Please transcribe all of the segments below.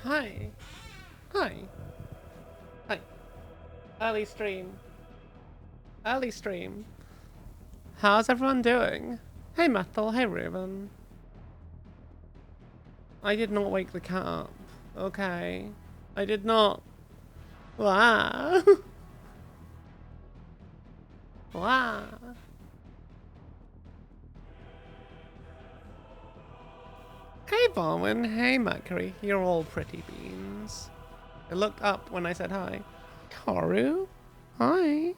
Hi. Hi. Hi. Early stream. Early stream. How's everyone doing? Hey Metal, hey Ruben. I did not wake the cat up. Okay. I did not. Wow. Wow. Hey Barwin, hey Mercury. You're all pretty beans. I looked up when I said hi. Karu? Hi.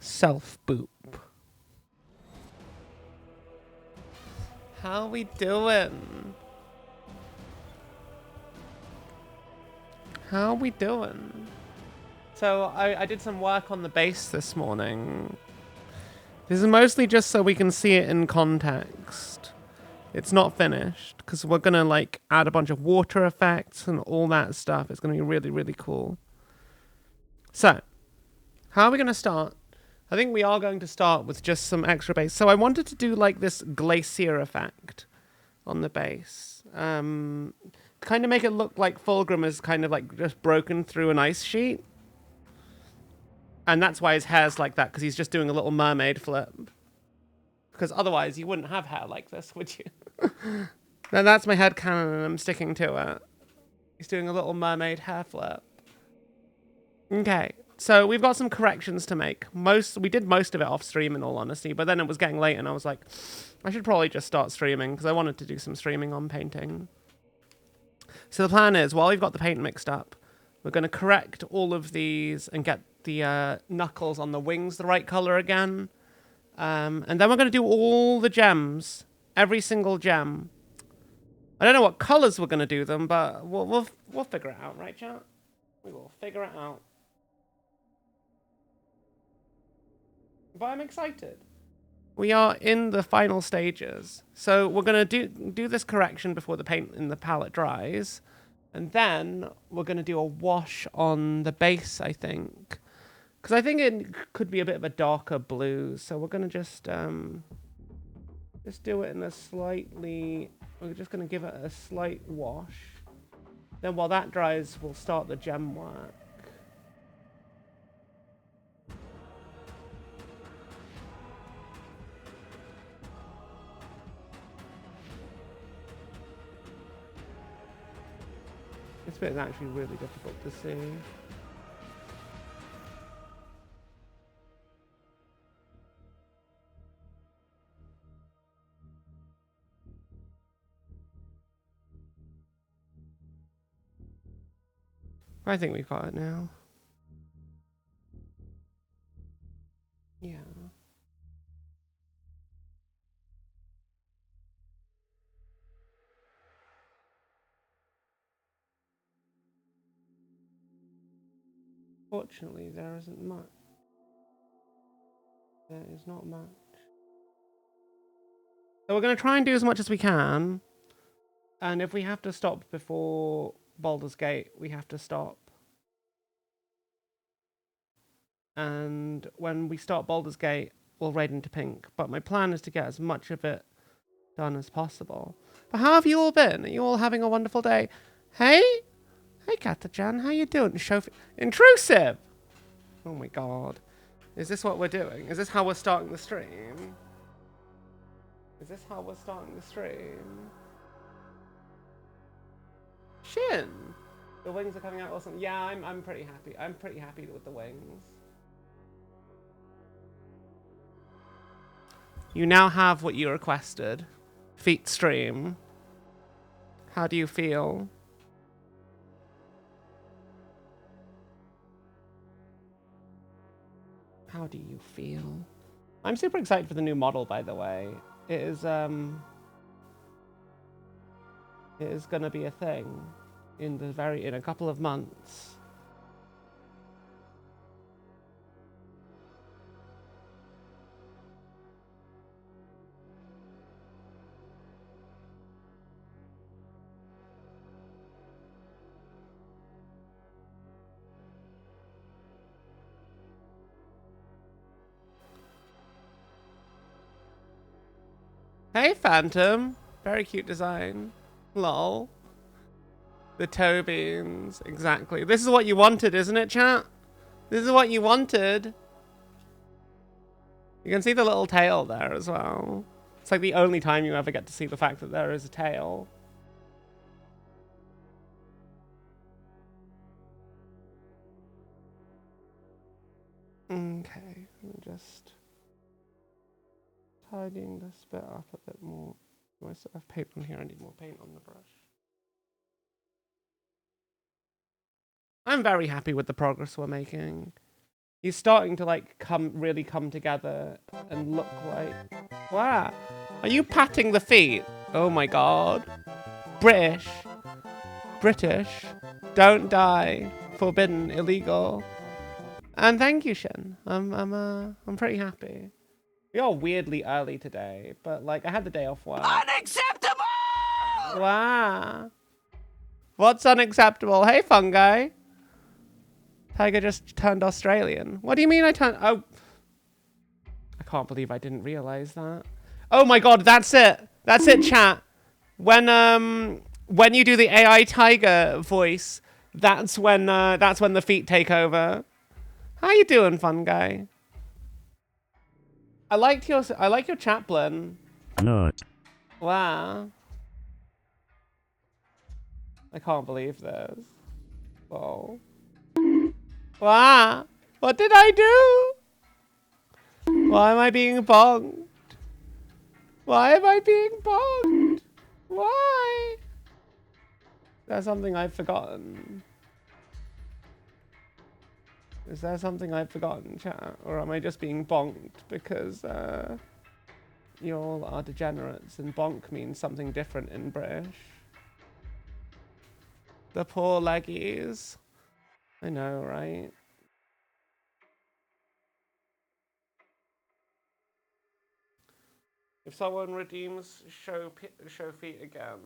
Self-boop. How we doing? How we doing? So I did some work on the base this morning. This is mostly just so we can see it in context. It's not finished because we're gonna like add a bunch of water effects and all that stuff. It's gonna be really, really cool. So, how are we gonna start? I think we are going to start with just some extra base. So I wanted to do like this glacier effect on the base. Kind of make it look like Fulgrim is kind of like just broken through an ice sheet. And that's why his hair's like that, because he's just doing a little mermaid flip. Because otherwise you wouldn't have hair like this, would you? Then that's my headcanon and I'm sticking to it. He's doing a little mermaid hair flip. Okay, so we've got some corrections to make. We did most of it off stream in all honesty, but then it was getting late and I was like, I should probably just start streaming because I wanted to do some streaming on painting. So the plan is, while we've got the paint mixed up, we're going to correct all of these and get the knuckles on the wings the right color again. And then we're going to do all the gems, every single gem. I don't know what colors we're going to do them, but we'll figure it out, right, chat? We will figure it out. But I'm excited. We are in the final stages. So we're going to do this correction before the paint in the palette dries. And then we're going to do a wash on the base, I think. Because I think it could be a bit of a darker blue. So we're going to just do it in a slightly... We're just going to give it a slight wash. Then while that dries, we'll start the gem work. This bit is actually really difficult to see. I think we've got it now. Yeah. Fortunately, there isn't much. There is not much. So we're going to try and do as much as we can. And if we have to stop before Baldur's Gate, we have to stop. And when we start Baldur's Gate, we'll raid into pink. But my plan is to get as much of it done as possible. But how have you all been? Are you all having a wonderful day? Hey? Hey, Kata-chan, how you doing? Intrusive! Oh my god. Is this what we're doing? Is this how we're starting the stream? Is this how we're starting the stream? Shin! The wings are coming out awesome. Yeah, I'm pretty happy. I'm pretty happy with the wings. You now have what you requested. Feet stream. How do you feel? How do you feel? I'm super excited for the new model, by the way. It is gonna be a thing in a couple of months. Hey, Phantom. Very cute design. Lol. The toe beans, exactly. This is what you wanted, isn't it, chat? This is what you wanted. You can see the little tail there as well. It's like the only time you ever get to see the fact that there is a tail. Okay, I'm just tidying this bit up a bit more. Do I still have paint on here? I need more paint on the brush. I'm very happy with the progress we're making. He's starting to like really come together and look like. Wow. Are you patting the feet? Oh my god. British. Don't die. Forbidden. Illegal. And thank you, Shin. I'm pretty happy. We are weirdly early today, but like I had the day off work. Unacceptable! Wow. What's unacceptable? Hey, fungi. Tiger just turned Australian. What do you mean I turned... Oh. I can't believe I didn't realize that. Oh my god, that's it. That's it, chat. When you do the AI tiger voice, that's when the feet take over. How you doing, fun guy? I like your chaplain. Not. Wow. I can't believe this. Whoa. Wow. What did I do? Why am I being bonked? Why am I being bonked? Why? Is there something I've forgotten? Is there something I've forgotten, chat? Or am I just being bonked because you all are degenerates and bonk means something different in British? The poor leggies. I know, right? If someone redeems show feet again,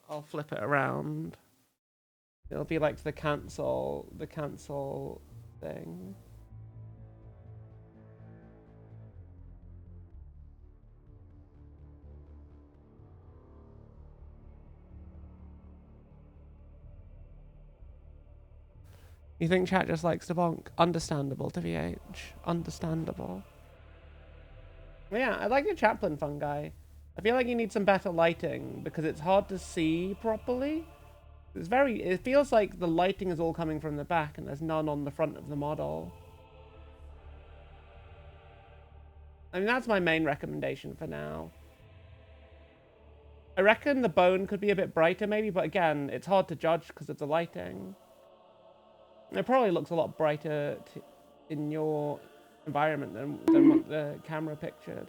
I'll flip it around. It'll be like the cancel thing. You think chat just likes to bonk? Understandable, to VH. Understandable. Yeah, I like your chaplain, fungi. I feel like you need some better lighting because it's hard to see properly. It feels like the lighting is all coming from the back and there's none on the front of the model. I mean, that's my main recommendation for now. I reckon the bone could be a bit brighter maybe, but again, it's hard to judge because of the lighting. It probably looks a lot brighter in your environment than what the camera pictured.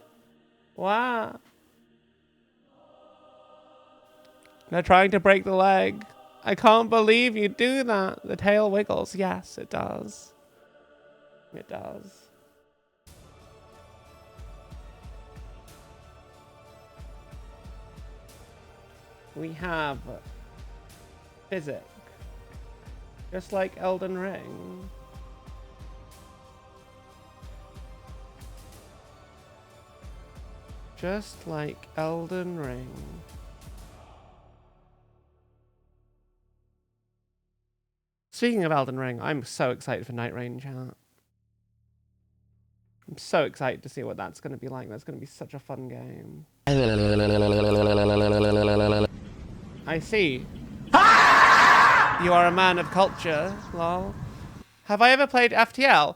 Wow. They're trying to break the leg. I can't believe you do that. The tail wiggles. Yes, it does. It does. We have physics. Just like Elden Ring. Just like Elden Ring. Speaking of Elden Ring, I'm so excited for Night Rain, chat. I'm so excited to see what that's going to be like. That's going to be such a fun game. I see. You are a man of culture, lol. Have I ever played FTL?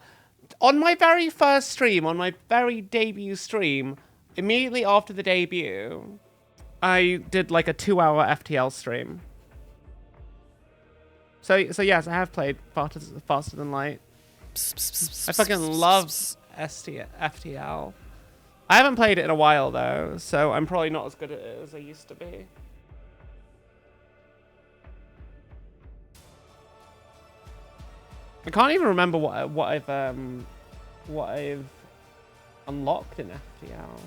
On my very first stream, on my very debut stream, immediately after the debut, I did like a 2-hour FTL stream. So yes, I have played Faster Than Light. I fucking love FTL. I haven't played it in a while though, so I'm probably not as good at it as I used to be. I can't even remember what I've unlocked in FTL.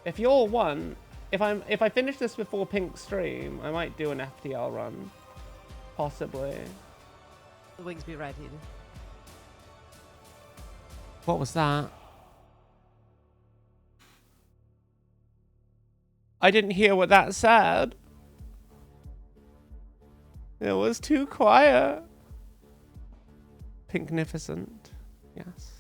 If you're one, if I finish this before Pink stream, I might do an FTL run, possibly. The wings be ready. What was that? I didn't hear what that said. It was too quiet. Pinknificent. Yes.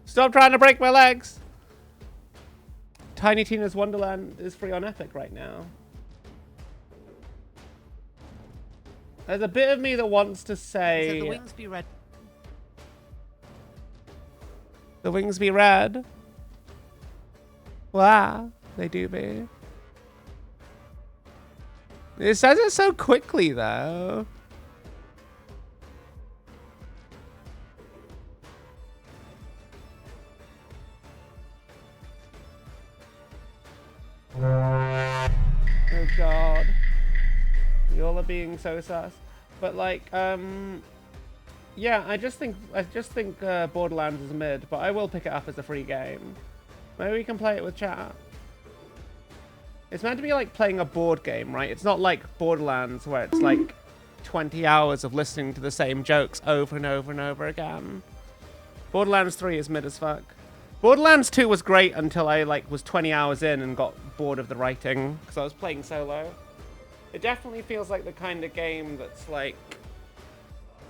Stop trying to break my legs. Tiny Tina's Wonderland is free on Epic right now. There's a bit of me that wants to say... The wings be red. The wings be red. Wow, they do be. It says it so quickly, though. Oh god. You all are being so sus. But like, yeah, I just think Borderlands is mid, but I will pick it up as a free game. Maybe we can play it with chat. It's meant to be like playing a board game, right? It's not like Borderlands where it's like 20 hours of listening to the same jokes over and over and over again. Borderlands 3 is mid as fuck. Borderlands 2 was great until I like was 20 hours in and got bored of the writing because I was playing solo. It definitely feels like the kind of game that's like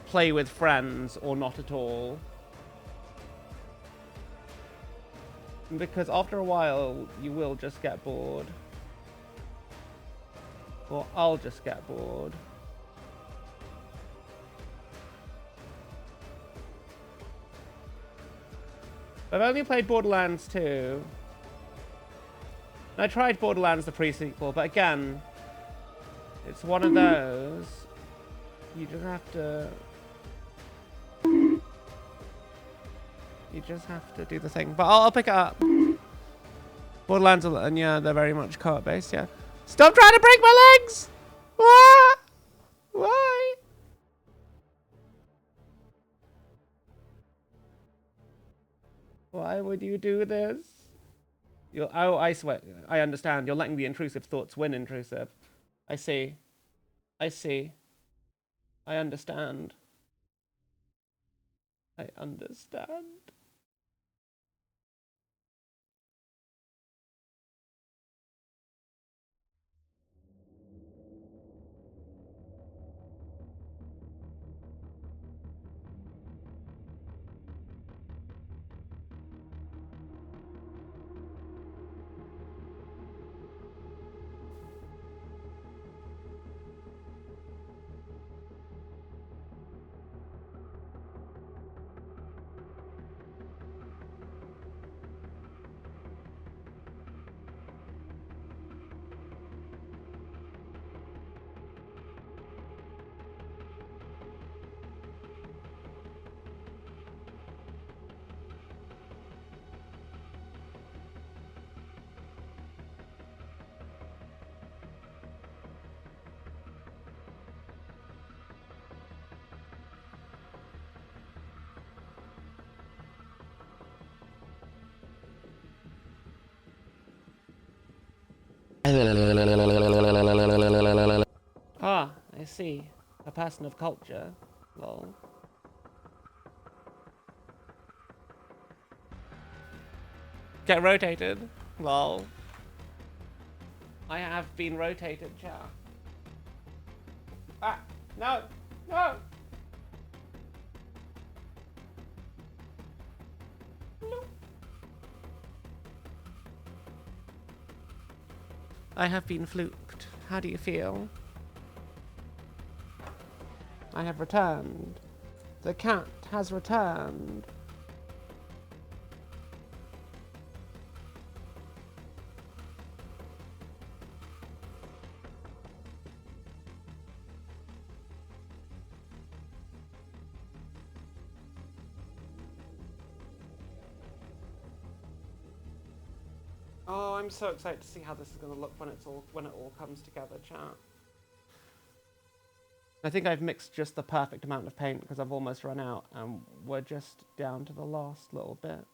play with friends or not at all. Because after a while you will just get bored. Or I'll just get bored. I've only played Borderlands 2. I tried Borderlands the pre-sequel, but again, it's one of those. You just have to... You just have to do the thing. But I'll pick it up. Borderlands, and yeah, they're very much co-op based, yeah. Stop trying to break my legs! What? Why? Why would you do this? Oh, I swear. I understand. You're letting the intrusive thoughts win, intrusive. I see. I see. I understand. I understand. Ah, I see. A person of culture. Lol. Get rotated. Lol. I have been rotated, chat. Ah, no, no. No. I have been fluked. How do you feel? I have returned. The cat has returned. Oh, I'm so excited to see how this is going to look when it all comes together, chat. I think I've mixed just the perfect amount of paint because I've almost run out and we're just down to the last little bit.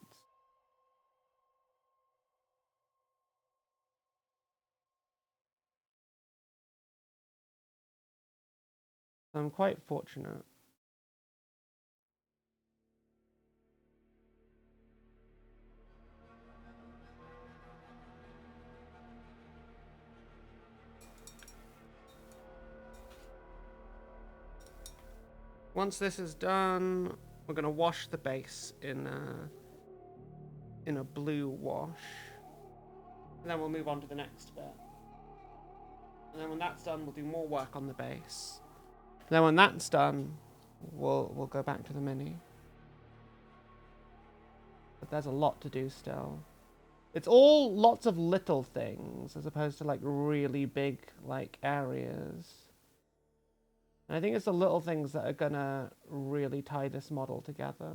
I'm quite fortunate. Once this is done, we're gonna wash the base in a blue wash, and then we'll move on to the next bit. And then when that's done, we'll do more work on the base. And then when that's done, we'll go back to the mini. But there's a lot to do still. It's all lots of little things as opposed to like really big like areas. And I think it's the little things that are gonna really tie this model together.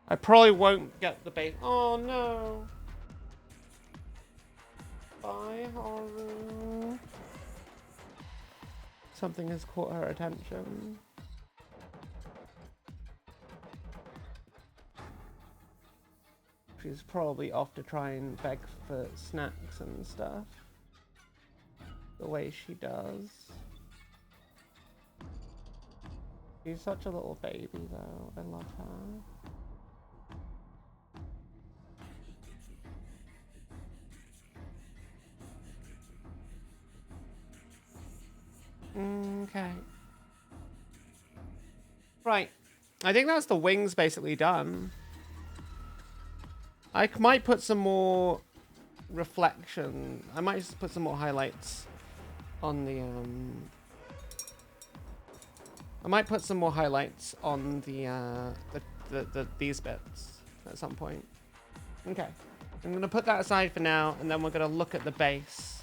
I probably won't get the base. Oh no. Bye, Haru. Something has caught her attention. She's probably off to try and beg for snacks and stuff. The way she does. She's such a little baby though. I love her. Okay. Right. I think that's the wings basically done. I might put some more reflection. I might just put some more highlights on the I might put some more highlights on the these bits at some point. Okay. I'm going to put that aside for now, and then we're going to look at the base.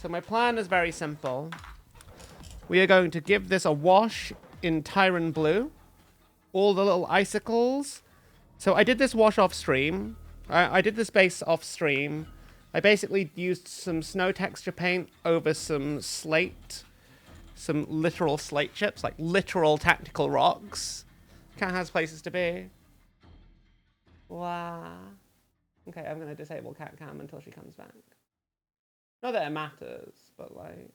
So my plan is very simple. We are going to give this a wash in Tyron Blue. All the little icicles. So I did this wash off stream. I did this base off stream. I basically used some snow texture paint over some slate. Some literal slate chips, like literal tactical rocks. Cat has places to be. Wow. Okay, I'm going to disable cat cam until she comes back. Not that it matters, but like...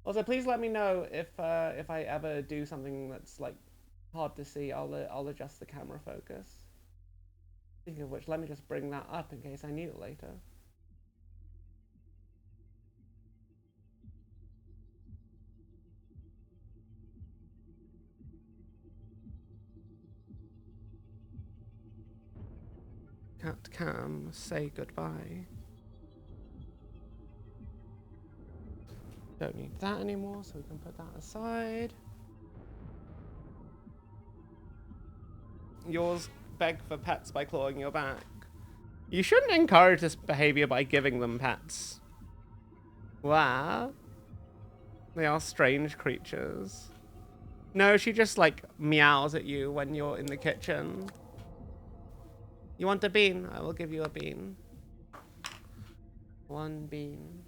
Also, please let me know if I ever do something that's like hard to see. I'll adjust the camera focus. Speaking of which, let me just bring that up in case I need it later. Cat cam, say goodbye. Don't need that anymore, so we can put that aside. Yours beg for pets by clawing your back. You shouldn't encourage this behavior by giving them pets. Wow. They are strange creatures. No, she just like meows at you when you're in the kitchen. You want a bean? I will give you a bean. One bean.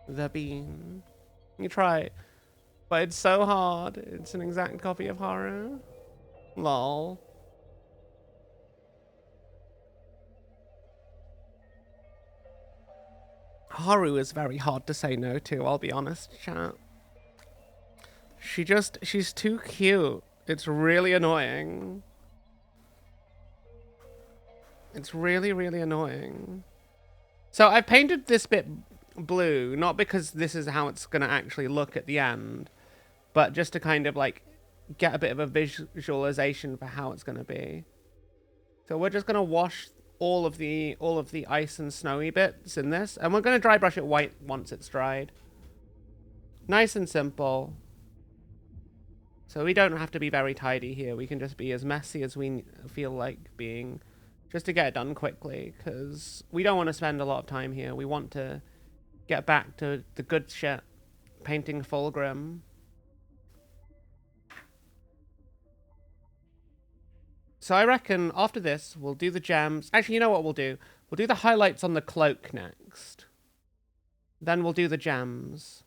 The bean. You try it. But it's so hard. It's an exact copy of Haru. Lol. Haru is very hard to say no to, I'll be honest, chat. She's too cute. It's really annoying. It's really, really annoying. So I painted this bit blue, not because this is how it's going to actually look at the end, but just to kind of like get a bit of a visualization for how it's going to be. So we're just going to wash all of the ice and snowy bits in this, and we're going to dry brush it white once it's dried. Nice and simple. So we don't have to be very tidy here. We can just be as messy as we feel like being, just to get it done quickly, because we don't want to spend a lot of time here. We want to get back to the good shit, painting Fulgrim. So I reckon after this, we'll do the gems. Actually, you know what we'll do? We'll do the highlights on the cloak next. Then we'll do the gems.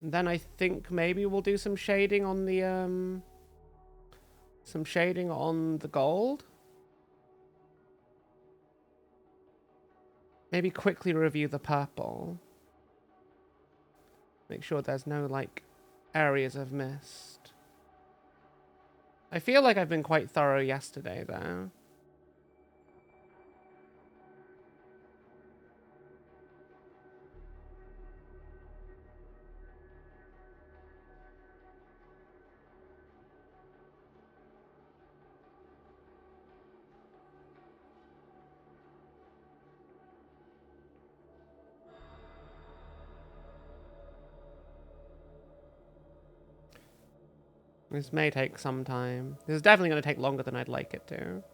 And then I think maybe we'll do some shading on the gold. Maybe quickly review the purple. Make sure there's no, like, areas of mist. I feel like I've been quite thorough yesterday, though. This may take some time. This is definitely going to take longer than I'd like it to.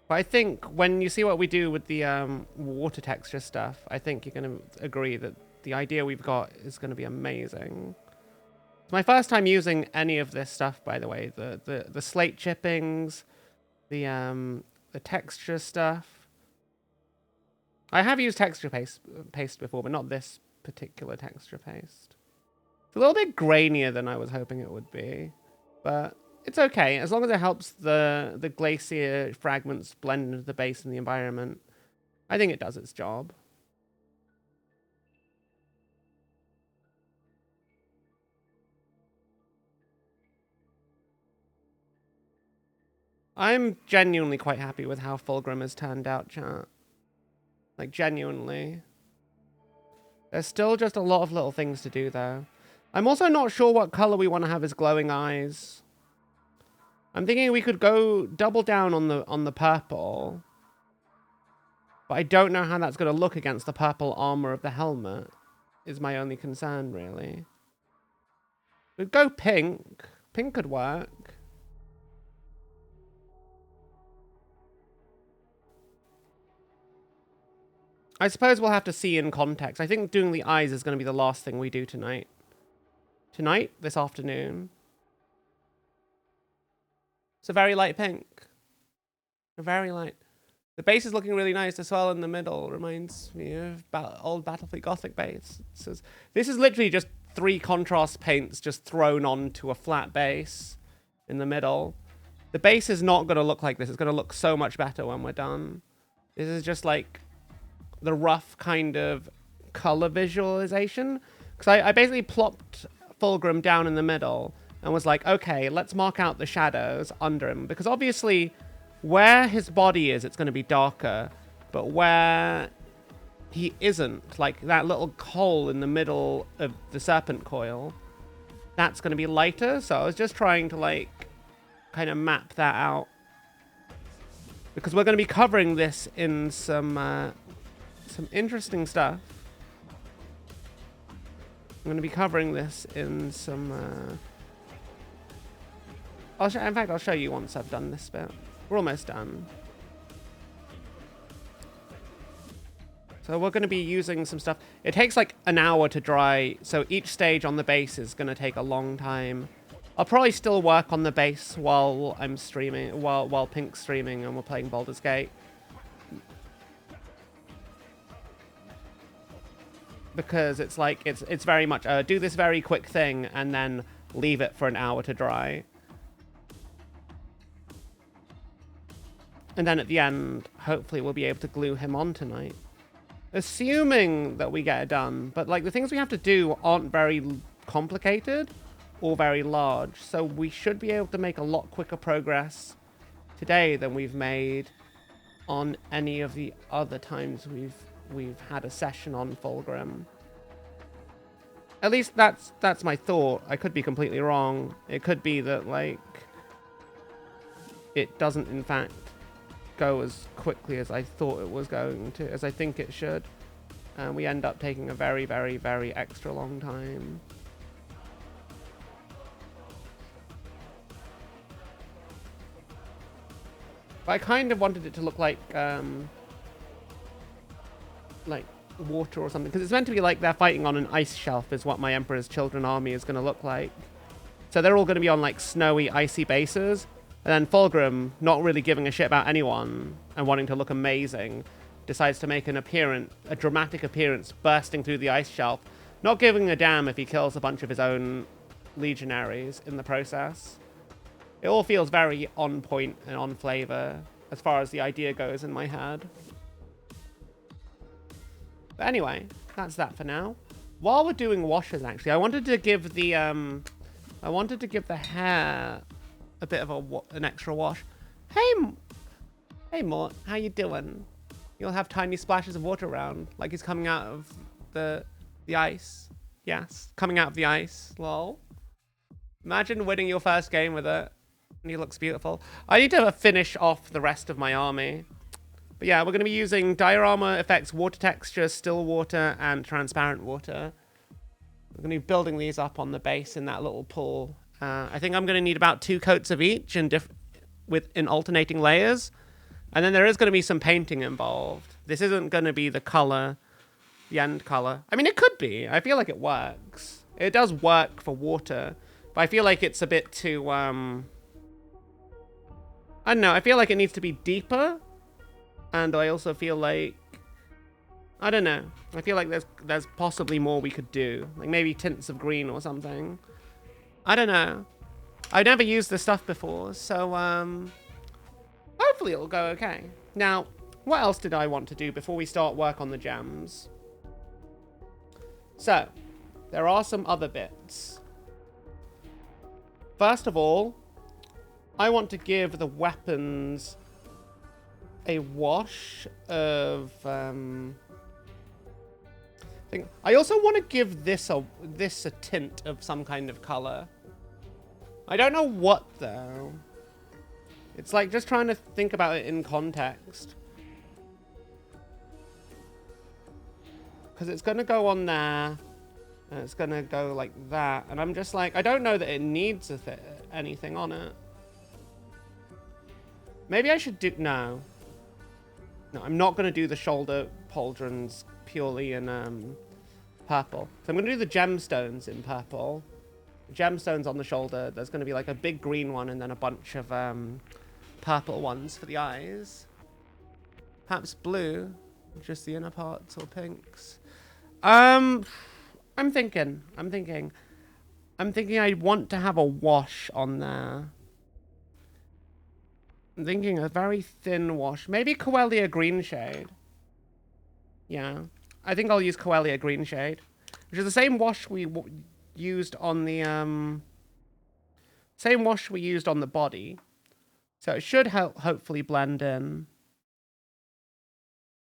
But I think when you see what we do with the water texture stuff, I think you're going to agree that the idea we've got is going to be amazing. It's my first time using any of this stuff, by the way. The slate chippings, the texture stuff. I have used texture paste before, but not this particular texture paste. It's a little bit grainier than I was hoping it would be, but it's okay. As long as it helps the glacier fragments blend into the base and the environment, I think it does its job. I'm genuinely quite happy with how Fulgrim has turned out, chat. Like, genuinely. There's still just a lot of little things to do, though. I'm also not sure what color we want to have as glowing eyes. I'm thinking we could go double down on the purple. But I don't know how that's going to look against the purple armor of the helmet. Is my only concern, really. We'd go pink. Pink could work. I suppose we'll have to see in context. I think doing the eyes is going to be the last thing we do tonight. Tonight? This afternoon. It's a very light pink. A very light. The base is looking really nice as well in the middle. Reminds me of old Battlefield Gothic base. This is literally just 3 contrast paints just thrown onto a flat base in the middle. The base is not going to look like this. It's going to look so much better when we're done. This is just like the rough kind of color visualization. Because I basically plopped Fulgrim down in the middle and was like, okay, let's mark out the shadows under him. Because obviously, where his body is, it's going to be darker. But where he isn't, like that little hole in the middle of the serpent coil, that's going to be lighter. So I was just trying to, like, kind of map that out. Because we're going to be covering this in some interesting stuff. I'm going to be covering this in some... in fact, I'll show you once I've done this bit. We're almost done. So we're going to be using some stuff. It takes like an hour to dry, so each stage on the base is going to take a long time. I'll probably still work on the base while I'm streaming, while Pink's streaming and we're playing Baldur's Gate. Because it's like, it's very much, do this very quick thing and then leave it for an hour to dry. And then at the end, hopefully we'll be able to glue him on tonight. Assuming that we get it done. But like the things we have to do aren't very complicated or very large. So we should be able to make a lot quicker progress today than we've made on any of the other times we've had a session on Fulgrim. At least that's my thought. I could be completely wrong. It could be that, like, it doesn't, in fact, go as quickly as I thought it was going to, as I think it should. And we end up taking a very, very, very extra long time. But I kind of wanted it to look like water or something, because it's meant to be like they're fighting on an ice shelf is what my Emperor's Children army is going to look like. So they're all going to be on like snowy, icy bases. And then Fulgrim, not really giving a shit about anyone and wanting to look amazing, decides to make an appearance, a dramatic appearance, bursting through the ice shelf, not giving a damn if he kills a bunch of his own legionaries in the process. It all feels very on point and on flavor as far as the idea goes in my head. But anyway, that's that for now. While we're doing washes, actually, I wanted to give the hair a bit of an extra wash. Hey, Mort, how you doing? You'll have tiny splashes of water around, like he's coming out of the ice. Yes, coming out of the ice. Lol. Imagine winning your first game with it. And he looks beautiful. I need to finish off the rest of my army. But yeah, we're going to be using diorama effects, water texture, still water, and transparent water. We're going to be building these up on the base in that little pool. I think I'm going to need about 2 coats of each in alternating layers. And then there is going to be some painting involved. This isn't going to be the color, the end color. I mean, it could be. I feel like it works. It does work for water. But I feel like it's a bit too, I don't know. I feel like it needs to be deeper. And I also feel like, I don't know. I feel like there's possibly more we could do. Like maybe tints of green or something. I don't know. I've never used this stuff before, so hopefully it'll go okay. Now, what else did I want to do before we start work on the gems? So, there are some other bits. First of all, I want to give the weapons a wash of I also want to give this a tint of some kind of color. I don't know what though. It's like just trying to think about it in context. Because it's going to go on there. And it's going to go like that. And I'm just like, I don't know that it needs anything on it. Maybe I should do... No, I'm not going to do the shoulder pauldrons purely in purple. So I'm going to do the gemstones in purple. Gemstones on the shoulder. There's going to be like a big green one and then a bunch of purple ones for the eyes. Perhaps blue. Just the inner parts or pinks. I'm thinking I want to have a wash on there. I'm thinking a very thin wash. Maybe Coelia green shade. Yeah. I think I'll use Coelia green shade. Which is the same wash we used on the... Same wash we used on the body. So it should hopefully blend in.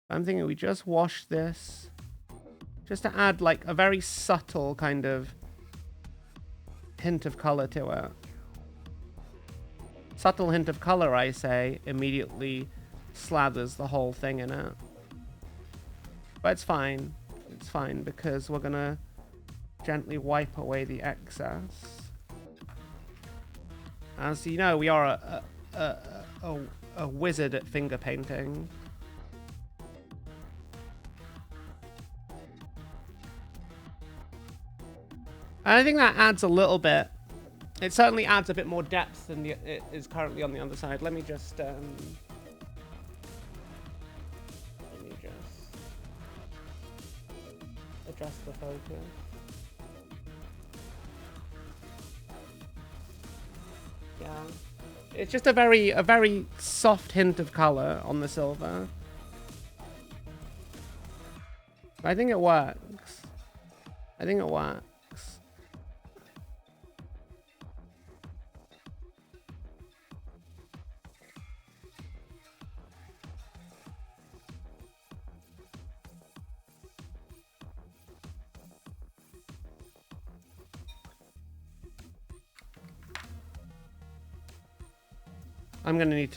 I'm thinking we just wash this. Just to add like a very subtle kind of hint of color to it. Subtle hint of color, I say, immediately slathers the whole thing in it. But it's fine. It's fine because we're going to gently wipe away the excess. As you know, we are a wizard at finger painting. And I think that adds a little bit. It certainly adds a bit more depth than it is currently on the other side. Let me just adjust the focus. Yeah, it's just a very soft hint of color on the silver. I think it works. I think it works. I'm going to need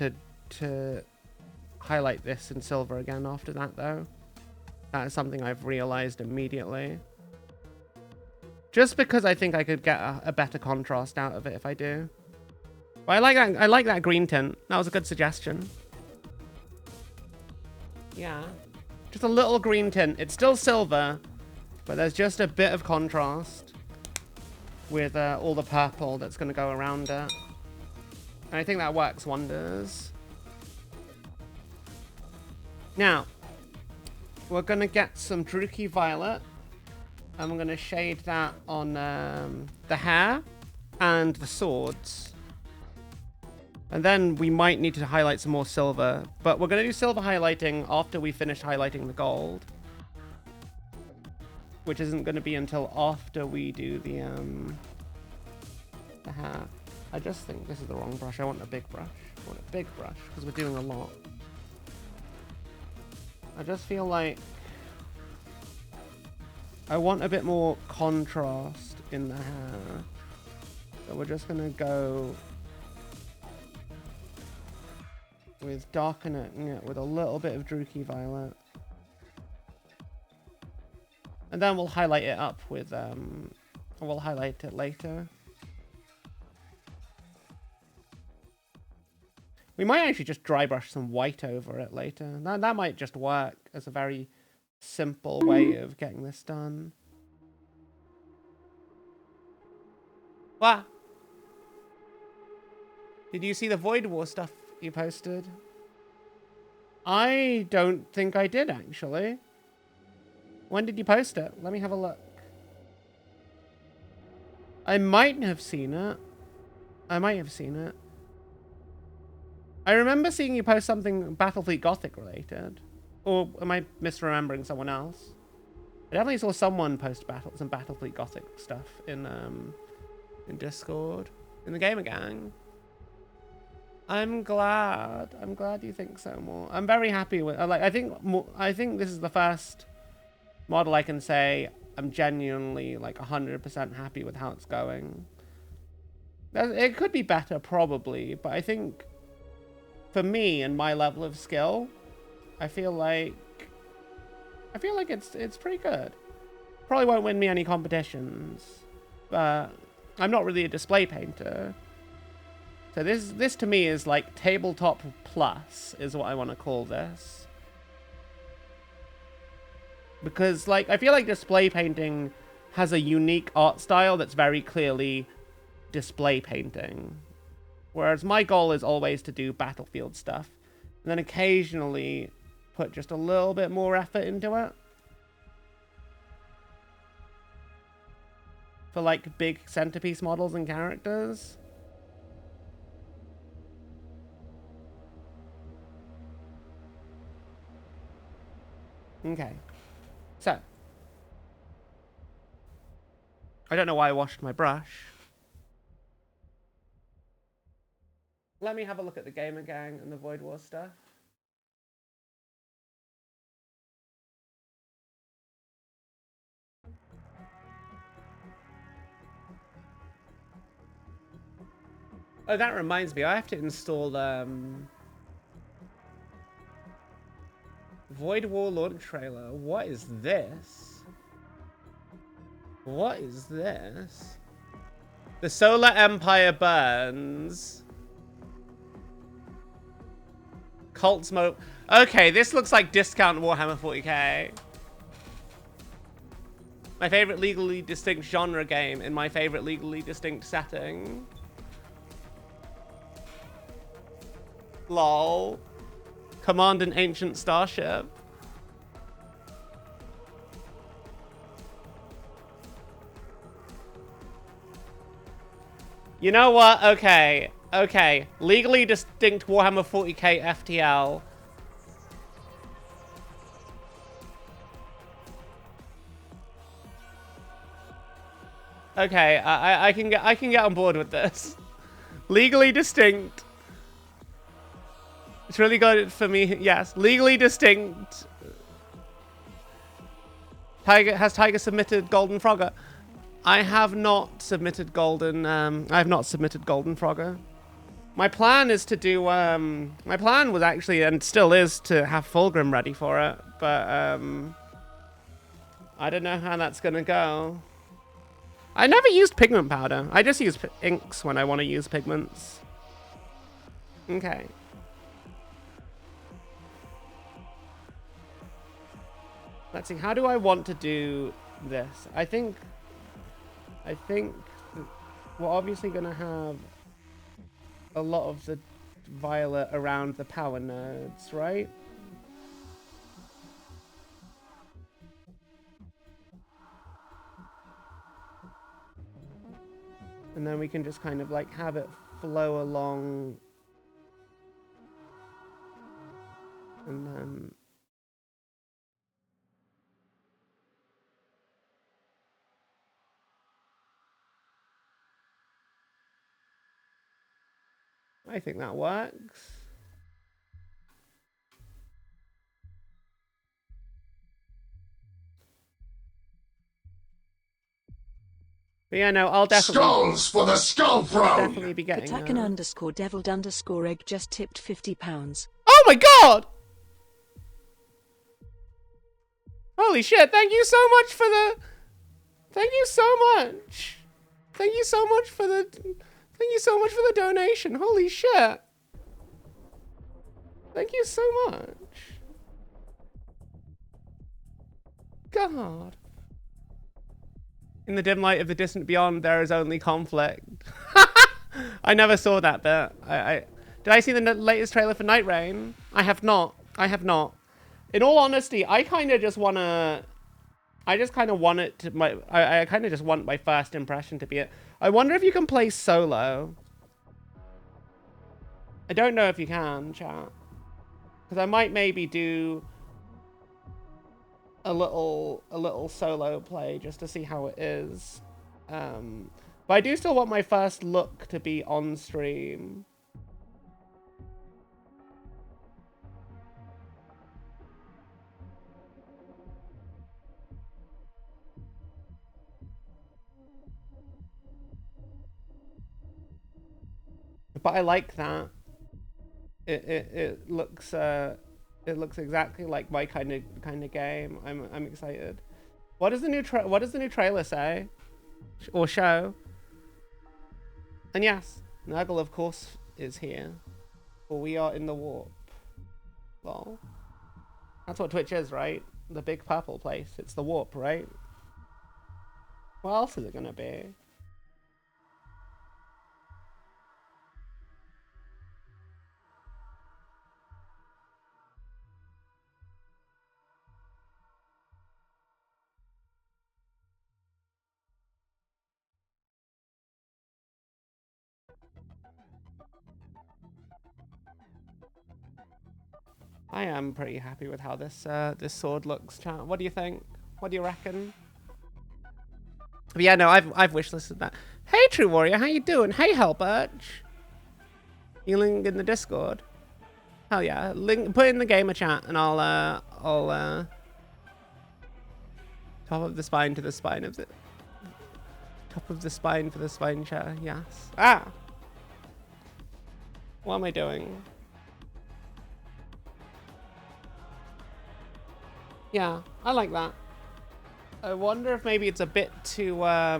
to highlight this in silver again after that, though. That is something I've realized immediately. Just because I think I could get a better contrast out of it if I do. But I like that green tint. That was a good suggestion. Yeah. Just a little green tint. It's still silver, but there's just a bit of contrast with all the purple that's going to go around it. And I think that works wonders. Now, we're going to get some Druchii Violet. And we're going to shade that on the hair and the swords. And then we might need to highlight some more silver. But we're going to do silver highlighting after we finish highlighting the gold. Which isn't going to be until after we do the hair. I just think this is the wrong brush. I want a big brush. I want a big brush because we're doing a lot. I just feel like I want a bit more contrast in the hair. So we're just going to go with darkening it with a little bit of Druchii Violet. And then we'll highlight it up with, we'll highlight it later. We might actually just dry brush some white over it later. That might just work as a very simple way of getting this done. What? Did you see the Void War stuff you posted? I don't think I did, actually. When did you post it? Let me have a look. I might have seen it. I might have seen it. I remember seeing you post something Battlefleet Gothic related. Or am I misremembering someone else? I definitely saw someone post some Battlefleet Gothic stuff in Discord. In the Gamer Gang. I'm glad you think so more. I'm very happy with, I think this is the first model I can say I'm genuinely like 100% happy with how it's going. It could be better probably, but I think for me and my level of skill, I feel like it's pretty good. Probably won't win me any competitions, but I'm not really a display painter. So this to me is like tabletop plus is what I want to call this. Because like I feel like display painting has a unique art style that's very clearly display painting. Whereas my goal is always to do battlefield stuff and then occasionally put just a little bit more effort into it. For like big centerpiece models and characters. Okay. So. I don't know why I washed my brush. Let me have a look at the Gamer Gang and the Void War stuff. Oh, that reminds me. I have to install Void War launch trailer. What is this? What is this? The Solar Empire burns. Cult smoke. Okay, this looks like discount Warhammer 40k. My favorite legally distinct genre game in my favorite legally distinct setting. Lol. Command an ancient starship. You know what? Okay. Okay. Legally distinct Warhammer 40k FTL. Okay, I can get on board with this. Legally distinct. It's really good for me. Yes, legally distinct. Has Tiger submitted Golden Frogger? I have not submitted Golden. I have not submitted Golden Frogger. My plan is to do, my plan was actually, and still is, to have Fulgrim ready for it, but, I don't know how that's gonna go. I never used pigment powder. I just use inks when I want to use pigments. Okay. Let's see, how do I want to do this? I think we're obviously gonna have a lot of the violet around the power nodes, right? And then we can just kind of like have it flow along. And then I think that works. But yeah, no, I'll definitely... Skulls for the Skull Throne! Definitely be getting Patakan underscore deviled underscore egg just tipped £50. Oh my god! Holy shit, thank you so much for the... Thank you so much. Thank you so much for the... Thank you so much for the donation. Holy shit. Thank you so much. God. In the dim light of the distant beyond, there is only conflict. I never saw that bit. Did I see the latest trailer for Night Rain? I have not. I have not. In all honesty, I kind of just want to... I just kind of want it to... I kind of just want my first impression to be it. I wonder if you can play solo. I don't know if you can, chat. Because I might maybe do... a little solo play just to see how it is. But I do still want my first look to be on stream. But I like that. It looks exactly like my kind of game. I'm excited. What does the new trailer say? Or show? And yes, Nurgle of course is here. For we are in the warp. Lol. That's what Twitch is, right? The big purple place. It's the warp, right? What else is it gonna be? I am pretty happy with how this this sword looks, chat. What do you think? What do you reckon? But yeah, no, I've wishlisted that. Hey, True Warrior, how you doing? Hey, Hellbirch. You link in the Discord? Hell yeah, link, put in the gamer chat, and I'll top of the spine to the spine of the top of the spine for the spine chat. Yes. Ah. What am I doing? Yeah, I like that. I wonder if maybe it's a bit too, I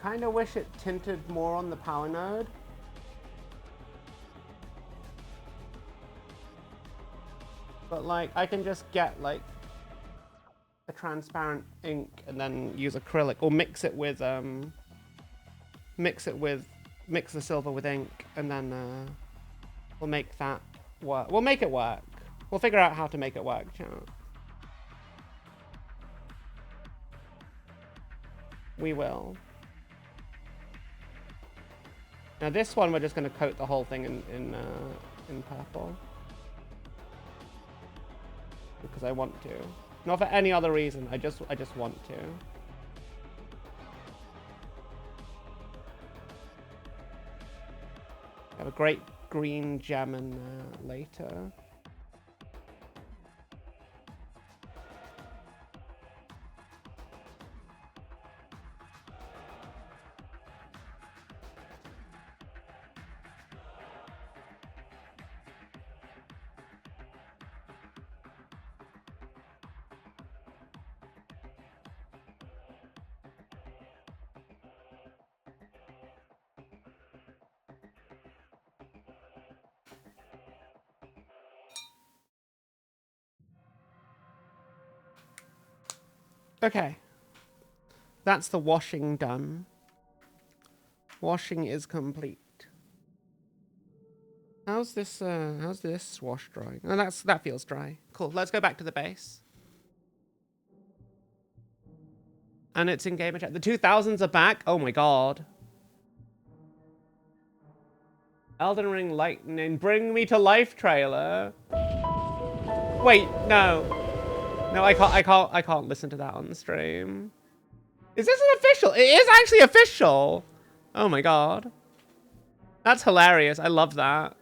kind of wish it tinted more on the power node. But like, I can just get like a transparent ink and then use acrylic or mix the silver with ink, and then we'll make that work. We'll make it work. We'll figure out how to make it work, chat. We will. Now this one, we're just going to coat the whole thing in purple. Because I want to. Not for any other reason, I just want to. Have a great green gem in there later. Okay. That's the washing done. Washing is complete. How's this wash drying? Oh, that feels dry. Cool. Let's go back to the base. And it's in gamer chat. The 2000s are back. Oh my god. Elden Ring Lightning, bring me to life trailer. Wait, no. No, I can't listen to that on the stream. Is this an official? It is actually official. Oh my god. That's hilarious. I love that.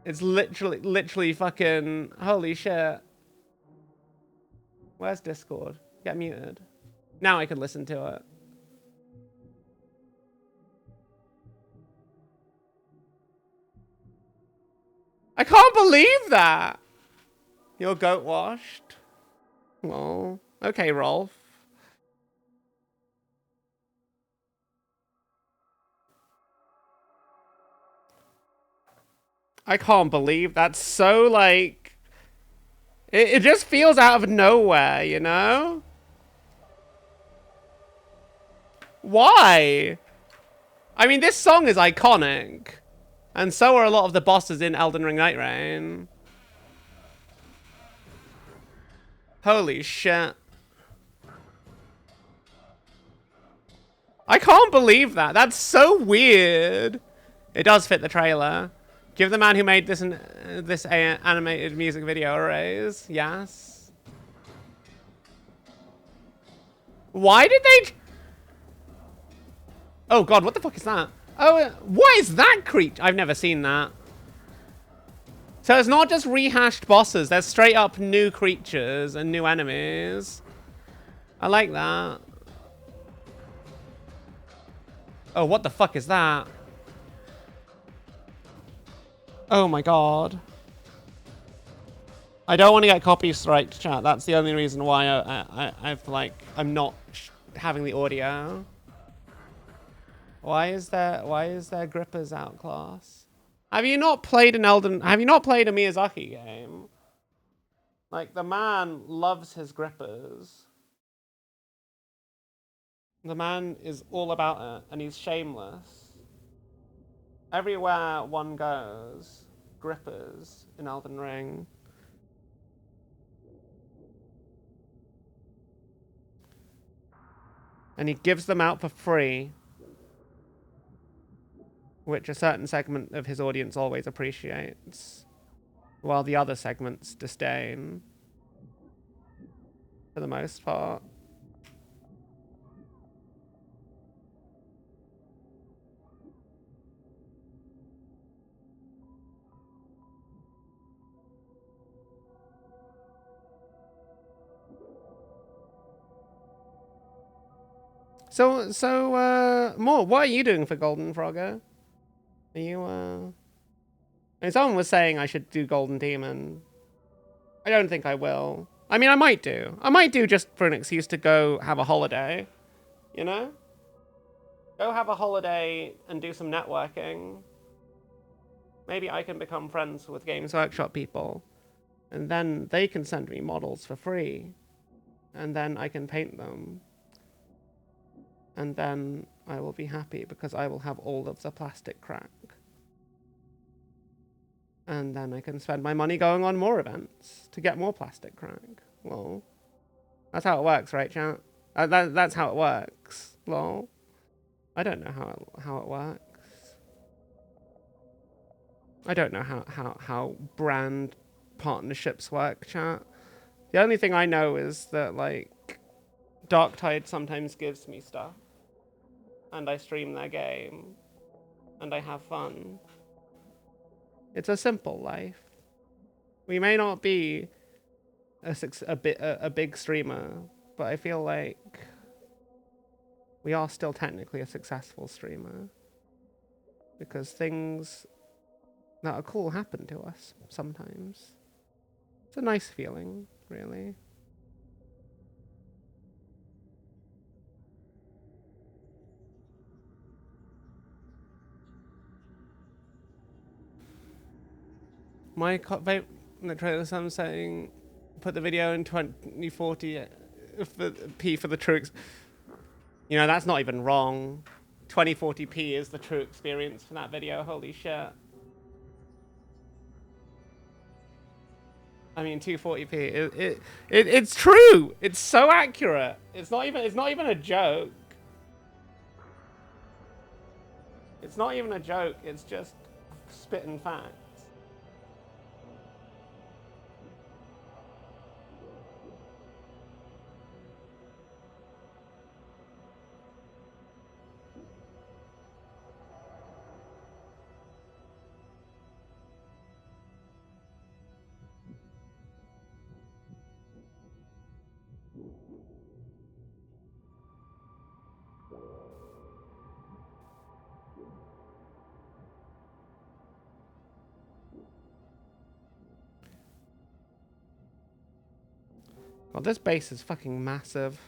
It's literally fucking, holy shit. Where's Discord? Get muted. Now I can listen to it. I can't believe that. Your goat washed. Well, okay, Rolf. I can't believe that's so, like... It just feels out of nowhere, you know? Why? I mean, this song is iconic. And so are a lot of the bosses in Elden Ring Night Rain. Holy shit. I can't believe that. That's so weird. It does fit the trailer. Give the man who made this animated music video a raise. Yes. Why did they... Oh god, what the fuck is that? Oh, what is that creature? I've never seen that. So it's not just rehashed bosses. There's straight up new creatures and new enemies. I like that. Oh, what the fuck is that? Oh my god. I don't want to get copy striked, chat. That's the only reason why I'm not having the audio. Why is there grippers outclass? Have you not played a Miyazaki game? Like, the man loves his grippers. The man is all about it, and he's shameless. Everywhere one goes, grippers in Elden Ring. And he gives them out for free, which a certain segment of his audience always appreciates, while the other segments disdain, for the most part. So, More, what are you doing for Golden Frogger? Are you, I mean, someone was saying I should do Golden Demon. I don't think I will. I mean, I might do. I might do just for an excuse to go have a holiday. You know? Go have a holiday and do some networking. Maybe I can become friends with Games Workshop people. And then they can send me models for free. And then I can paint them. And then I will be happy because I will have all of the plastic crack. And then I can spend my money going on more events to get more plastic crack. Lol. That's how it works, right, chat? That's how it works. Lol. I don't know how it works. I don't know how brand partnerships work, chat. The only thing I know is that, like, Darktide sometimes gives me stuff. And I stream their game. And I have fun. It's a simple life. We may not be a big streamer, but I feel like we are still technically a successful streamer. Because things that are cool happen to us sometimes. It's a nice feeling, really. My vape in the trailer, I'm saying put the video in 2040 for P for the true. You know, that's not even wrong. 2040p is the true experience for that video. Holy shit. I mean, 240p. It's true. It's so accurate. It's not even a joke. It's not even a joke. It's just spitting facts. God, this base is fucking massive.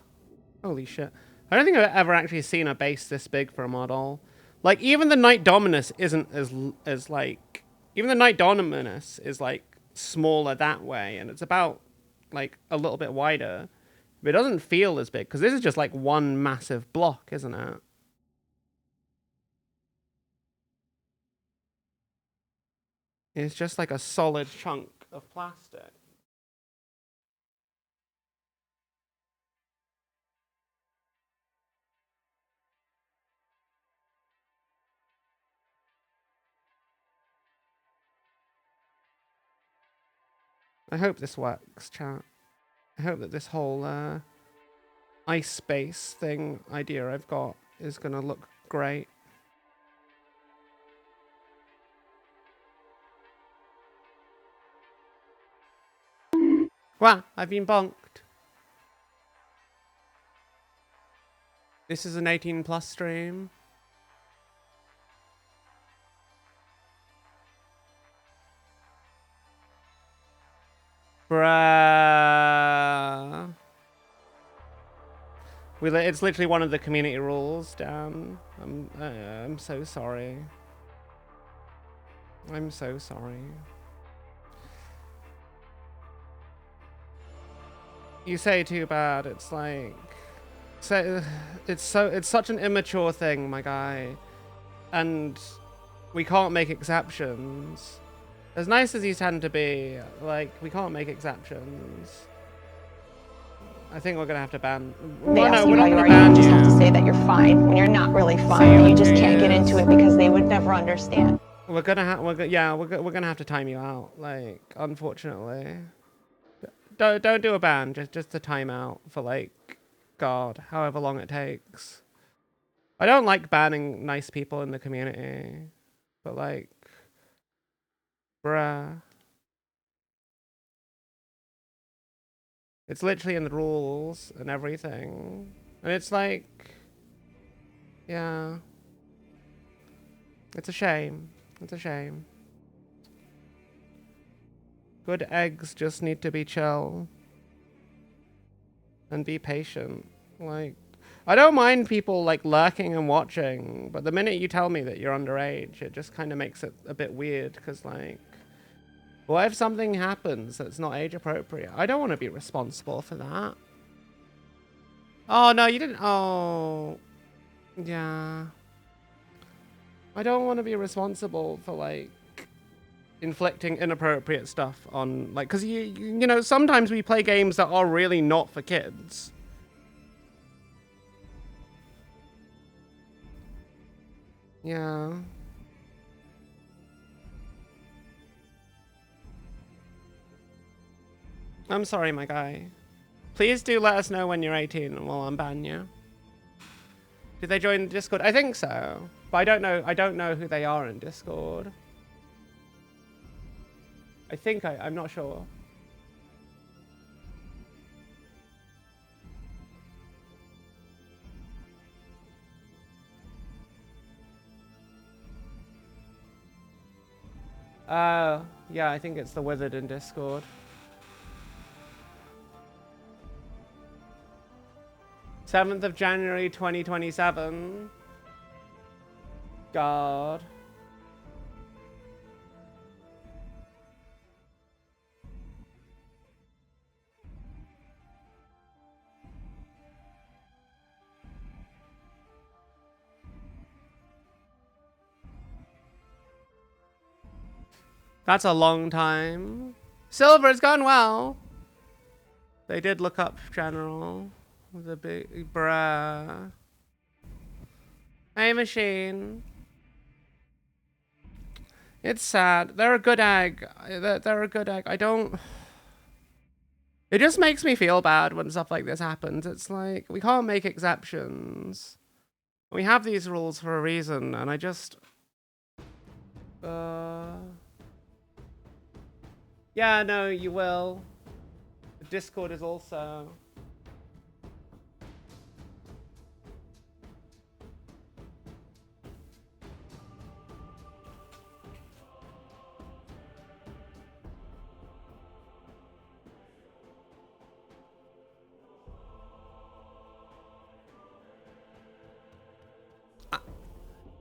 Holy shit. I don't think I've ever actually seen a base this big for a model. Like, even the Knight Dominus isn't as like... Even the Knight Dominus is, like, smaller that way. And it's about, like, a little bit wider. But it doesn't feel as big. Because this is just, like, one massive block, isn't it? It's just, like, a solid chunk of plastic. I hope this works, chat. I hope that this whole ice space thing idea I've got is gonna look great. Wow, I've been bonked. This is an 18+ stream. Bruh. It's literally one of the community rules, Dan. I'm so sorry. I'm so sorry. You say too bad. It's like, it's such an immature thing, my guy, and we can't make exceptions. As nice as you tend to be, like, we can't make exceptions. I think we're gonna have to ban. They Well, ask no, you we're how not you gonna are, you ban just have to you. say that you're fine when you're not really fine, and you just can't get into it because they would never understand. We're gonna have, we're gonna have to time you out. Like, unfortunately, don't do a ban. Just a timeout for like, God, however long it takes. I don't like banning nice people in the community, but like, bruh. It's literally in the rules and everything. And it's like, yeah. It's a shame. It's a shame. Good eggs just need to be chill. And be patient. Like, I don't mind people like lurking and watching, but the minute you tell me that you're underage, it just kind of makes it a bit weird, because like, what if something happens that's not age appropriate? I don't want to be responsible for that. Oh, no, you didn't. Oh, yeah. I don't want to be responsible for like inflicting inappropriate stuff on, like, because you know, sometimes we play games that are really not for kids. Yeah. I'm sorry, my guy. Please do let us know when you're 18 and we'll unban you. Did they join Discord? I think so. But I don't know who they are in Discord. I think I'm not sure. Yeah, I think it's the Wizard in Discord. 7th of January 2027. God. That's a long time. Silver's gone well. They did look up General with a big bruh. Hey, Machine. It's sad. They're a good egg. They're a good egg. I don't... It just makes me feel bad when stuff like this happens. It's like, we can't make exceptions. We have these rules for a reason, and I just... Yeah, no, you will. The Discord is also...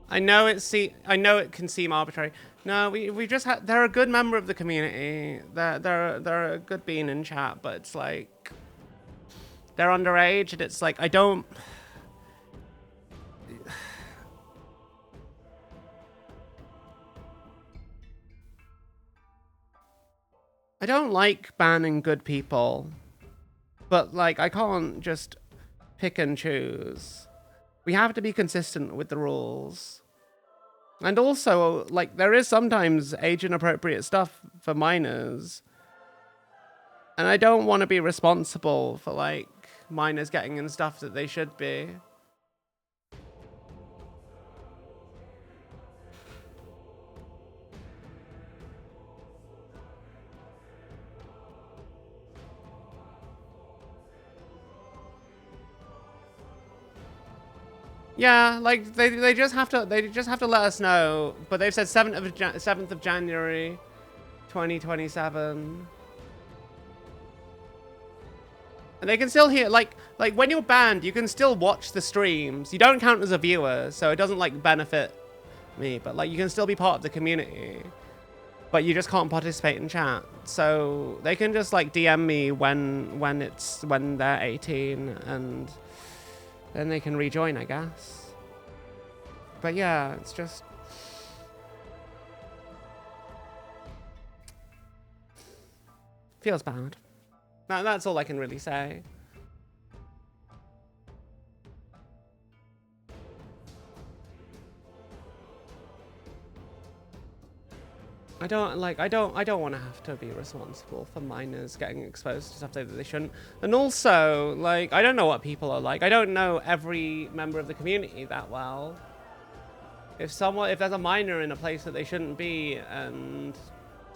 I know it can seem arbitrary. No, we just had. They're a good member of the community. They're a good bean in chat, but it's like they're underage, and it's like I don't like banning good people, but like I can't just pick and choose. We have to be consistent with the rules. And also, like, there is sometimes age-inappropriate stuff for minors. And I don't want to be responsible for, like, minors getting in stuff that they should be. Yeah, like they just have to let us know. But they've said 7th of January, 2027. And they can still hear like when you're banned, you can still watch the streams. You don't count as a viewer, so it doesn't like benefit me, but like you can still be part of the community. But you just can't participate in chat. So they can just like DM me when they're 18 and then they can rejoin, I guess. But yeah, it's just... feels bad. That's all I can really say. I don't want to have to be responsible for minors getting exposed to stuff that they shouldn't. And also, like, I don't know what people are like. I don't know every member of the community that well. If there's a minor in a place that they shouldn't be, and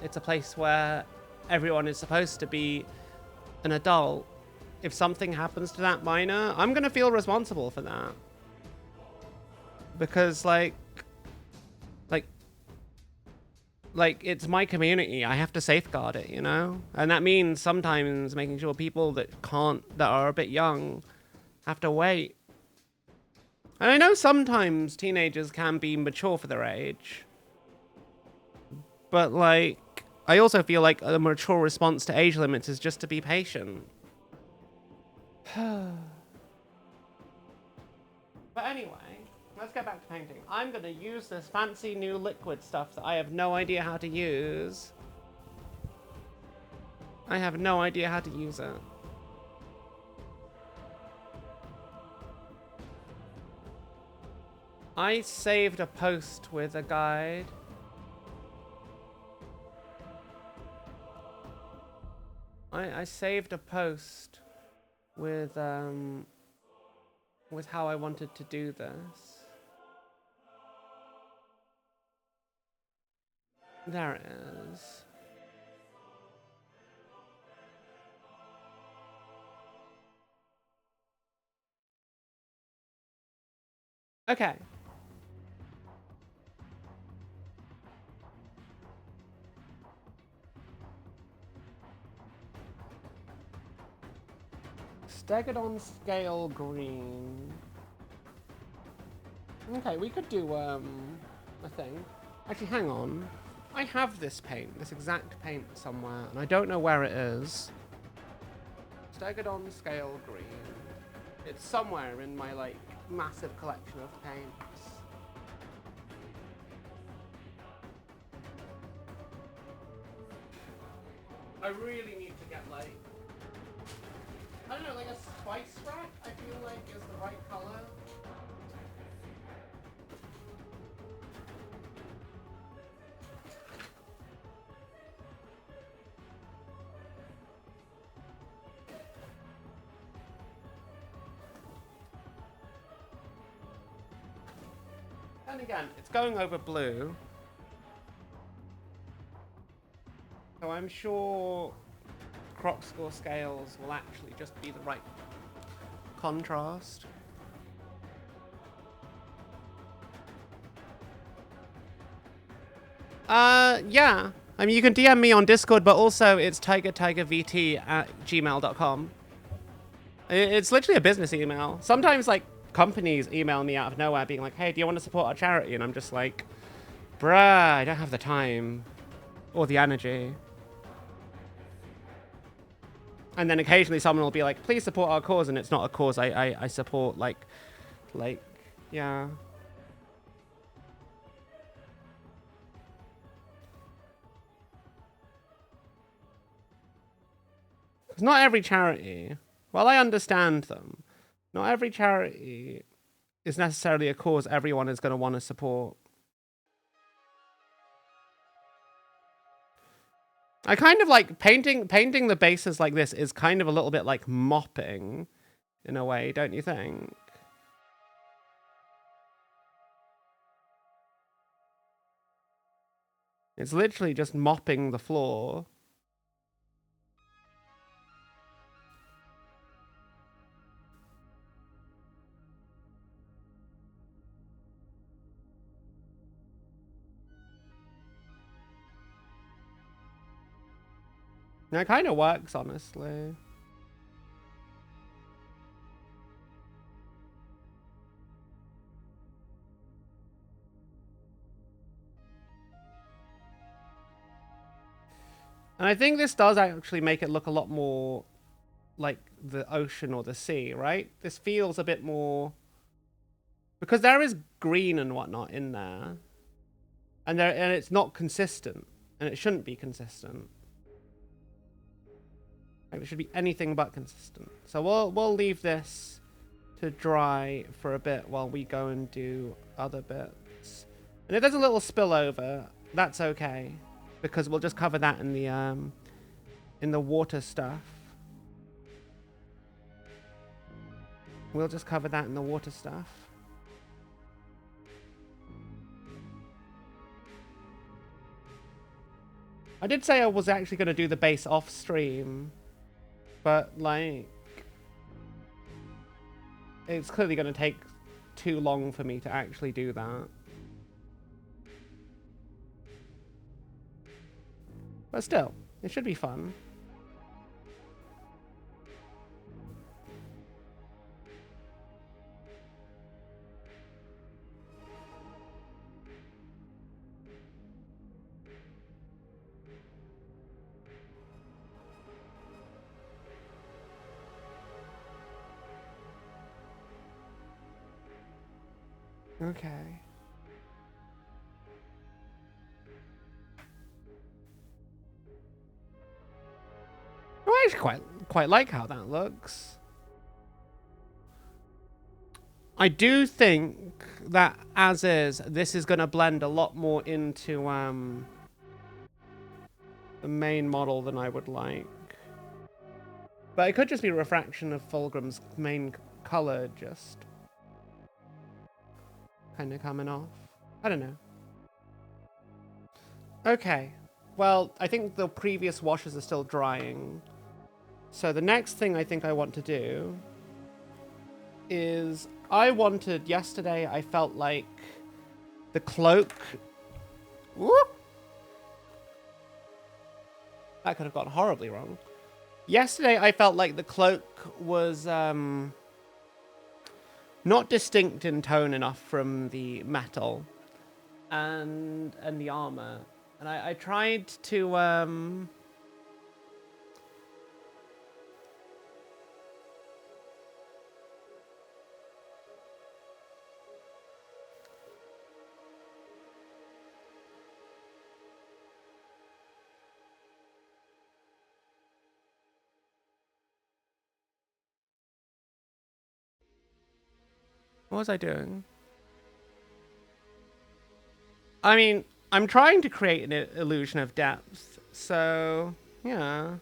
it's a place where everyone is supposed to be an adult, if something happens to that minor, I'm gonna feel responsible for that. Because, like it's my community. I have to safeguard it, you know? And that means sometimes making sure people that are a bit young have to wait. And I know sometimes teenagers can be mature for their age. But like, I also feel like a mature response to age limits is just to be patient. But anyway, let's get back to painting. I'm gonna use this fancy new liquid stuff that I have no idea how to use. I have no idea how to use it. I saved a post with a guide. I saved a post with how I wanted to do this. There it is. Okay. Stegodon scale green. Okay, we could do a thing. Actually, hang on. I have this paint, this exact paint somewhere, and I don't know where it is. Stegodon scale green. It's somewhere in my like massive collection of paints. I really need to get like, I don't know, like a spice rack. I feel like is the right color. And again, it's going over blue. So I'm sure crop score scales will actually just be the right contrast. Yeah. I mean, you can DM me on Discord, but also it's tigertigervt@gmail.com. It's literally a business email. Sometimes, like, companies email me out of nowhere being like, hey, do you want to support our charity? And I'm just like, bruh, I don't have the time or the energy. And then occasionally someone will be like, please support our cause. And it's not a cause I support, like, yeah. Because not every charity, while I understand them, not every charity is necessarily a cause everyone is going to want to support. I kind of like painting the bases like this is kind of a little bit like mopping in a way, don't you think? It's literally just mopping the floor. And it kind of works, honestly. And I think this does actually make it look a lot more like the ocean or the sea, right? This feels a bit more... Because there is green and whatnot in there. And it's not consistent. And it shouldn't be consistent. Like, it should be anything but consistent. So we'll leave this to dry for a bit while we go and do other bits. And if there's a little spillover, that's okay. Because we'll just cover that in the water stuff. We'll just cover that in the water stuff. I did say I was actually going to do the base off stream, but like, it's clearly going to take too long for me to actually do that. But still, it should be fun. Okay. I actually quite like how that looks. I do think that as is, this is going to blend a lot more into the main model than I would like. But it could just be a refraction of Fulgrim's main color just kind of coming off. I don't know. Okay. Well, I think the previous washes are still drying. So the next thing I think I want to do is yesterday I felt like the cloak... Whoop! That could have gone horribly wrong. Yesterday I felt like the cloak was not distinct in tone enough from the metal and the armor. And I tried to What was I doing? I mean, I'm trying to create an illusion of depth, so yeah.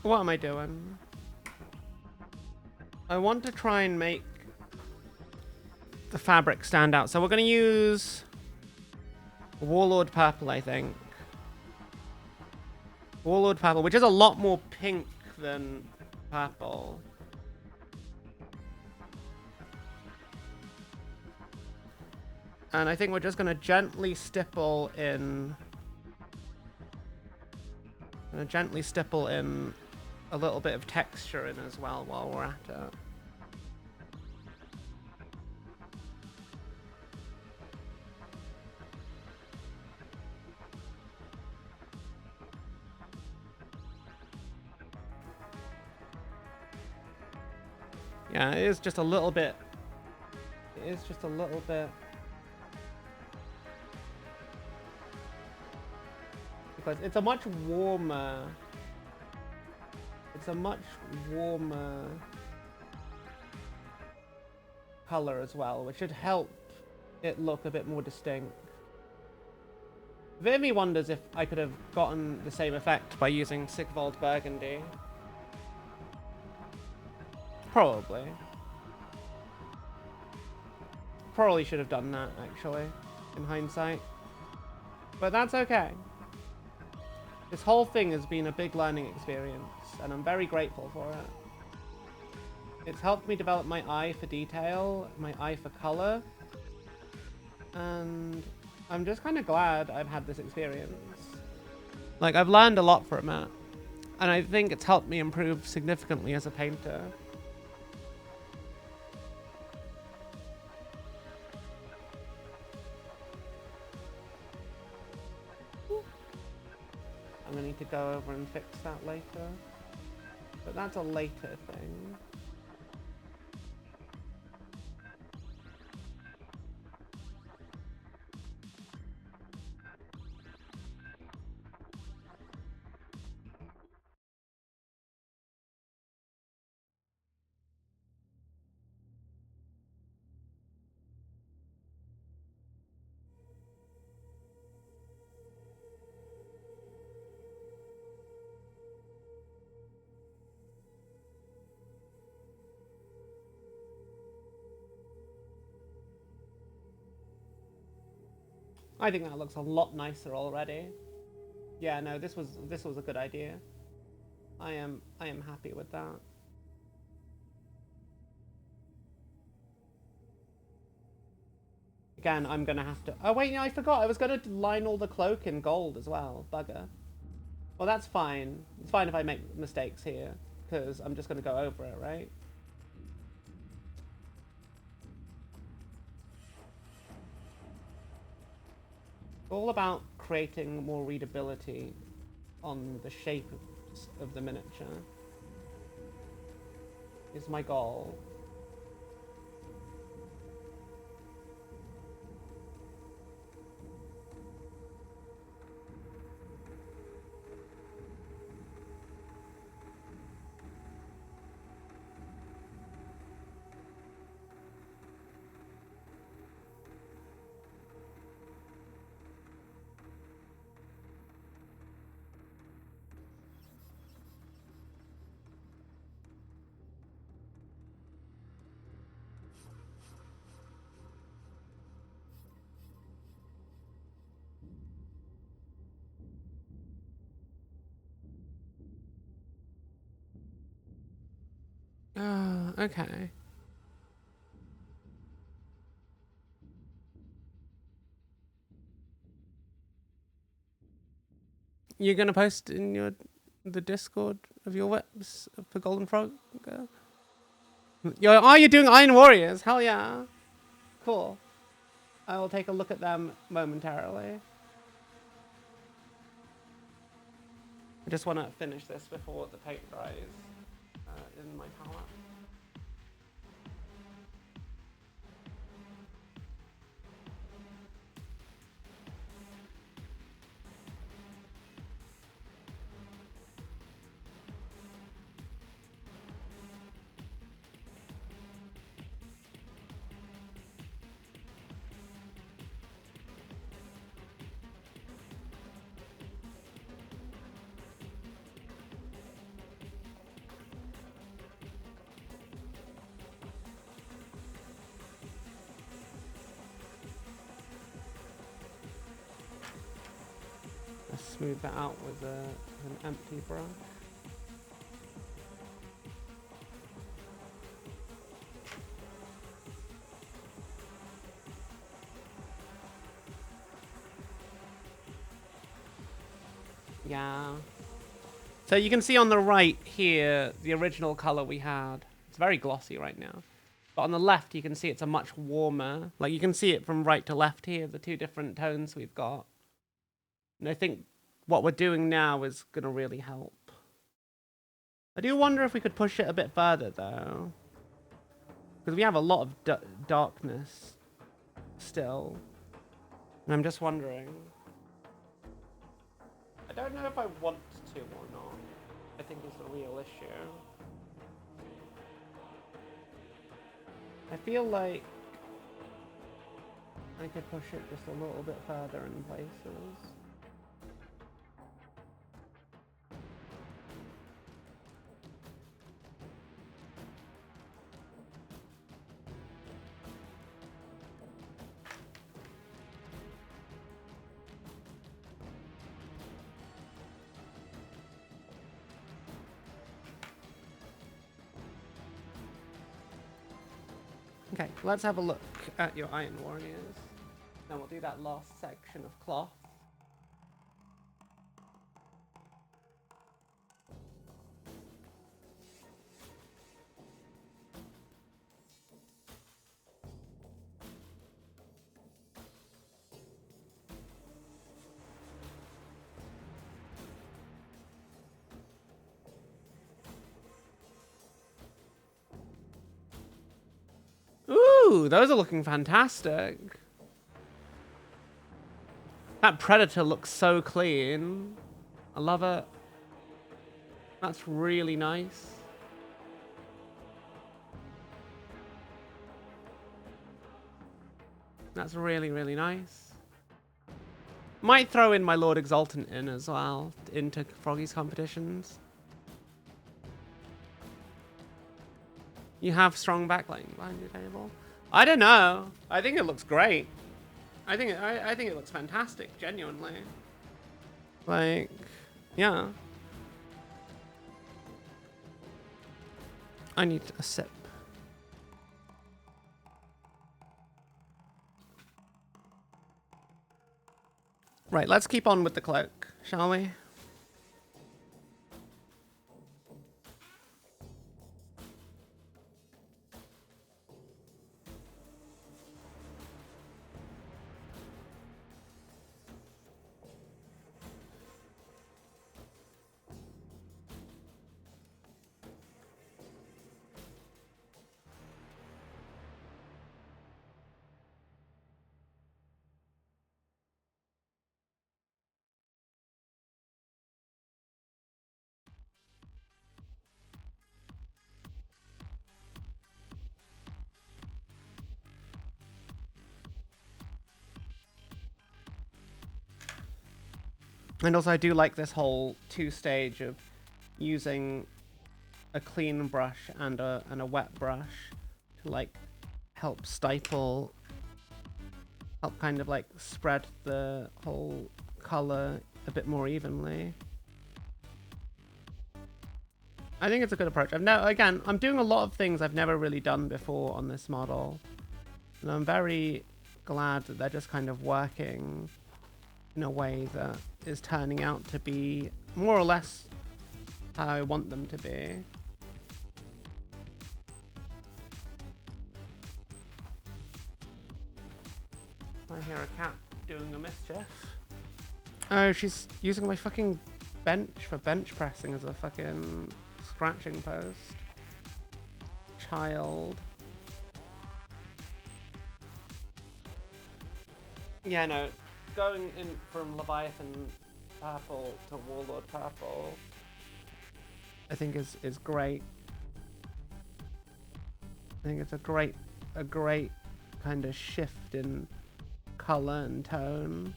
What am I doing? I want to try and make the fabric stand out, so we're going to use Warlord Purple, I think. Warlord Purple, which is a lot more pink than purple. And I think we're just going to gently stipple in... a little bit of texture in as well while we're at it. Yeah, it is just a little bit. It is just a little bit. Because it's a much warmer. It's a much warmer color as well, which should help it look a bit more distinct. Vimy wonders if I could have gotten the same effect by using Sigvald Burgundy. Probably. Probably should have done that, actually, in hindsight. But that's okay. This whole thing has been a big learning experience, and I'm very grateful for it. It's helped me develop my eye for detail, my eye for color, and I'm just kind of glad I've had this experience. Like, I've learned a lot from it, and I think it's helped me improve significantly as a painter. I'm gonna need to go over and fix that later. But that's a later thing. I think that looks a lot nicer already. Yeah, no, this was a good idea. I am happy with that. Again, I'm gonna have to... Oh wait, no, I forgot. I was gonna line all the cloak in gold as well. Bugger. Well, that's fine. It's fine if I make mistakes here, because I'm just gonna go over it, right? All about creating more readability on the shape of the miniature is my goal. Oh, okay. You're gonna post in the Discord of your whips for Golden Frog? You're doing Iron Warriors? Hell yeah. Cool. I will take a look at them momentarily. I just want to finish this before the paint dries in my palette. smooth that out with an empty brush. Yeah. So you can see on the right here, the original color we had. It's very glossy right now. But on the left, you can see it's a much warmer. Like, you can see it from right to left here, the two different tones we've got. And I think what we're doing now is going to really help. I do wonder if we could push it a bit further, though. Because we have a lot of darkness still. And I'm just wondering. I don't know if I want to or not. I think it's the real issue. I feel like I could push it just a little bit further in places. Okay, let's have a look at your Iron Warriors. Then we'll do that last section of cloth. Ooh, those are looking fantastic. That Predator looks so clean. I love it. That's really nice. That's really, really nice. Might throw in my Lord Exultant in as well, into Froggy's competitions. You have strong backlighting behind your table. I don't know. I think it looks great. I think it looks fantastic, genuinely. Like, yeah. I need a sip. Right, let's keep on with the cloak, shall we? And also I do like this whole two-stage of using a clean brush and a wet brush to like help stifle, help kind of like spread the whole color a bit more evenly. I think it's a good approach. Again, I'm doing a lot of things I've never really done before on this model. And I'm very glad that they're just kind of working in a way that is turning out to be more or less how I want them to be. I hear a cat doing a mischief. Oh, she's using my fucking bench for bench pressing as a fucking scratching post. Child. Yeah, no. Going in from Leviathan purple to Warlord purple, I think is great. I think it's a great kind of shift in color and tone.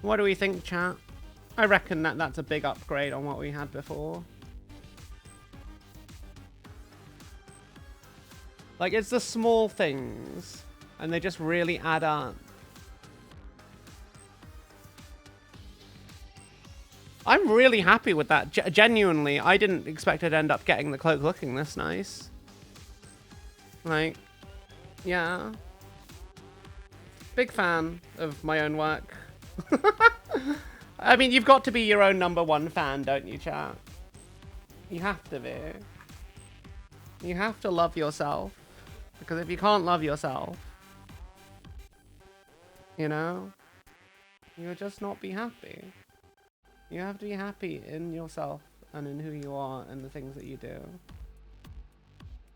What do we think, chat? I reckon that's a big upgrade on what we had before. Like, it's the small things, and they just really add up. I'm really happy with that. Genuinely, I didn't expect it to end up getting the cloak looking this nice. Like, yeah. Big fan of my own work. I mean, you've got to be your own #1 fan, don't you, chat? You have to be. You have to love yourself. Because if you can't love yourself, you know, you'll just not be happy. You have to be happy in yourself and in who you are and the things that you do.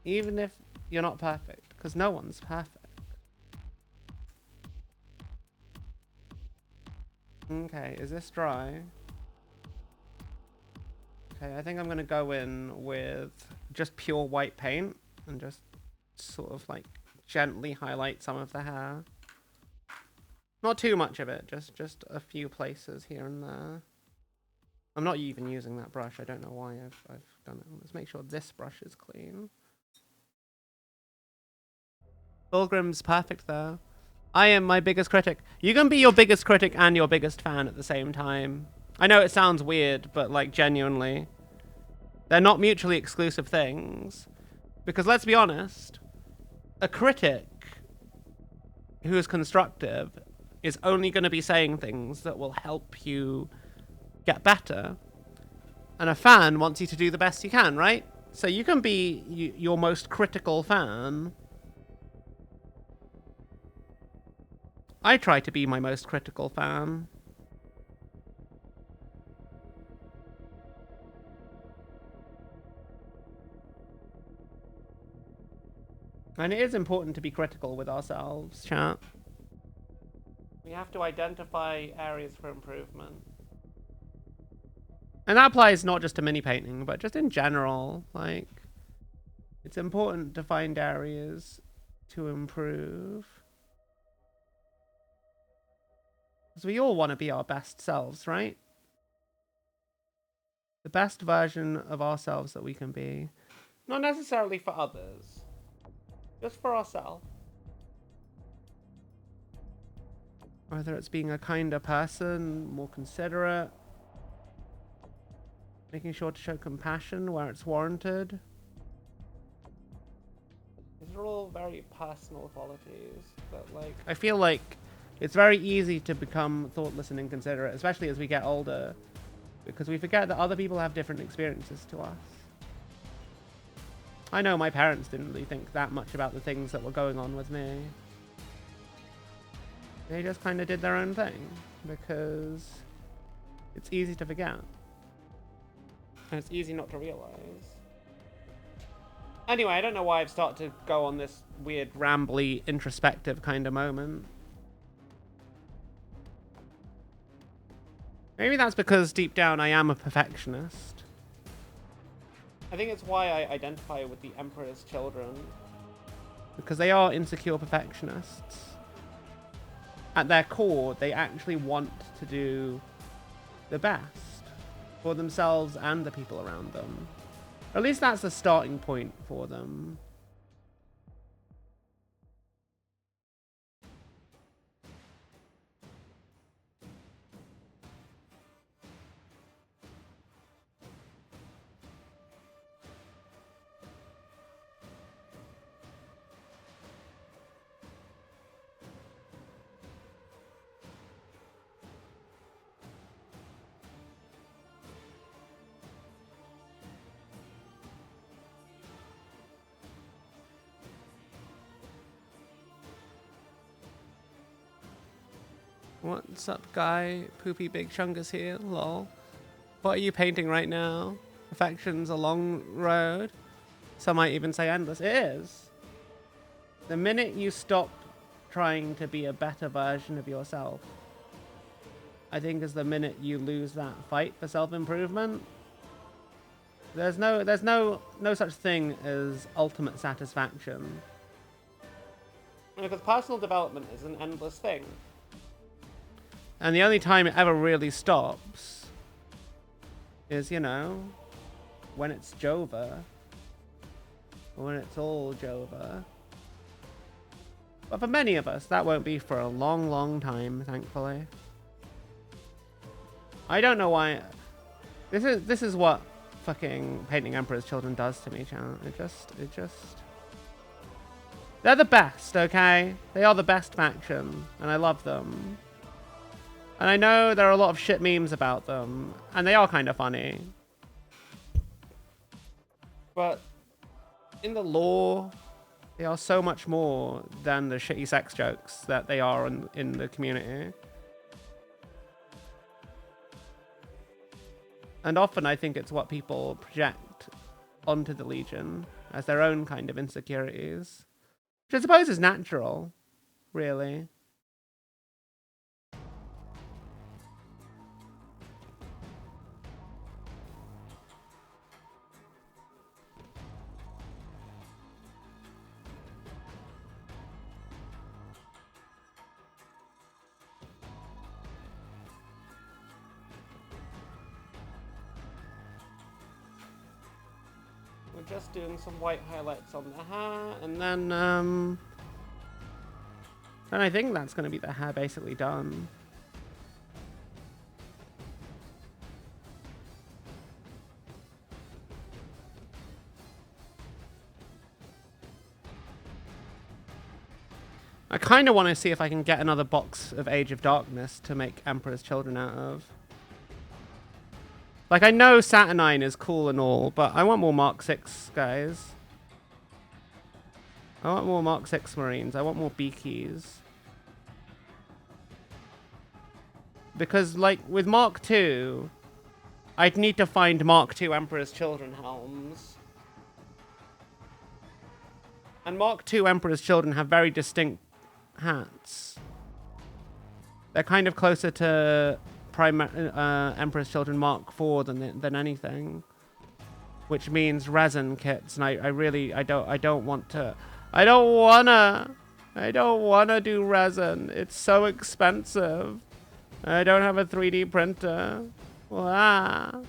Even if you're not perfect, because no one's perfect. Okay, is this dry? Okay, I think I'm going to go in with just pure white paint and just sort of like gently highlight some of the hair. Not too much of it, just a few places here and there. I'm not even using that brush. I don't know why I've done it. Let's make sure this brush is clean. Fulgrim's perfect though. I am my biggest critic. You can be your biggest critic and your biggest fan at the same time. I know it sounds weird, but like genuinely. They're not mutually exclusive things. Because let's be honest, a critic who is constructive is only going to be saying things that will help you get better. And a fan wants you to do the best you can, right? So you can be your most critical fan. I try to be my most critical fan. And it is important to be critical with ourselves, chat. We have to identify areas for improvement. And that applies not just to mini painting, but just in general. Like, it's important to find areas to improve. Because we all want to be our best selves, right? The best version of ourselves that we can be. Not necessarily for others. Just for ourselves. Whether it's being a kinder person, more considerate. Making sure to show compassion where it's warranted. These are all very personal qualities. But like, I feel like it's very easy to become thoughtless and inconsiderate, especially as we get older, because we forget that other people have different experiences to us. I know my parents didn't really think that much about the things that were going on with me. They just kind of did their own thing, because it's easy to forget. And it's easy not to realize. Anyway, I don't know why I've started to go on this weird, rambly, introspective kind of moment. Maybe that's because deep down I am a perfectionist. I think it's why I identify with the Emperor's children. Because they are insecure perfectionists. At their core, they actually want to do the best for themselves and the people around them. Or at least that's the starting point for them. What's up, guy? Poopy Big Chungus here, lol. What are you painting right now? Perfection's a long road. Some might even say endless. It is. The minute you stop trying to be a better version of yourself, I think is the minute you lose that fight for self-improvement. There's no such thing as ultimate satisfaction. Because personal development is an endless thing. And the only time it ever really stops is, you know, when it's Jova. When it's all Jova. But for many of us, that won't be for a long, long time, thankfully. I don't know why. This is what fucking Painting Emperor's Children does to me, chat. It just... They're the best, okay? They are the best faction, and I love them. And I know there are a lot of shit memes about them, and they are kind of funny. But in the lore, they are so much more than the shitty sex jokes that they are in the community. And often I think it's what people project onto the Legion as their own kind of insecurities. Which I suppose is natural, really. We're just doing some white highlights on the hair, and then I think that's going to be the hair basically done. I kind of want to see if I can get another box of Age of Darkness to make Emperor's Children out of. Like, I know Saturnine is cool and all, but I want more Mark 6 guys. I want more Mark 6 Marines. I want more Beakies. Because, like, with Mark 2, I'd need to find Mark 2 Emperor's Children helms. And Mark 2 Emperor's Children have very distinct hats. They're kind of closer to Emperor's Children Mark 4 than anything. Which means resin kits, and I don't wanna do resin. It's so expensive. I don't have a 3D printer. Wow.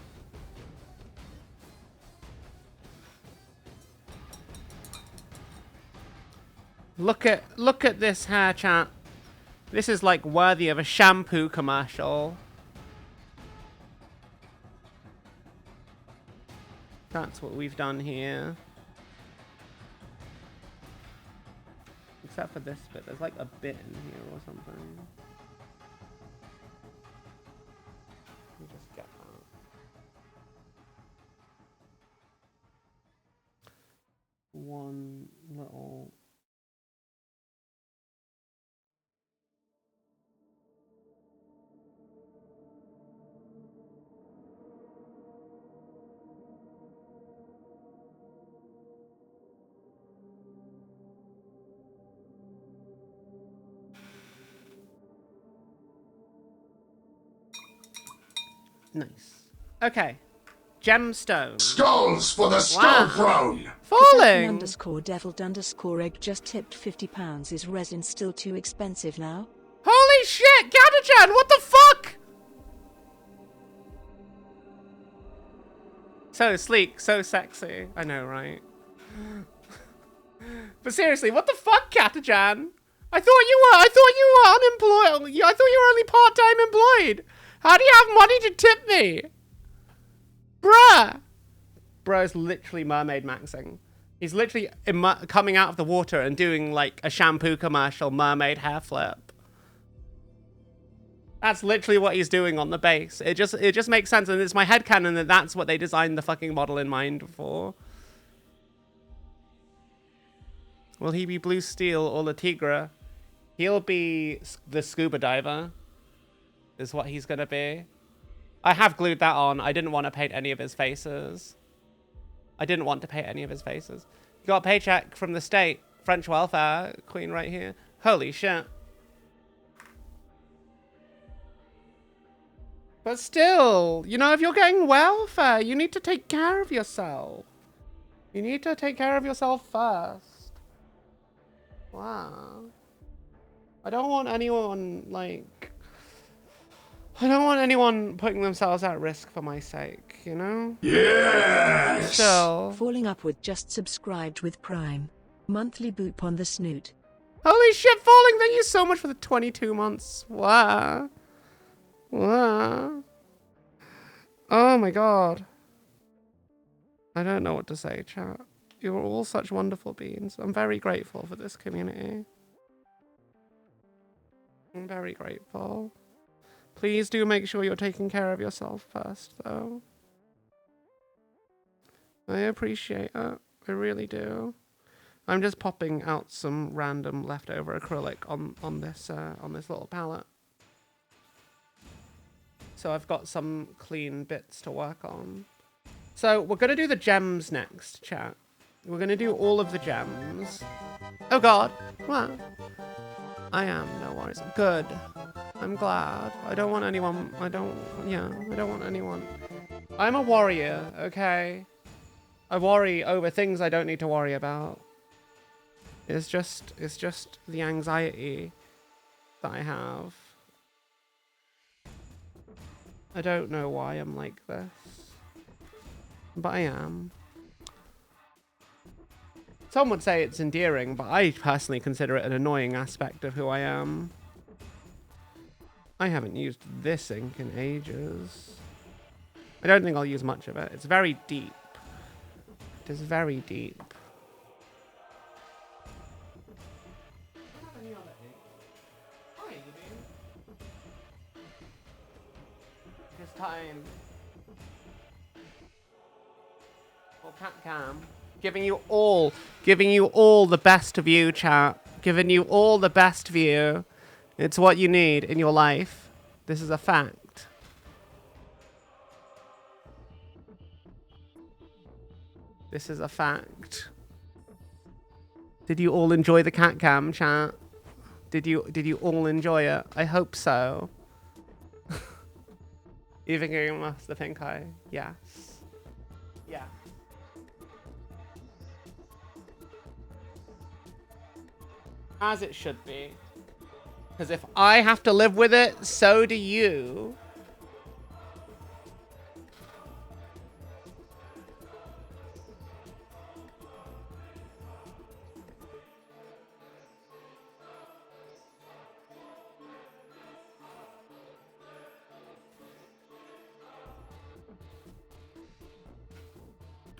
Look at this hair, chat. This is like worthy of a shampoo commercial. That's what we've done here. Except for this bit. There's like a bit in here or something. Let me just get that. One little... Nice. Okay. Gemstones. Skulls for the Skull Throne! Falling! _devil_egg just tipped £50. Is resin still too expensive now? Holy shit! Gatachan, what the fuck? So sleek, so sexy. I know, right? But seriously, what the fuck, Gatachan? I thought you were unemployed. I thought you were only part-time employed. How do you have money to tip me? Bruh. Bro's literally mermaid maxing. He's literally coming out of the water and doing like a shampoo commercial mermaid hair flip. That's literally what he's doing on the base. It just makes sense, and it's my headcanon that that's what they designed the fucking model in mind for. Will he be Blue Steel or the Tigra? He'll be the scuba diver. Is what he's gonna be. I have glued that on. I didn't want to paint any of his faces. I didn't want to paint any of his faces. He got a paycheck from the state. French welfare queen right here. Holy shit. But still, you know, if you're getting welfare, you need to take care of yourself. You need to take care of yourself first. Wow. I don't want anyone, like... I don't want anyone putting themselves at risk for my sake, you know? Yes! Still. Falling Upward just subscribed with Prime. Monthly boop on the snoot. Holy shit, Falling, thank you so much for the 22 months. Wow. Wow. Oh my god. I don't know what to say, chat. You're all such wonderful beings. I'm very grateful for this community. I'm very grateful. Please do make sure you're taking care of yourself first, though. I appreciate it. I really do. I'm just popping out some random leftover acrylic on this little palette. So I've got some clean bits to work on. So we're gonna do the gems next, chat. We're gonna do all of the gems. Oh god. What? I am, no worries. Good. I'm glad. I don't want anyone, I don't want anyone. I'm a warrior, okay? I worry over things I don't need to worry about. It's just the anxiety that I have. I don't know why I'm like this, but I am. Some would say it's endearing, but I personally consider it an annoying aspect of who I am. I haven't used this ink in ages. I don't think I'll use much of it. It's very deep. It is very deep. It's time. Well, cat cam. Giving you all the best of you, chat. Giving you all the best of you. It's what you need in your life. This is a fact. This is a fact. Did you all enjoy the cat cam, chat? Did you all enjoy it? I hope so. Even giving us the pink eye. Yes. Yeah. As it should be. Because if I have to live with it, so do you.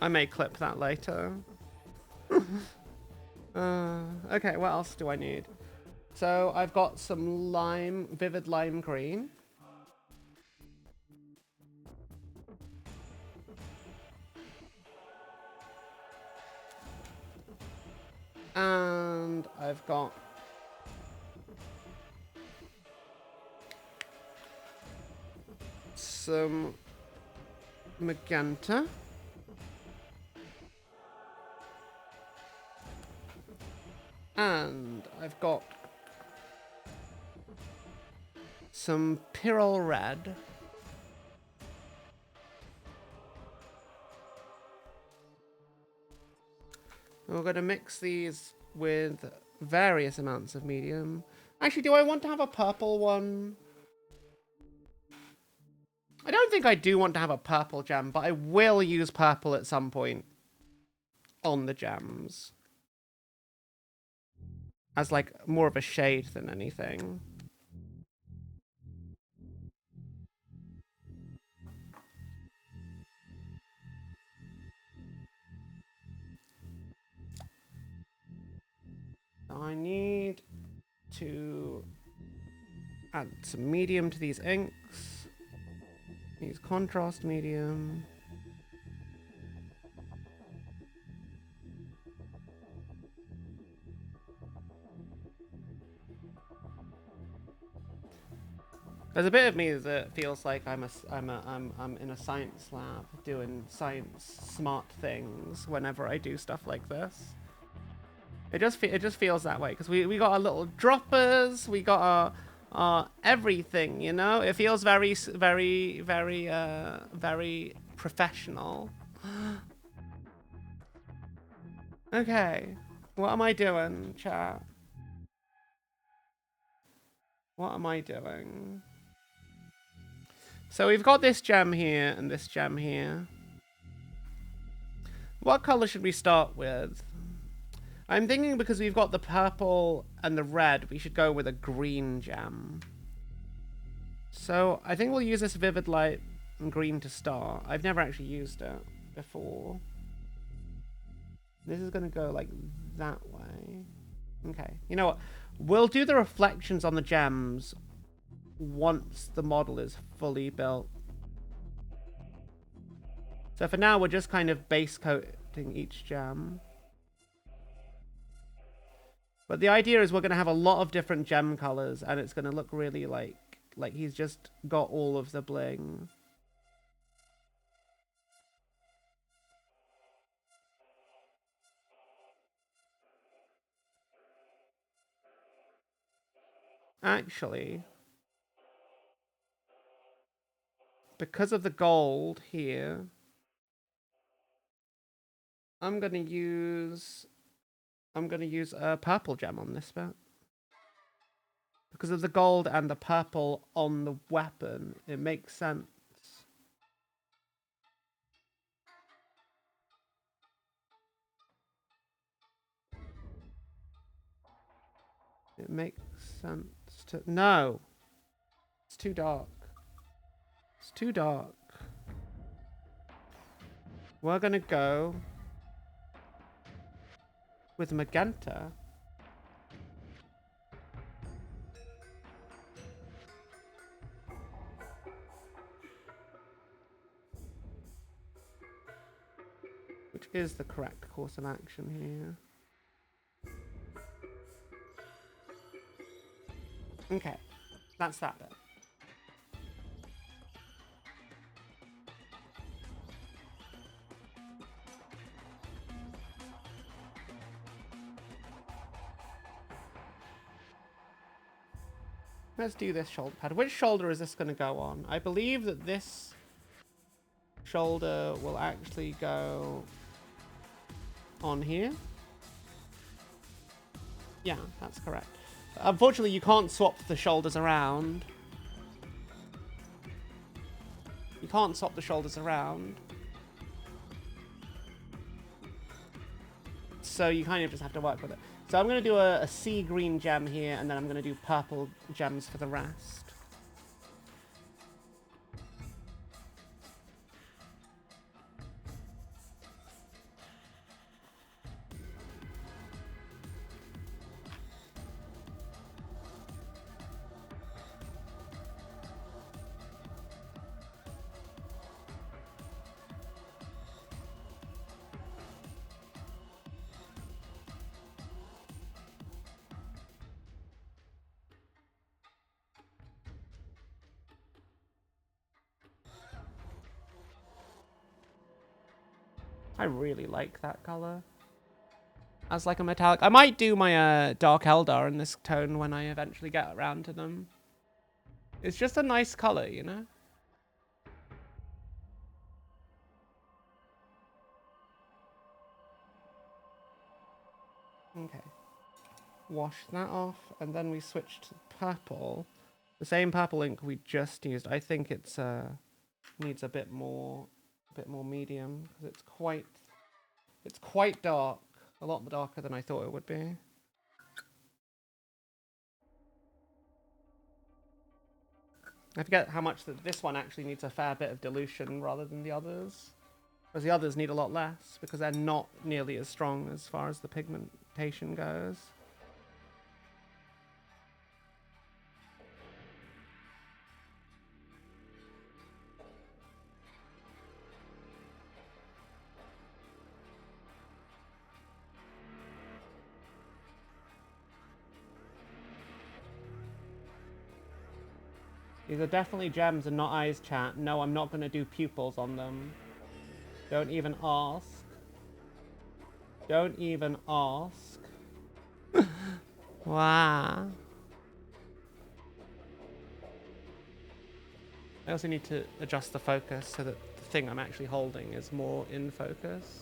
I may clip that later. Okay, what else do I need? So I've got some vivid lime green. And I've got some magenta. And I've got some Pyrrol red. And we're going to mix these with various amounts of medium. Actually, do I want to have a purple one? I don't think I do want to have a purple gem, but I will use purple at some point on the gems. As like more of a shade than anything. I need to add some medium to these inks. Use contrast medium. There's a bit of me that feels like I'm in a science lab doing science smart things whenever I do stuff like this. It just feels that way because we got our little droppers, we got our everything, you know. It feels very professional. Okay, what am I doing, chat? What am I doing? So we've got this gem here and this gem here. What color should we start with? I'm thinking because we've got the purple and the red, we should go with a green gem. So I think we'll use this vivid light and green to start. I've never actually used it before. This is going to go like that way. Okay, you know what? We'll do the reflections on the gems once the model is fully built. So for now, we're just kind of base coating each gem. But the idea is we're going to have a lot of different gem colors, and it's going to look really like he's just got all of the bling. Actually, because of the gold here, I'm gonna use a purple gem on this bit. Because of the gold and the purple on the weapon, it makes sense. It makes sense to... No! It's too dark. It's too dark. We're gonna go with magenta. Which is the correct course of action here. Okay, that's that bit. Let's do this shoulder pad. Which shoulder is this going to go on? I believe that this shoulder will actually go on here. Yeah, that's correct. Unfortunately, you can't swap the shoulders around. You can't swap the shoulders around. So you kind of just have to work with it. So I'm going to do a sea green gem here, and then I'm going to do purple gems for the rest. I really like that color. As like a metallic. I might do my Dark Eldar in this tone when I eventually get around to them. It's just a nice color, you know? Okay. Wash that off, and then we switch to purple. The same purple ink we just used. I think it's needs a bit more medium because it's quite dark. A lot darker than I thought it would be. I forget how much this one actually needs a fair bit of dilution rather than the others. Whereas the others need a lot less because they're not nearly as strong as far as the pigmentation goes. These are definitely gems and not eyes, chat. No, I'm not going to do pupils on them. Don't even ask. Don't even ask. Wow. I also need to adjust the focus so that the thing I'm actually holding is more in focus.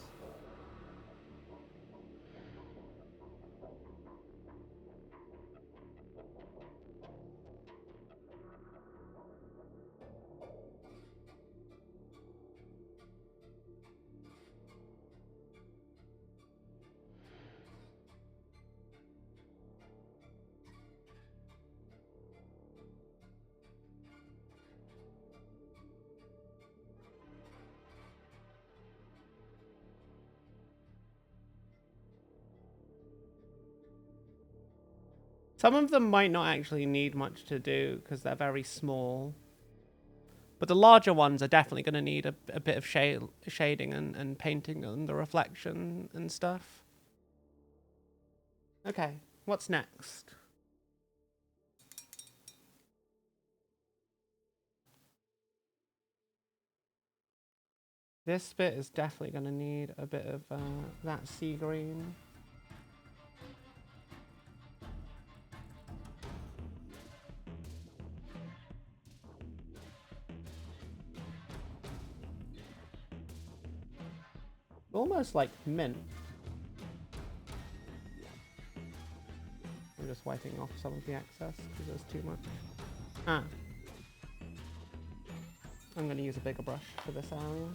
Some of them might not actually need much to do because they're very small. But the larger ones are definitely going to need a bit of shading and painting and the reflection and stuff. Okay, what's next? This bit is definitely going to need a bit of that sea green. Almost like mint. I'm just wiping off some of the excess because there's too much. Ah. I'm going to use a bigger brush for this area.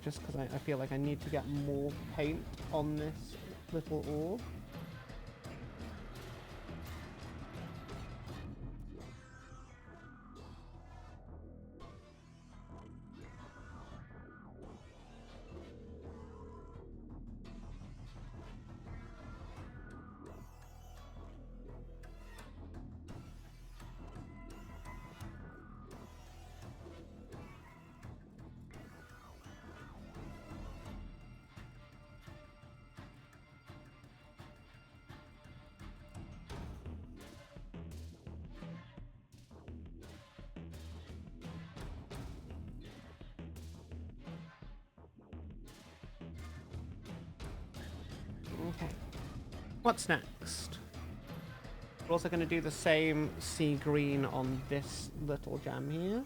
Just because I feel like I need to get more paint on this little orb. Okay. What's next? We're also going to do the same sea green on this little gem here.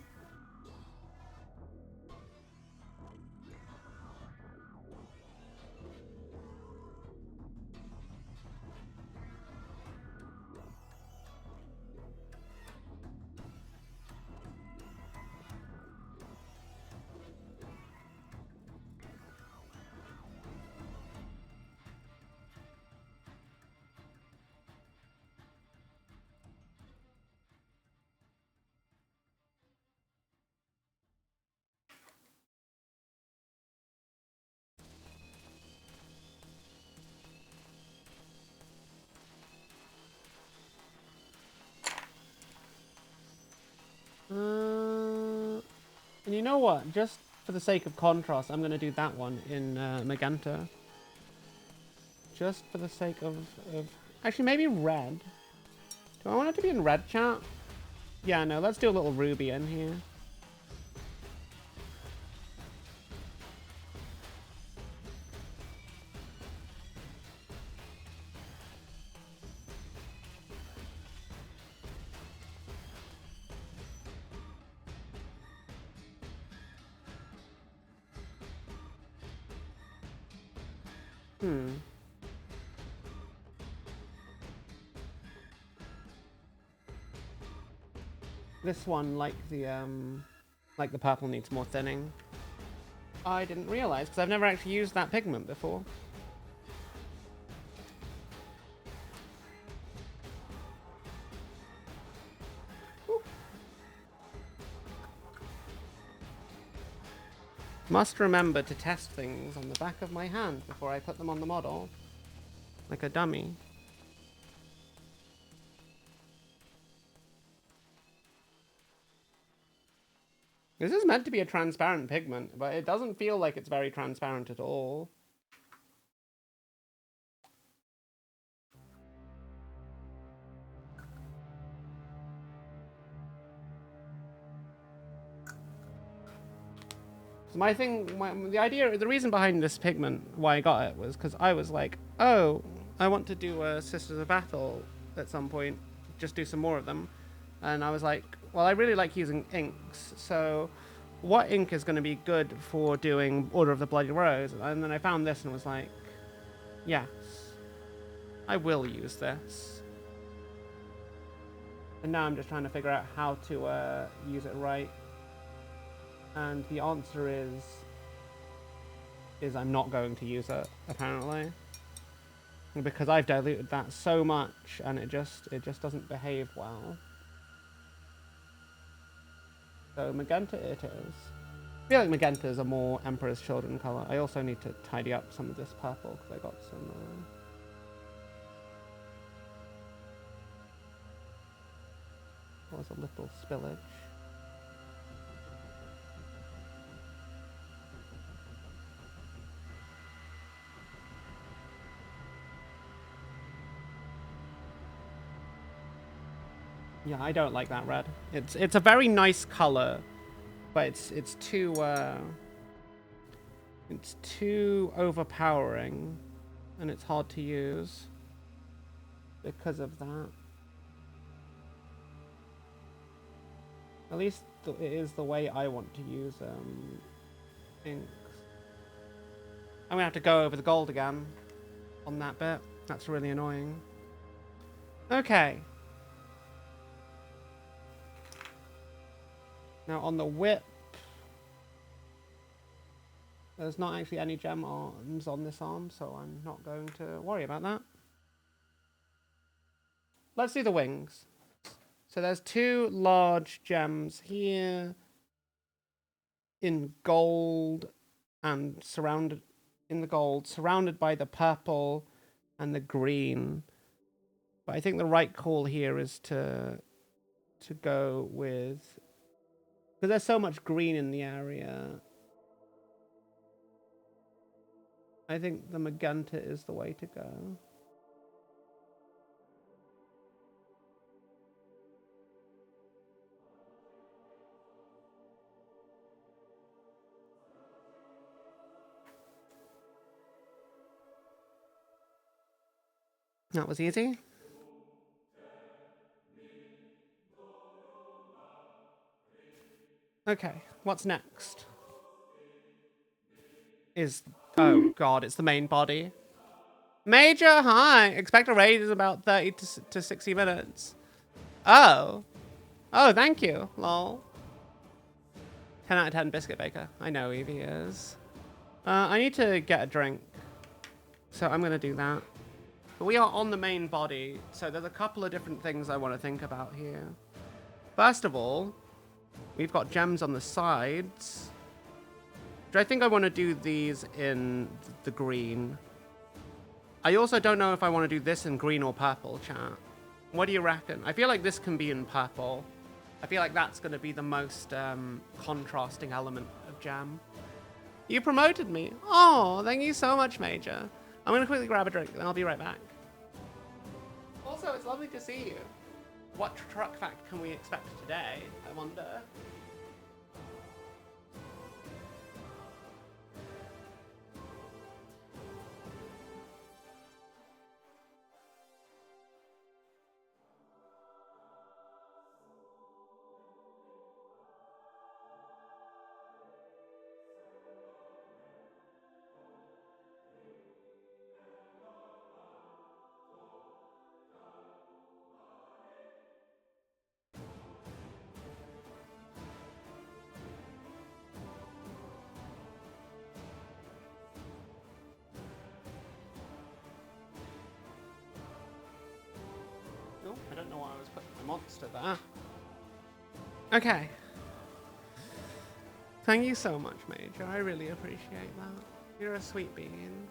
And you know what? Just for the sake of contrast, I'm going to do that one in magenta. Just for the sake of... Actually, maybe red. Do I want it to be in red, chat? Yeah, no, let's do a little ruby in here. This one, like the purple, needs more thinning. I didn't realize because I've never actually used that pigment before. Ooh. Must remember to test things on the back of my hand before I put them on the model, like a dummy. This is meant to be a transparent pigment, but it doesn't feel like it's very transparent at all. My thing, the reason behind this pigment, why I got it, was because I was like, oh, I want to do a Sisters of Battle at some point, just do some more of them. And I was like, well, I really like using inks, so what ink is going to be good for doing Order of the Bloody Rose? And then I found this and was like, yes, I will use this. And now I'm just trying to figure out how to use it right. And the answer is I'm not going to use it, apparently. Because I've diluted that so much and it just doesn't behave well. So magenta it is. I feel like magenta is a more Emperor's Children color. I also need to tidy up some of this purple because I got some cause a little spillage. Yeah, I don't like that red. It's a very nice color, but it's too overpowering, and it's hard to use because of that. At least it is the way I want to use inks. I'm gonna have to go over the gold again on that bit. That's really annoying. Okay. Now on the whip, there's not actually any gem arms on this arm, so I'm not going to worry about that. Let's do the wings. So there's 2 large gems here in gold and surrounded by the purple and the green. But I think the right call here is to go with, because there's so much green in the area, I think the magenta is the way to go. That was easy. Okay, what's next? Oh god, it's the main body. Major, hi! Expect a raid is about 30 to 60 minutes. Oh. Oh, thank you, lol. 10 out of 10 biscuit baker. I know Evie is. I need to get a drink, so I'm gonna do that. But we are on the main body, so there's a couple of different things I want to think about here. First of all, we've got gems on the sides. Do I think I want to do these in the green? I also don't know if I want to do this in green or purple, chat. What do you reckon? I feel like this can be in purple. I feel like that's going to be the most contrasting element of gem. You promoted me. Oh, thank you so much, Major. I'm going to quickly grab a drink, then I'll be right back. Also, it's lovely to see you. What truck fact can we expect today, I wonder? I don't know why I was putting my monster there. Okay. Thank you so much, Major. I really appreciate that. You're a sweet bean.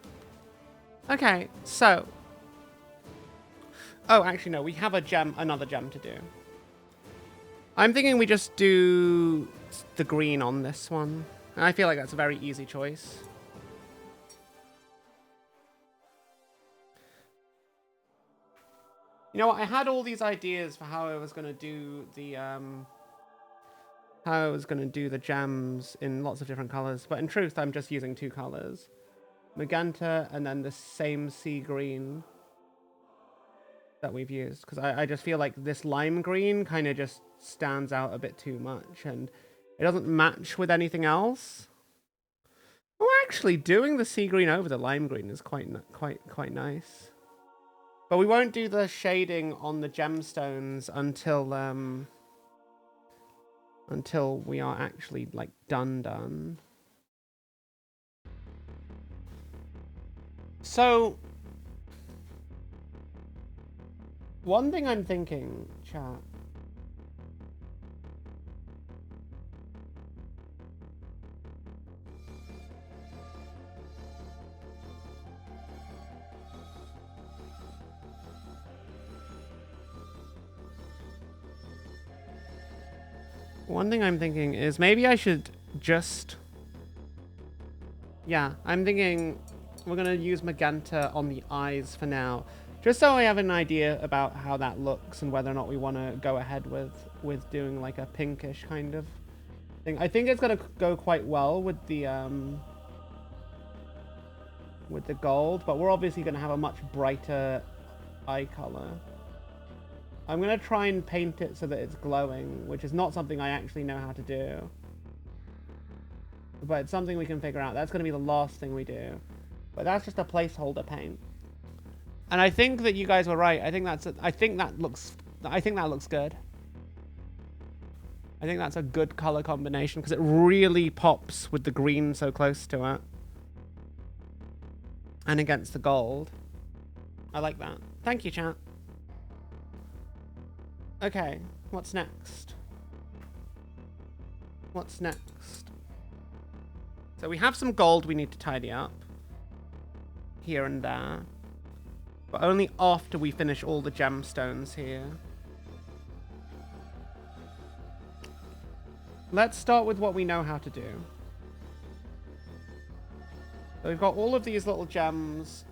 Okay, so. Oh, actually, no. We have another gem to do. I'm thinking we just do the green on this one. And I feel like that's a very easy choice. You know what? I had all these ideas for how I was going to do the gems in lots of different colors, but in truth, I'm just using 2 colors. Magenta and then the same sea green that we've used, because I just feel like this lime green kind of just stands out a bit too much, and it doesn't match with anything else. Oh, actually, doing the sea green over the lime green is quite nice. But we won't do the shading on the gemstones until we are actually like done. So one thing I'm thinking, chat. One thing I'm thinking is maybe I should just... Yeah, I'm thinking we're going to use magenta on the eyes for now. Just so I have an idea about how that looks and whether or not we want to go ahead with doing like a pinkish kind of thing. I think it's going to go quite well with the gold, but we're obviously going to have a much brighter eye color. I'm going to try and paint it so that it's glowing, which is not something I actually know how to do. But it's something we can figure out. That's going to be the last thing we do. But that's just a placeholder paint. And I think that you guys were right. I think that looks good. I think that's a good color combination because it really pops with the green so close to it. And against the gold. I like that. Thank you, chat. Okay, what's next? What's next? So we have some gold we need to tidy up. Here and there. But only after we finish all the gemstones here. Let's start with what we know how to do. So we've got all of these little gems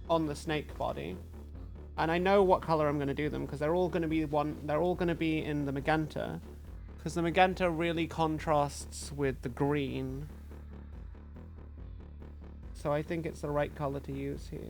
on the snake body. And I know what color I'm going to do them because they're all going to be in the magenta. Because the magenta really contrasts with the green. So I think it's the right color to use here.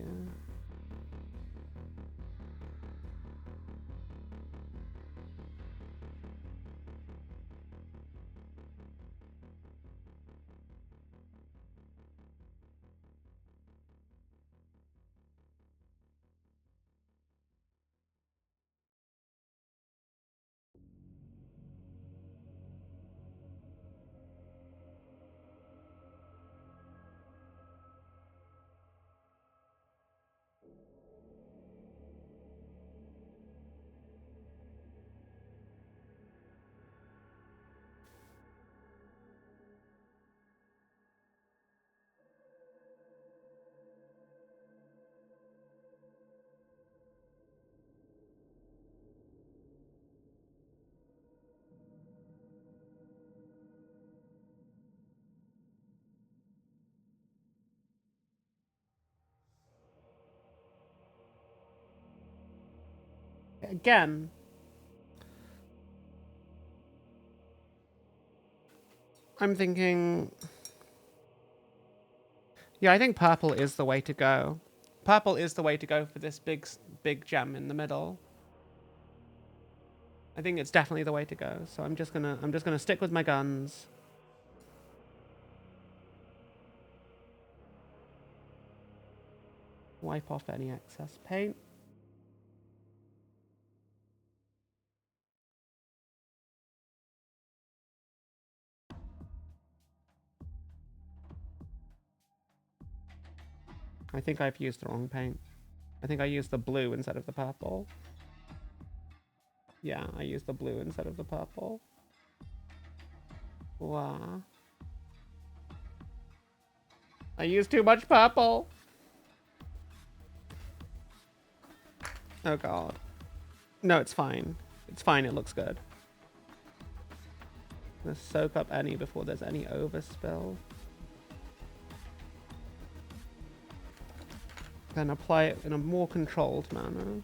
Again, I'm thinking... Yeah, I think purple is the way to go. Purple is the way to go for this big gem in the middle. I think it's definitely the way to go. So I'm just gonna stick with my guns. Wipe off any excess paint. I think I've used the wrong paint. I think I used the blue instead of the purple. Yeah, I used the blue instead of the purple. Wow. I used too much purple. Oh god. No, it's fine. It's fine, it looks good. Let's soak up any before there's any overspill. Then apply it in a more controlled manner.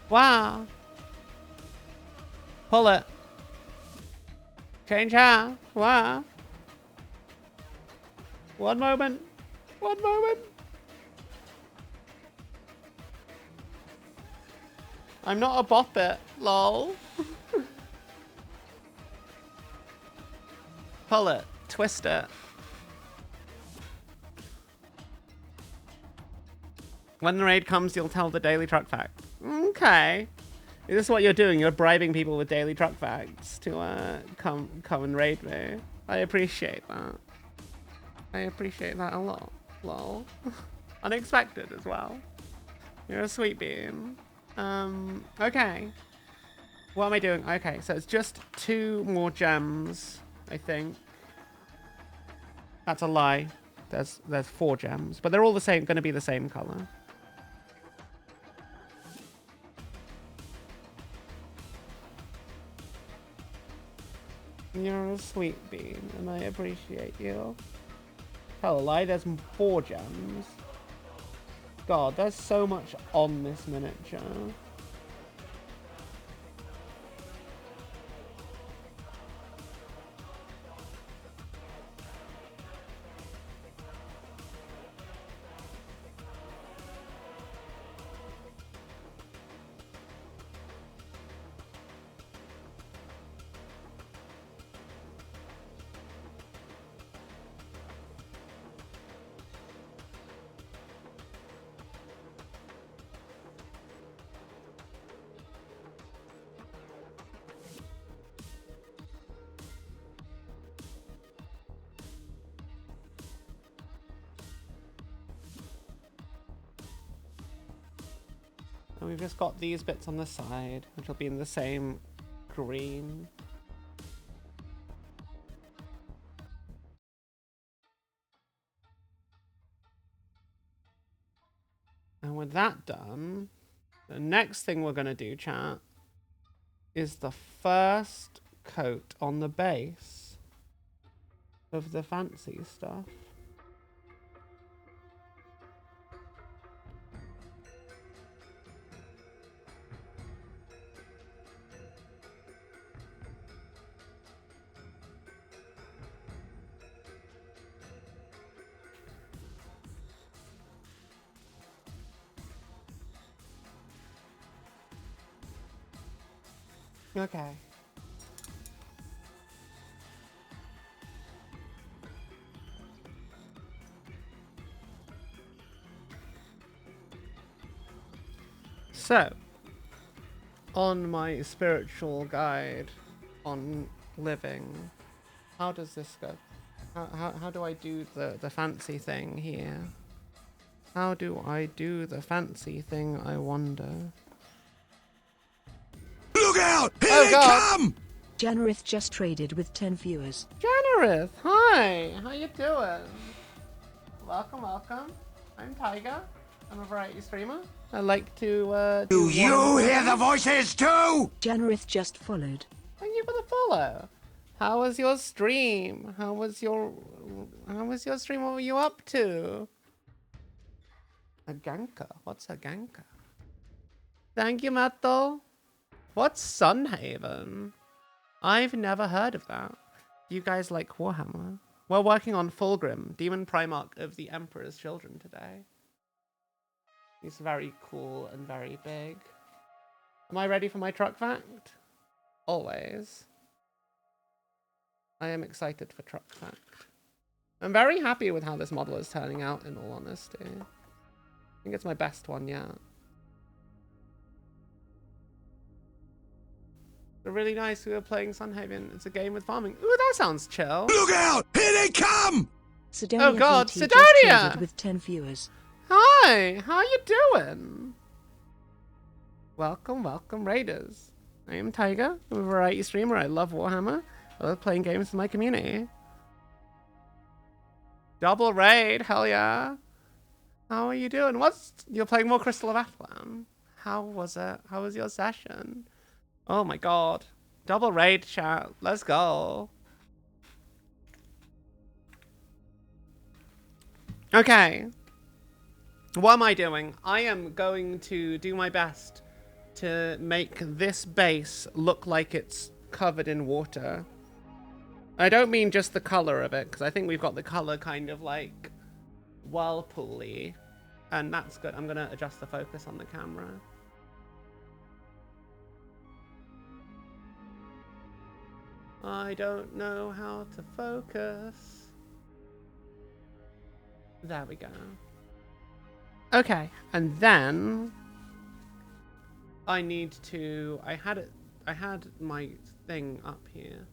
Wow. Pull it. Change half. Wow. One moment. One moment. I'm not a boppet, lol. Pull it. Twist it. When the raid comes, you'll tell the daily truck fact. Okay. Is this what you're doing? You're bribing people with daily truck facts to come and raid me. I appreciate that. I appreciate that a lot. Lol. Unexpected as well. You're a sweet bean. Okay. What am I doing? Okay, so it's just 2 more gems, I think. That's a lie. There's 4 gems, but they're all the same, going to be the same color. You're a sweet bean, and I appreciate you. Tell a lie, there's 4 gems. God, there's so much on this miniature. And we've just got these bits on the side, which will be in the same green. And with that done, the next thing we're going to do, chat, is the first coat on the base of the fancy stuff. Okay. So, on my spiritual guide on living, how does this go? How do I do the fancy thing here? How do I do the fancy thing, I wonder? Look out! Here Oh, they God. come! Janarith just traded with 10 viewers. Janarith, hi! How you doing? Welcome, welcome. I'm Tiger. I'm a variety streamer. I like to Do you Warhammer. hear the voices too? Janarith just followed. Thank you for the follow. How was your stream? How was your stream? What were you up to? A ganker? What's a ganker? Thank you, Matto. What's Sunhaven? I've never heard of that. You guys like Warhammer? We're working on Fulgrim, Daemon Primarch of the Emperor's Children today. He's very cool and very big. Am I ready for my truck fact? Always. I am excited for truck fact. I'm very happy with how this model is turning out, in all honesty. I think it's my best one yet. They're really nice. We were playing Sunhaven. It's a game with farming. Ooh, that sounds chill. Look out! Here they come! Sidonia Oh God, VT just Sidonia! traded with 10 viewers. Hi, how you doing? Welcome, welcome, Raiders. I am Tiger. I'm a variety streamer. I love Warhammer. I love playing games with my community. Double raid, hell yeah. How are you doing? You're playing more Crystal of Athlan. How was it? How was your session? Oh my God. Double raid chat. Let's go. Okay. What am I doing? I am going to do my best to make this base look like it's covered in water. I don't mean just the color of it, because I think we've got the color kind of like whirlpool-y, and that's good. I'm going to adjust the focus on the camera. I don't know how to focus. There we go. Okay, and then I need to. I had my thing up here.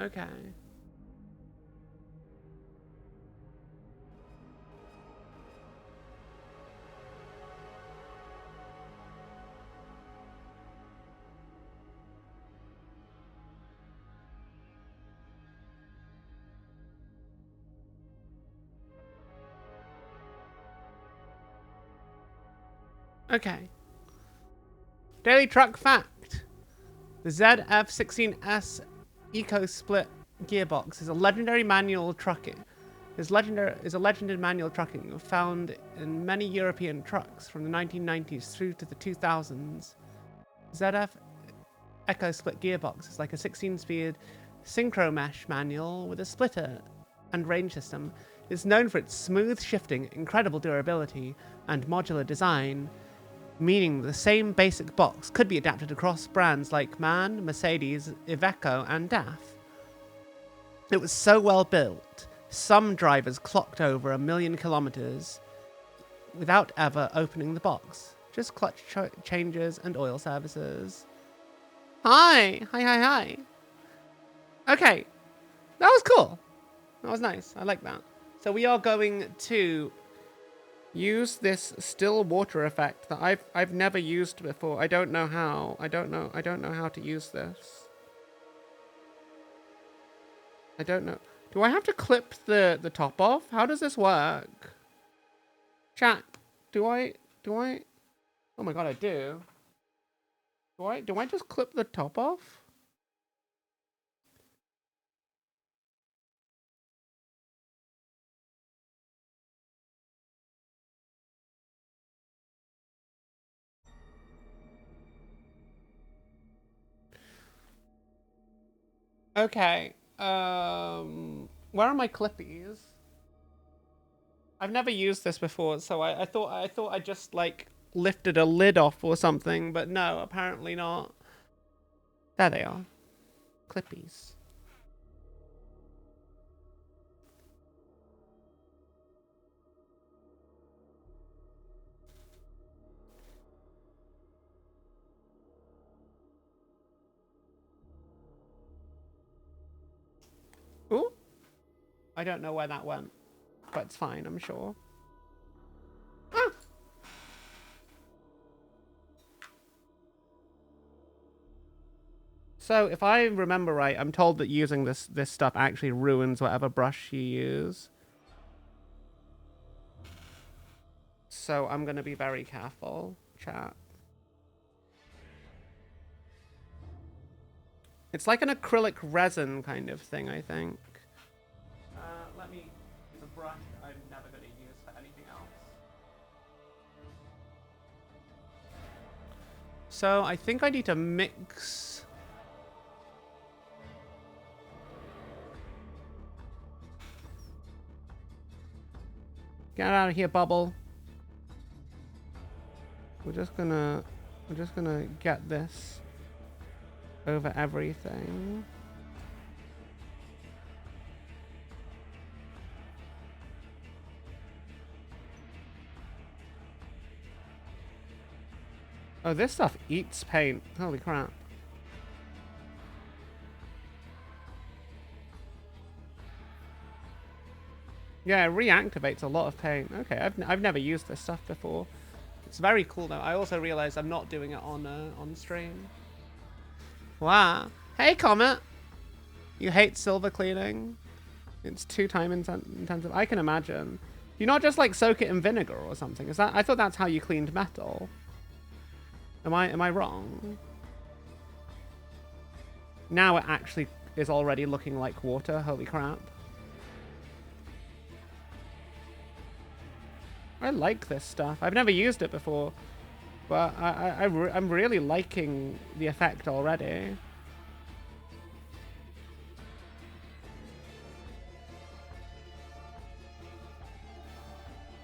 Okay. Okay. Daily truck fact. The ZF-16S Eco-Split gearbox is a legendary manual trucking. Is a legendary manual trucking found in many European trucks from the 1990s through to the 2000s. ZF Eco-Split gearbox is like a 16-speed synchro mesh manual with a splitter and range system. It's known for its smooth shifting, incredible durability, and modular design, meaning the same basic box could be adapted across brands like MAN, Mercedes, Iveco, and DAF. It was so well built, some drivers clocked over 1 million kilometers without ever opening the box. Just clutch changes and oil services. Hi! Hi. Okay, that was cool. That was nice. I like that. So we are going to use this still water effect that I've never used before. I don't know how. I don't know how to use this. I don't know. Do I have to clip the top off? How does this work? Chat, do I oh my god, I do. Do I just clip the top off? Okay. Where are my clippies? I've never used this before, so I thought I just like lifted a lid off or something, but no, apparently not. There they are. Clippies. Ooh. I don't know where that went, but it's fine, I'm sure. Ah! So, if I remember right, I'm told that using this stuff actually ruins whatever brush you use. So, I'm going to be very careful, chat. It's like an acrylic resin kind of thing, I think. Let me use a brush I'm never going to use for anything else. So, I think I need to mix... Get out of here, Bubble. We're just gonna get this over everything. Oh, this stuff eats paint. Holy crap. Yeah, it reactivates a lot of paint. Okay, I've never used this stuff before. It's very cool though. I also realized I'm not doing it on stream. Wow. Hey, Comet. You hate silver cleaning? It's too time intensive. I can imagine. Do you not just like soak it in vinegar or something? Is that? I thought that's how you cleaned metal. Am I wrong? Now it actually is already looking like water. Holy crap. I like this stuff. I've never used it before, but I'm really liking the effect already.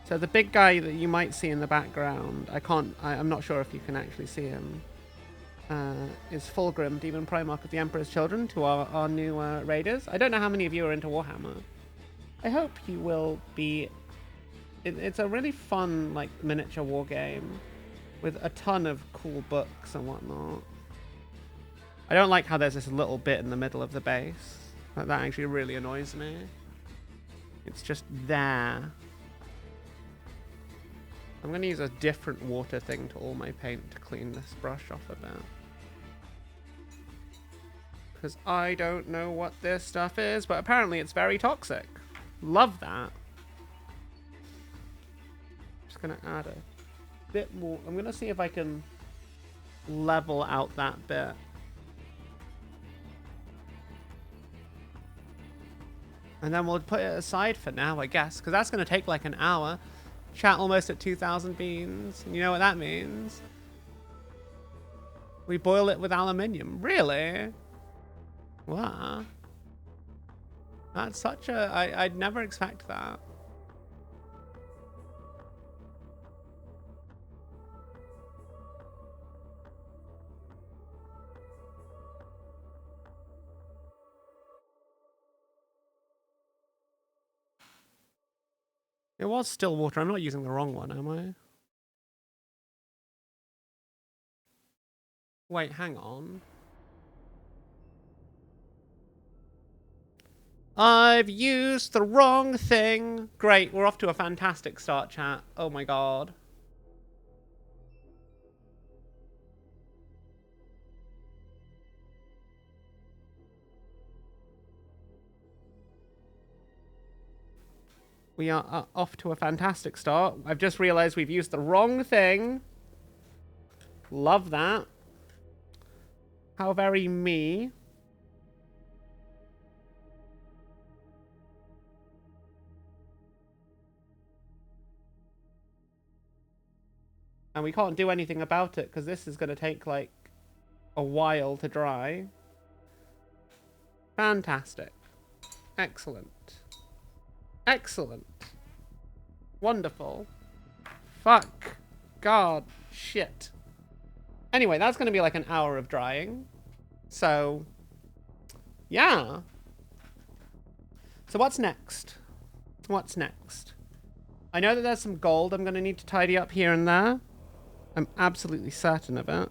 So the big guy that you might see in the background, I'm not sure if you can actually see him, is Fulgrim, Daemon Primarch of the Emperor's Children, to our new raiders. I don't know how many of you are into Warhammer. I hope you will be. It's a really fun, like, miniature war game with a ton of cool books and whatnot. I don't like how there's this little bit in the middle of the base. That actually really annoys me. It's just there. I'm going to use a different water thing to all my paint to clean this brush off a bit. Because I don't know what this stuff is, but apparently it's very toxic. Love that. Just going to add a bit more. I'm going to see if I can level out that bit. And then we'll put it aside for now, I guess, because that's going to take like an hour. Chat almost at 2,000 beans. And you know what that means? We boil it with aluminium. Really? What? That's such a... I'd never expect that. It was still water. I'm not using the wrong one, am I? Wait, hang on. I've used the wrong thing. Great, we're off to a fantastic start, chat. Oh my god. We are off to a fantastic start. I've just realized we've used the wrong thing. Love that. How very me. And we can't do anything about it because this is going to take like a while to dry. Fantastic. Excellent. Excellent. Wonderful. Fuck. God. Shit. Anyway, that's going to be like an hour of drying. So, yeah. So what's next? What's next? I know that there's some gold I'm going to need to tidy up here and there. I'm absolutely certain of it.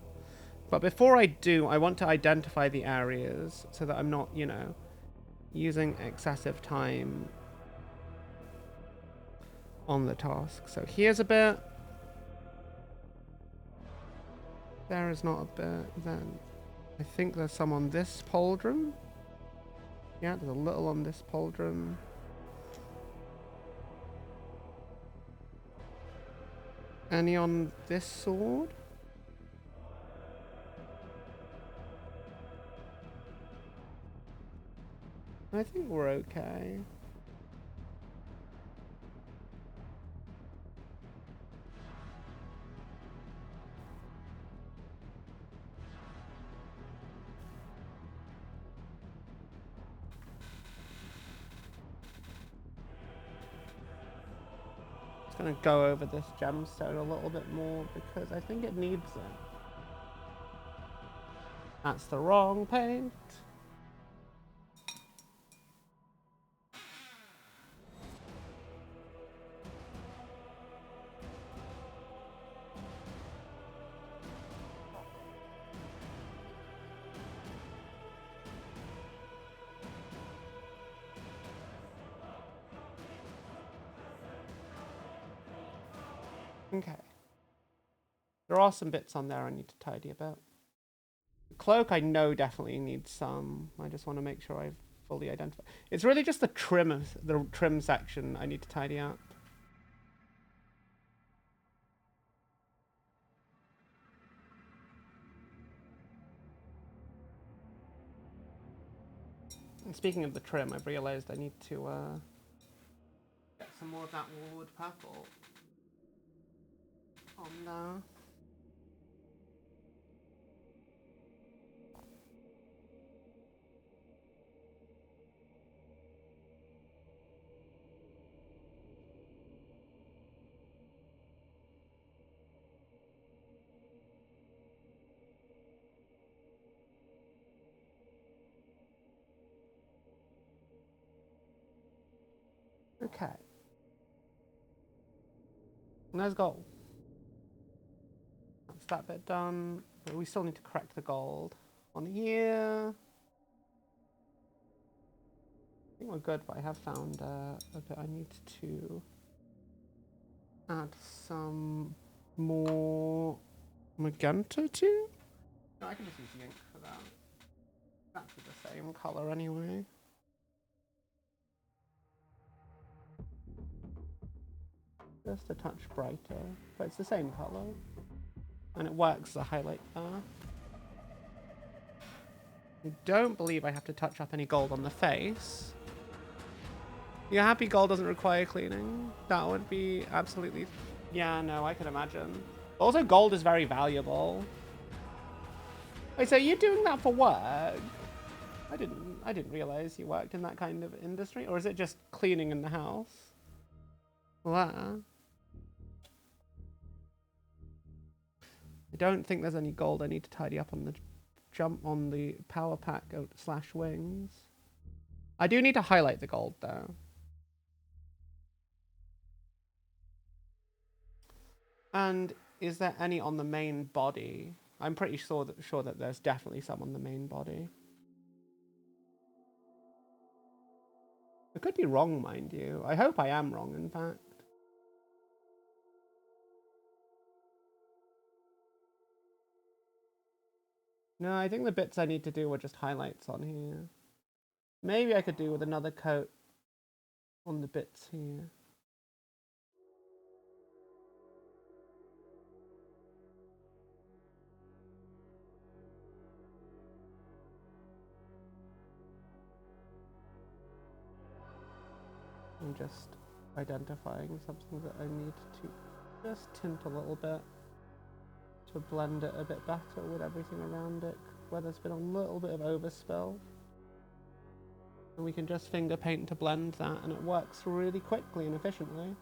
But before I do, I want to identify the areas so that I'm not, you know, using excessive time on the task. So here's a bit. There is not a bit. Then I think there's some on this pauldron. Yeah, there's a little on this pauldron. Any on this sword? I think we're okay. Just gonna go over this gemstone a little bit more because I think it needs it. That's the wrong paint. Okay. There are some bits on there I need to tidy about. The cloak I know definitely needs some. I just want to make sure I've fully identified. It's really just the trim section I need to tidy up. And speaking of the trim, I've realized I need to get some more of that wood purple on there. Okay. And there's gold. That's that bit done. But we still need to correct the gold on here. think we're good, but I have found a bit I need to add some more magenta to. No, I can just use the ink for that. It's actually the same color anyway. Just a touch brighter, but it's the same color. And it works as a highlight there. I don't believe I have to touch up any gold on the face. You're happy gold doesn't require cleaning? That would be absolutely... Yeah, no, I can imagine. Also, gold is very valuable. Wait, so you're doing that for work? I didn't realize you worked in that kind of industry. Or is it just cleaning in the house? Wow. I don't think there's any gold I need to tidy up on the jump on the power pack / wings. I do need to highlight the gold though. And is there any on the main body? I'm pretty sure that there's definitely some on the main body. I could be wrong, mind you. I hope I am wrong, in fact. No, I think the bits I need to do are just highlights on here. Maybe I could do with another coat on the bits here. I'm just identifying something that I need to just tint a little bit to blend it a bit better with everything around it, where there's been a little bit of overspill. And we can just finger paint to blend that, and it works really quickly and efficiently.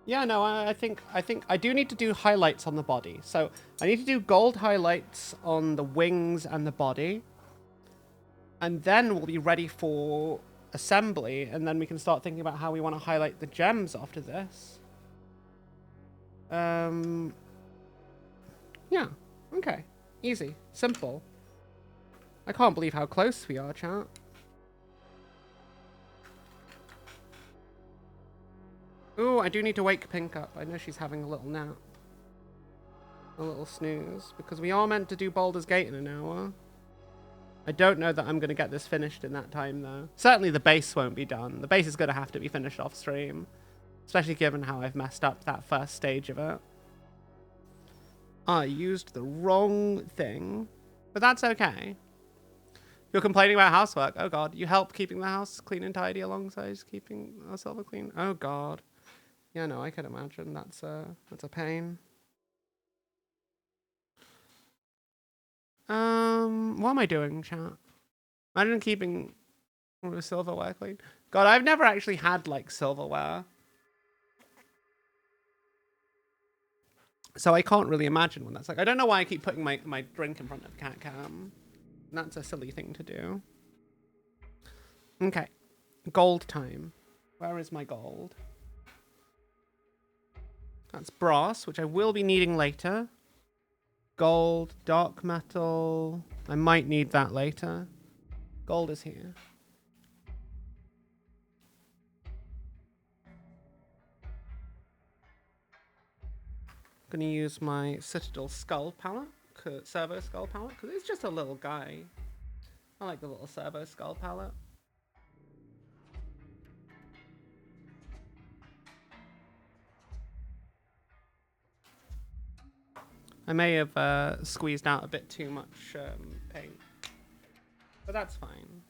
Yeah, no, I think I do need to do highlights on the body. So I need to do gold highlights on the wings and the body. And then we'll be ready for assembly, and then we can start thinking about how we want to highlight the gems after this. Yeah, okay. Easy. Simple. I can't believe how close we are, chat. Ooh, I do need to wake Pink up. I know she's having a little nap. A little snooze. Because we are meant to do Baldur's Gate in an hour. I don't know that I'm going to get this finished in that time, though. Certainly the base won't be done. The base is going to have to be finished off stream. Especially given how I've messed up that first stage of it. I used the wrong thing. But that's okay. You're complaining about housework. Oh, God. You help keeping the house clean and tidy alongside keeping our silver clean. Oh, God. Yeah, no, I can imagine. That's a pain. What am I doing, chat? Imagine keeping silverware clean. God, I've never actually had, like, silverware. So I can't really imagine what that's like. I don't know why I keep putting my drink in front of cat cam. That's a silly thing to do. Okay. Gold time. Where is my gold? That's brass, which I will be needing later. Gold, dark metal. I might need that later. Gold is here. I'm going to use my Citadel Skull palette, Servo Skull palette, because it's just a little guy. I like the little Servo Skull palette. I may have squeezed out a bit too much paint, but that's fine.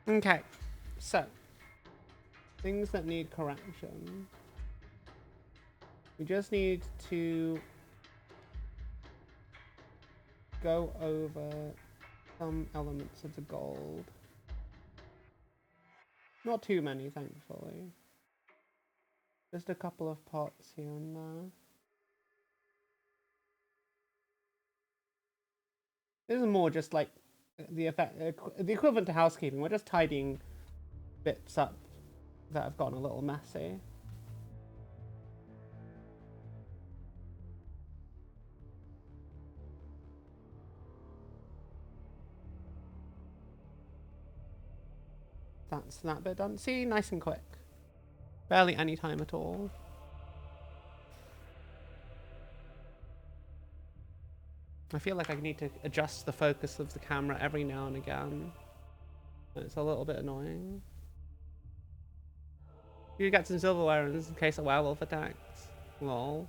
Okay, so things that need correction. We just need to go over some elements of the gold. Not too many, thankfully. Just a couple of pots here and there. This is more just like the equivalent to housekeeping. We're just tidying bits up that have gotten a little messy. That's that bit done. See, nice and quick. Barely any time at all. I feel like I need to adjust the focus of the camera every now and again. It's a little bit annoying. You get some silverware in case a werewolf attacks. Lol.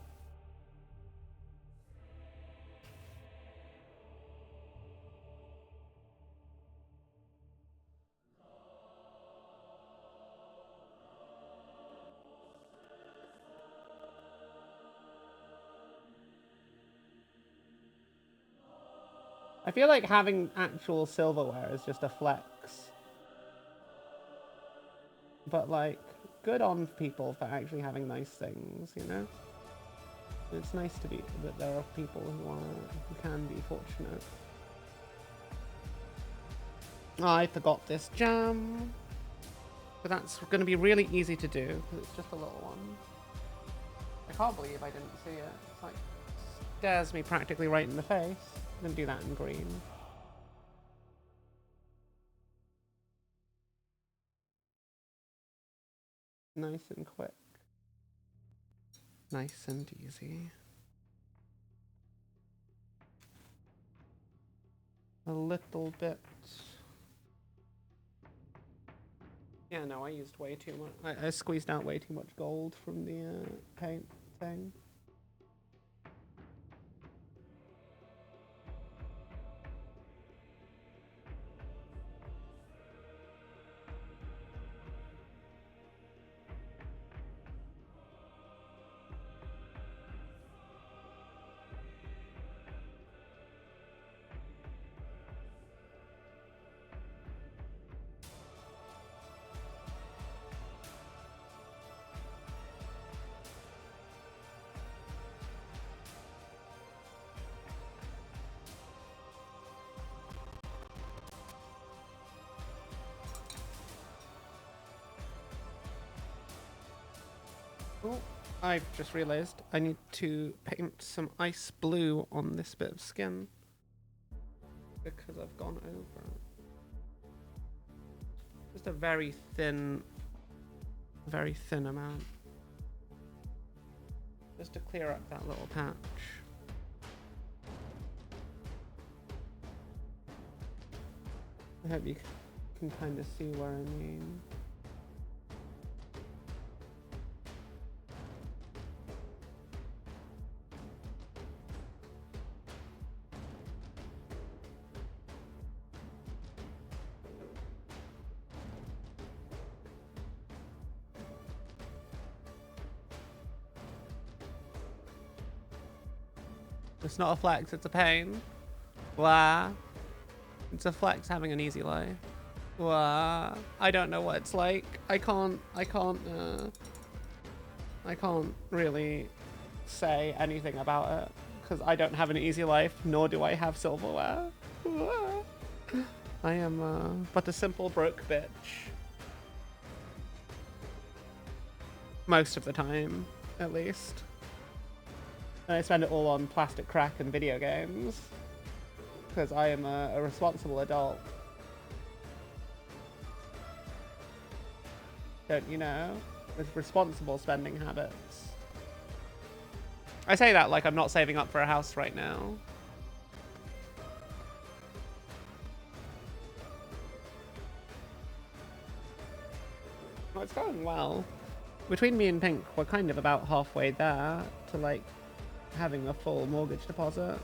I feel like having actual silverware is just a flex. But like, good on people for actually having nice things, you know? It's nice to be that there are people who can be fortunate. I forgot this jam. But that's going to be really easy to do, because it's just a little one. I can't believe I didn't see it. It's like, stares me practically right in the face. I'm going to do that in green. Nice and quick. Nice and easy. A little bit. Yeah, no, I used way too much. I squeezed out way too much gold from the paint thing. Oh, I've just realized I need to paint some ice blue on this bit of skin because I've gone over it. Just a very thin amount. Just to clear up that little patch. I hope you can kind of see where I mean. It's not a flex, it's a pain. Blah. It's a flex having an easy life. Blah. I don't know what it's like. I can't really say anything about it because I don't have an easy life, nor do I have silverware. Blah. I am but a simple broke bitch. Most of the time, at least. And I spend it all on plastic crack and video games. Because I am a responsible adult. Don't you know? With responsible spending habits. I say that like I'm not saving up for a house right now. Well, it's going well. Between me and Pink, we're kind of about halfway there to like having a full mortgage deposit.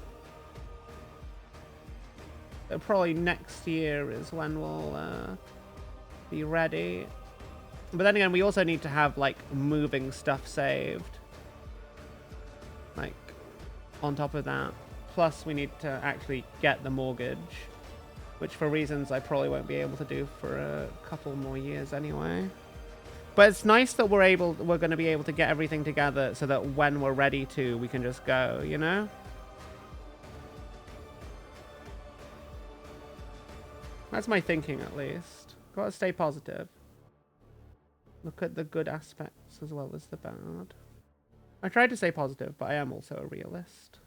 So probably next year is when we'll be ready. But then again, we also need to have like moving stuff saved. Like on top of that. Plus we need to actually get the mortgage. Which for reasons I probably won't be able to do for a couple more years anyway. But it's nice that we're going to be able to get everything together so that when we're ready to, we can just go, you know? That's my thinking, at least. Gotta stay positive. Look at the good aspects as well as the bad. I tried to stay positive, but I am also a realist.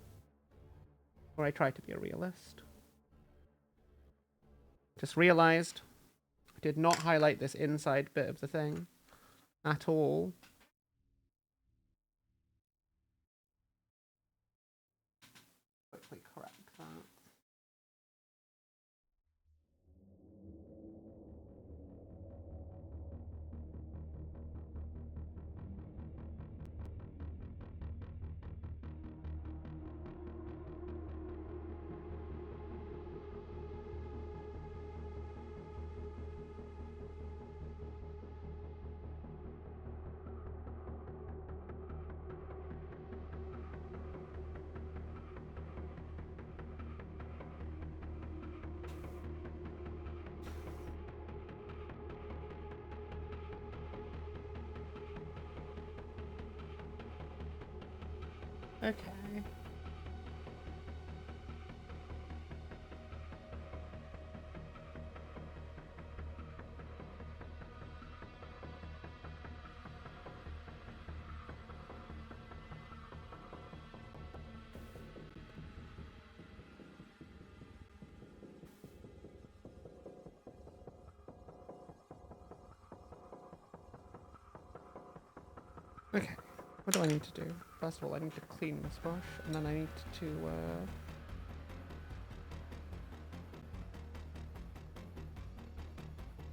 Or I try to be a realist. Just realized I did not highlight this inside bit of the thing at all. Quickly correct that. Okay. Okay, what do I need to do? First of all, I need to clean this brush, and then I need to,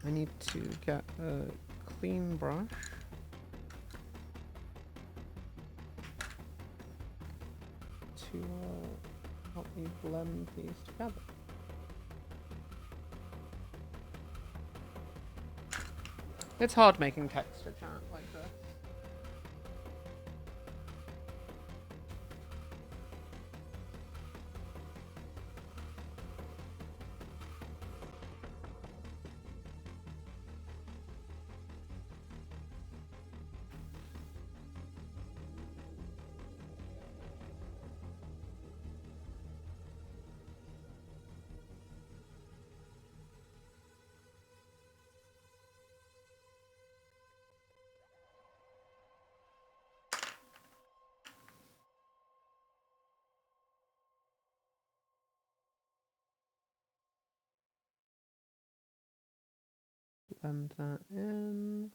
I need to get a clean brush. To, help me blend these together. It's hard making texture chat like this. Blend that in.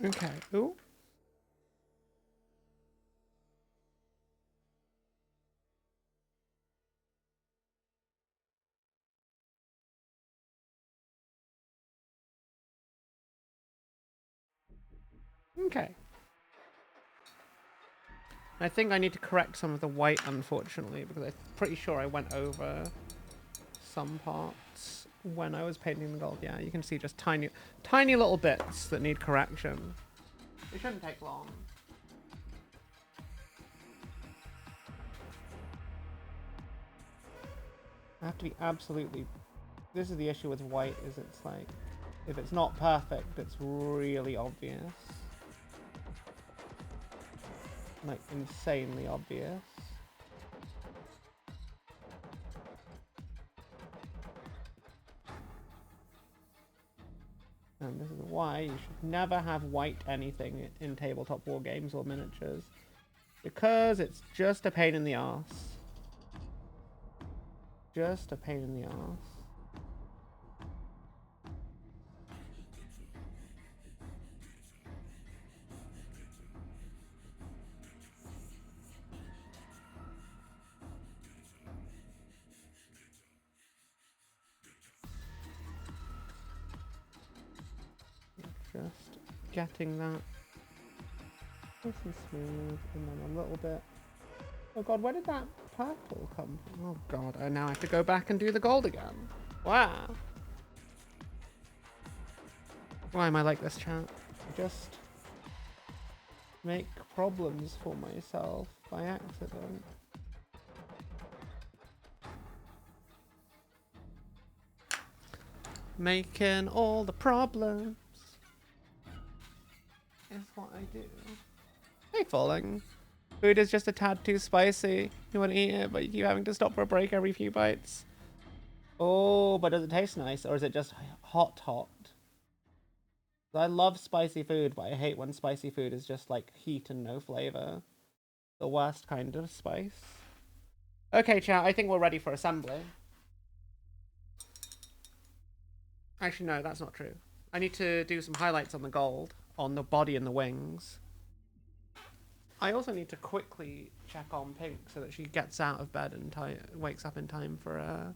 Okay. Ooh. Okay. I think I need to correct some of the white, unfortunately, because I'm pretty sure I went over some parts when I was painting the gold. Yeah, you can see just tiny little bits that need correction. It shouldn't take long. I have to be absolutely... This is the issue with white, is it's like, if it's not perfect, it's really obvious. Like, insanely obvious. And this is why you should never have white anything in tabletop war games or miniatures. Because it's just a pain in the arse. Just a pain in the arse. Just getting that nice and smooth, and then a little bit. Oh god, where did that purple come from? Oh god, I now have to go back and do the gold again. Wow. Why am I like this, chat? I just make problems for myself by accident. Making all the problems is what I do. Hey, Falling. Food is just a tad too spicy. You want to eat it, but you keep having to stop for a break every few bites. Oh, but does it taste nice, or is it just hot? I love spicy food, but I hate when spicy food is just like heat and no flavor. The worst kind of spice. Okay, chat, I think we're ready for assembly. Actually, no, that's not true. I need to do some highlights on the gold, on the body and the wings. I also need to quickly check on Pink so that she gets out of bed and wakes up in time for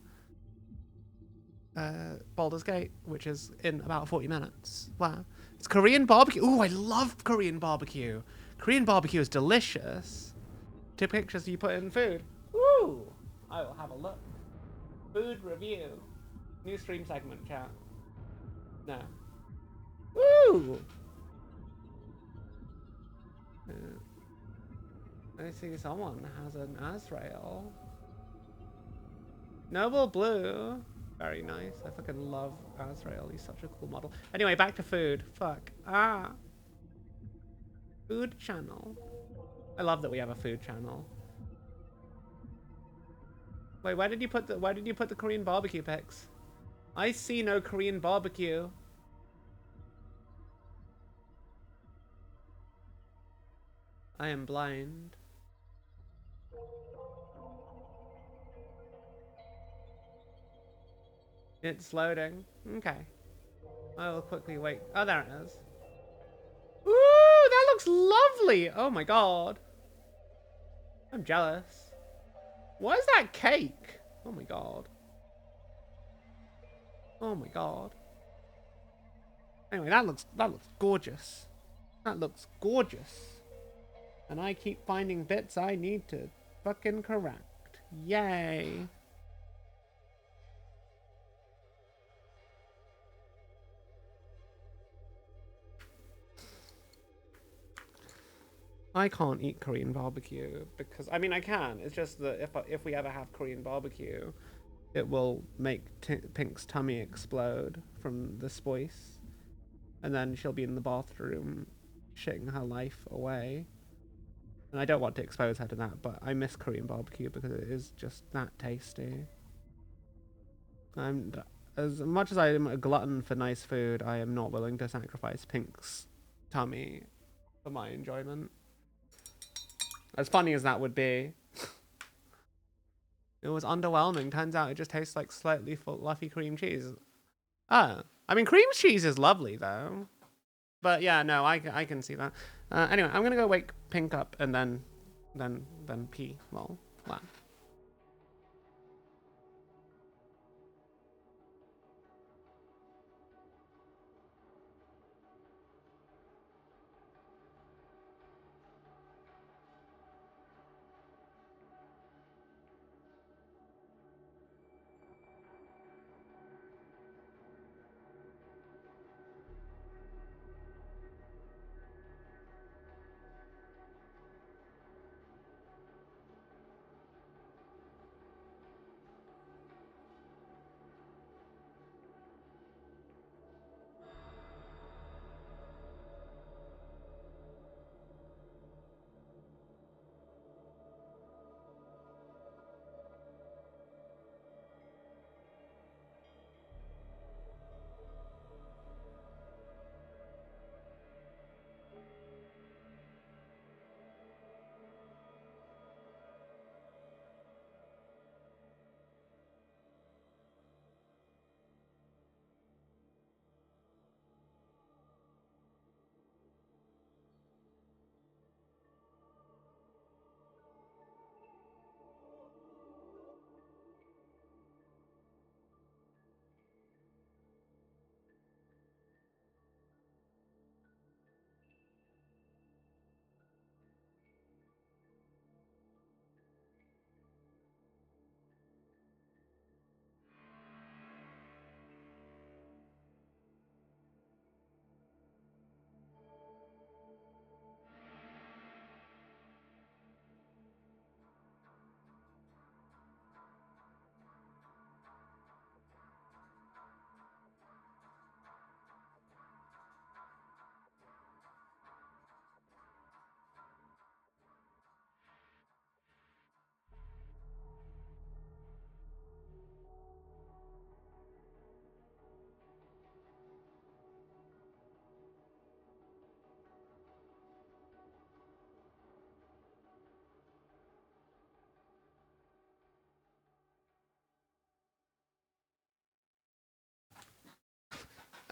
Baldur's Gate, which is in about 40 minutes. Wow. It's Korean barbecue. Ooh, I love Korean barbecue. Korean barbecue is delicious. 2 pictures you put in food. Ooh, I will have a look. Food review. New stream segment, chat. No. Ooh. I see someone has an Azrael. Noble Blue. Very nice. I fucking love Azrael. He's such a cool model. Anyway, back to food. Fuck. Ah. Food channel. I love that we have a food channel. Wait, why did you put the Korean barbecue pics? I see no Korean barbecue. I am blind. It's loading. Okay. I will quickly wait. Oh, there it is. Ooh, that looks lovely. Oh my god. I'm jealous. What is that cake? Oh my god. Oh my god. Anyway, that looks gorgeous. That looks gorgeous. And I keep finding bits I need to fucking correct. Yay. I can't eat Korean barbecue because, I mean, I can. It's just that if we ever have Korean barbecue, it will make Pink's tummy explode from the spice. And then she'll be in the bathroom shitting her life away. And I don't want to expose her to that, but I miss Korean barbecue because it is just that tasty. As much as I am a glutton for nice food, I am not willing to sacrifice Pink's tummy for my enjoyment. As funny as that would be. It was underwhelming. Turns out it just tastes like slightly fluffy cream cheese. Oh. I mean, cream cheese is lovely, though. But yeah, no, I can see that. Anyway, I'm going to go wake Pink up and then pee. Well, wow.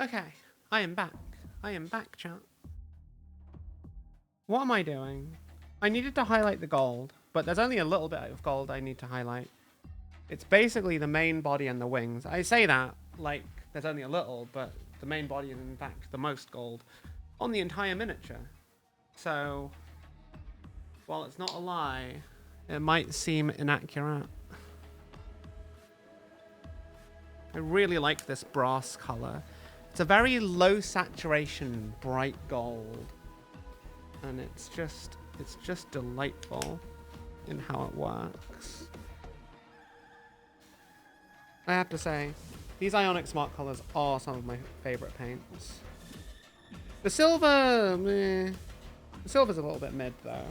Okay, I am back. I am back, chat. What am I doing? I needed to highlight the gold, but there's only a little bit of gold I need to highlight. It's basically the main body and the wings. I say that like there's only a little, but the main body is in fact the most gold on the entire miniature. So, while it's not a lie, it might seem inaccurate. I really like this brass color. It's a very low saturation, bright gold. And it's just delightful in how it works. I have to say, these Ionic Smart colors are some of my favorite paints. The silver, meh. The silver's a little bit mid though.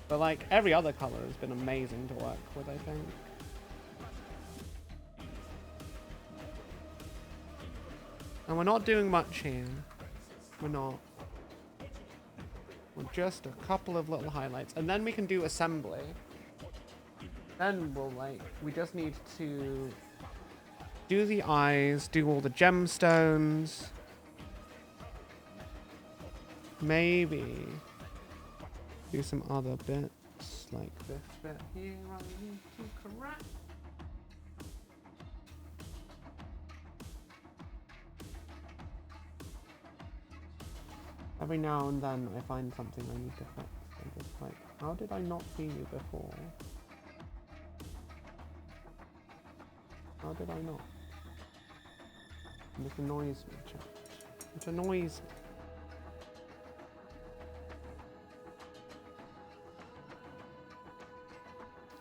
But like every other color has been amazing to work with, I think. And we're not doing much here. We're not. We're just a couple of little highlights. And then we can do assembly. Then we'll we just need to do the eyes, do all the gemstones. Maybe do some other bits, like this bit here I need to correct. Every now and then I find something I need to fix. I'm just like, how did I not see you before? How did I not? And this annoys me, chat. It annoys me.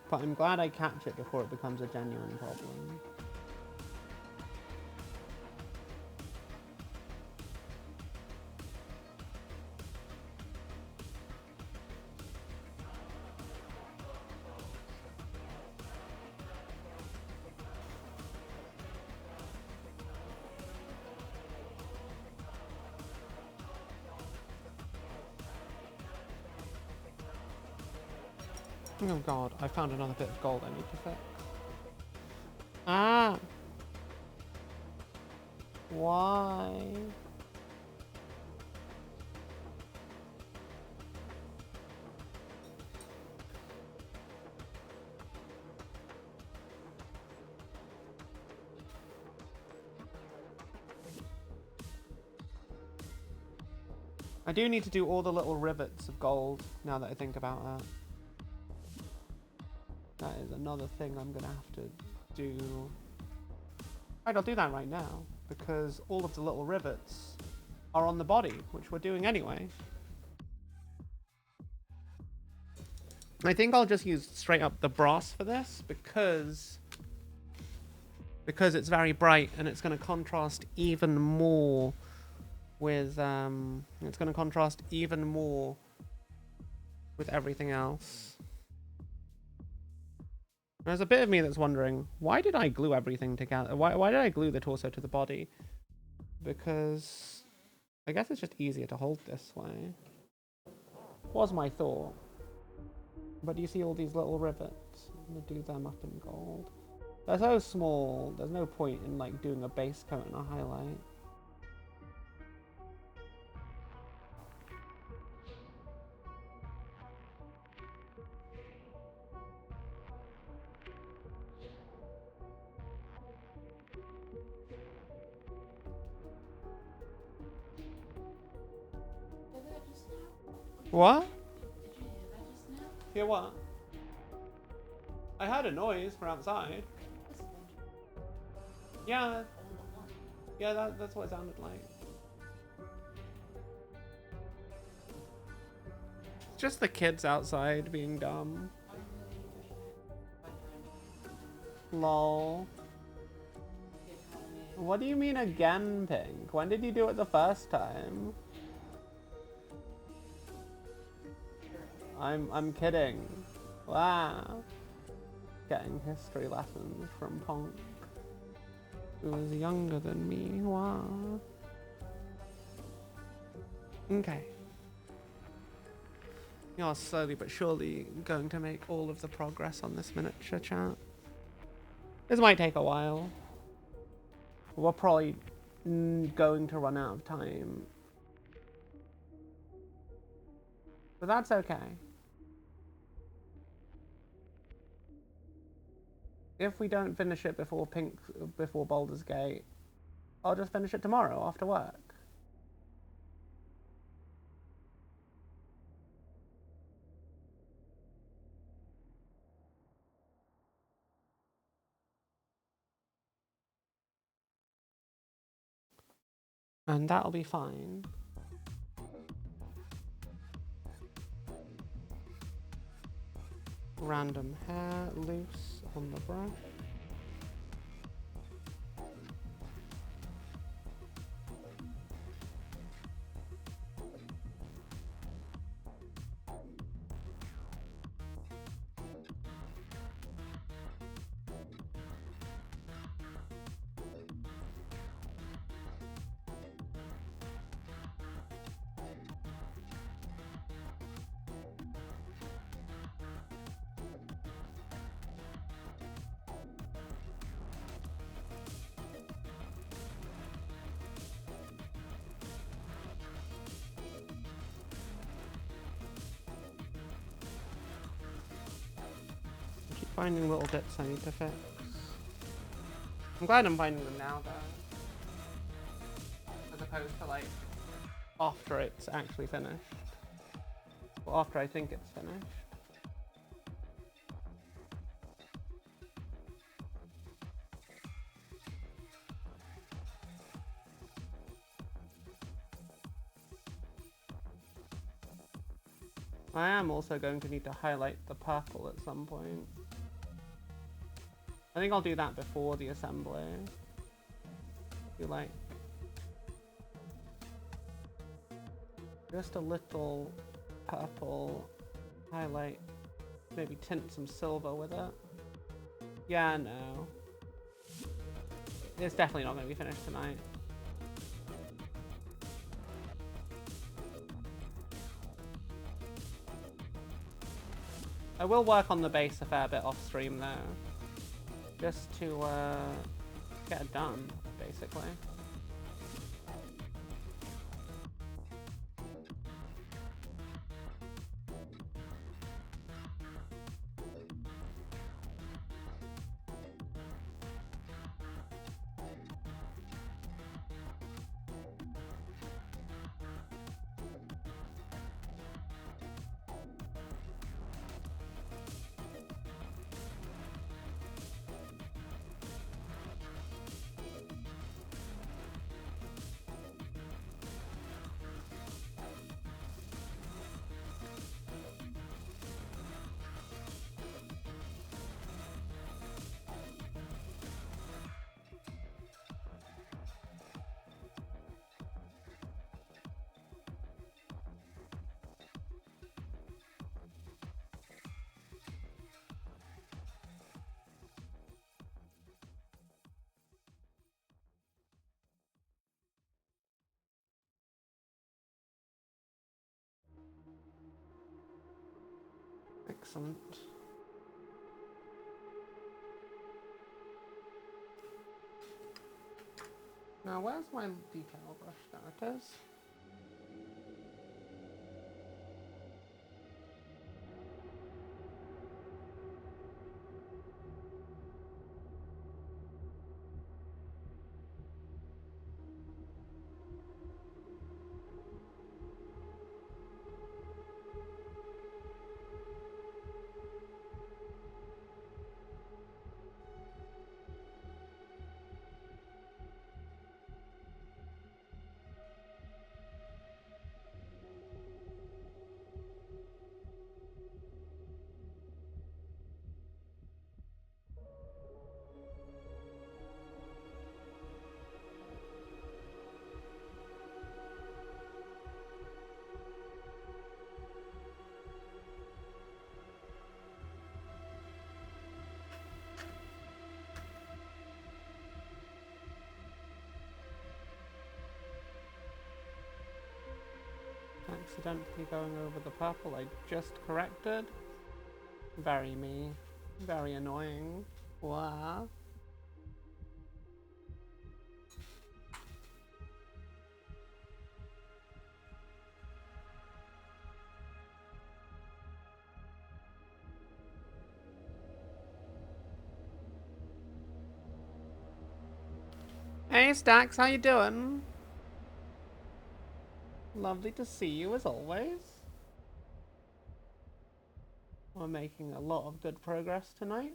But I'm glad I catch it before it becomes a genuine problem. Oh god, I found another bit of gold I need to fix. Ah! Why? I do need to do all the little rivets of gold now that I think about that. That is another thing I'm gonna have to do. Right, I'll do that right now, because all of the little rivets are on the body, which we're doing anyway. I think I'll just use straight up the brass for this, because it's very bright and it's gonna contrast even more with everything else. There's a bit of me that's wondering, why did I glue everything together? Why did I glue the torso to the body? Because I guess it's just easier to hold this way. Was my thought. But you see all these little rivets? I'm gonna do them up in gold. They're so small, there's no point in like doing a base coat and a highlight. What? Hear what? I heard a noise from outside. Yeah. Yeah, that's what it sounded like. Just the kids outside being dumb. Lol. What do you mean again, Pink? When did you do it the first time? I'm kidding. Wow. Getting history lessons from Punk, who is younger than me. Wow. Okay. You're slowly but surely going to make all of the progress on this miniature, chat. This might take a while. We'll probably going to run out of time. But that's okay. If we don't finish it before Baldur's Gate, I'll just finish it tomorrow after work. And that'll be fine. Random hair loose on the brush. Finding little bits I need to fix. I'm glad I'm finding them now, though. As opposed to, like, after it's actually finished. Or after I think it's finished. I am also going to need to highlight the purple at some point. I think I'll do that before the assembly. Do like just a little purple highlight, maybe tint some silver with it. Yeah, no. It's definitely not going to be finished tonight. I will work on the base a fair bit off stream though. Just to get it done, basically. Excellent. Now, where's my decal brush? There it is. Accidentally going over the purple I just corrected. Very me. Very annoying. Wow. Hey Stax, how you doing? Lovely to see you as always. We're making a lot of good progress tonight.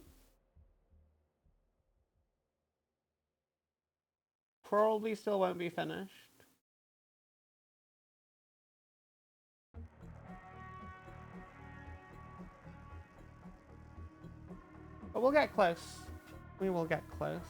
Probably still won't be finished. But we'll get close. We will get close.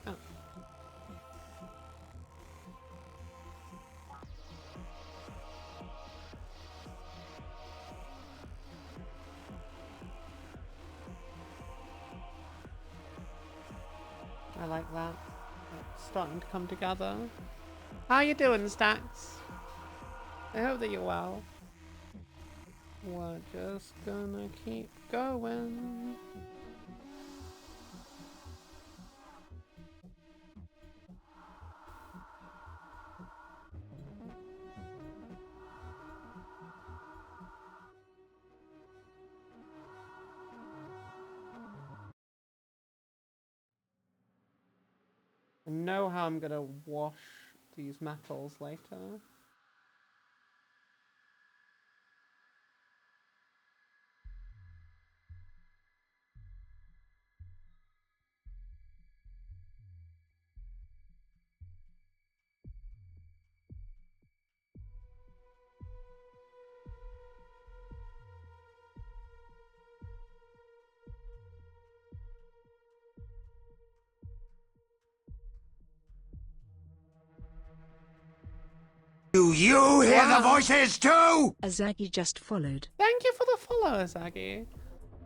Oh. I like that. It's starting to come together. How you doing, Stax? I hope that you're well. We're just gonna keep going. I know how I'm gonna wash these metals later. Do you hear the voices too? Azagi just followed. Thank you for the follow, Azagi.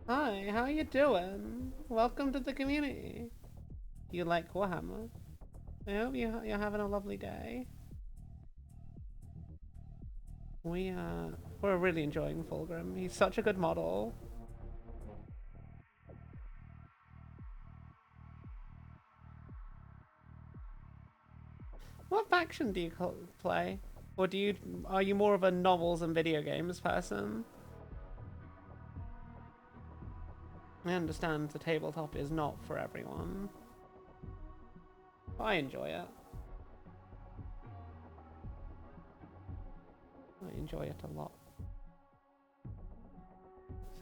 Hi, how you doing? Welcome to the community. Do you like Warhammer? I hope you're having a lovely day. We're really enjoying Fulgrim. He's such a good model. What faction do you play? Or are you more of a novels and video games person? I understand the tabletop is not for everyone. But I enjoy it. I enjoy it a lot.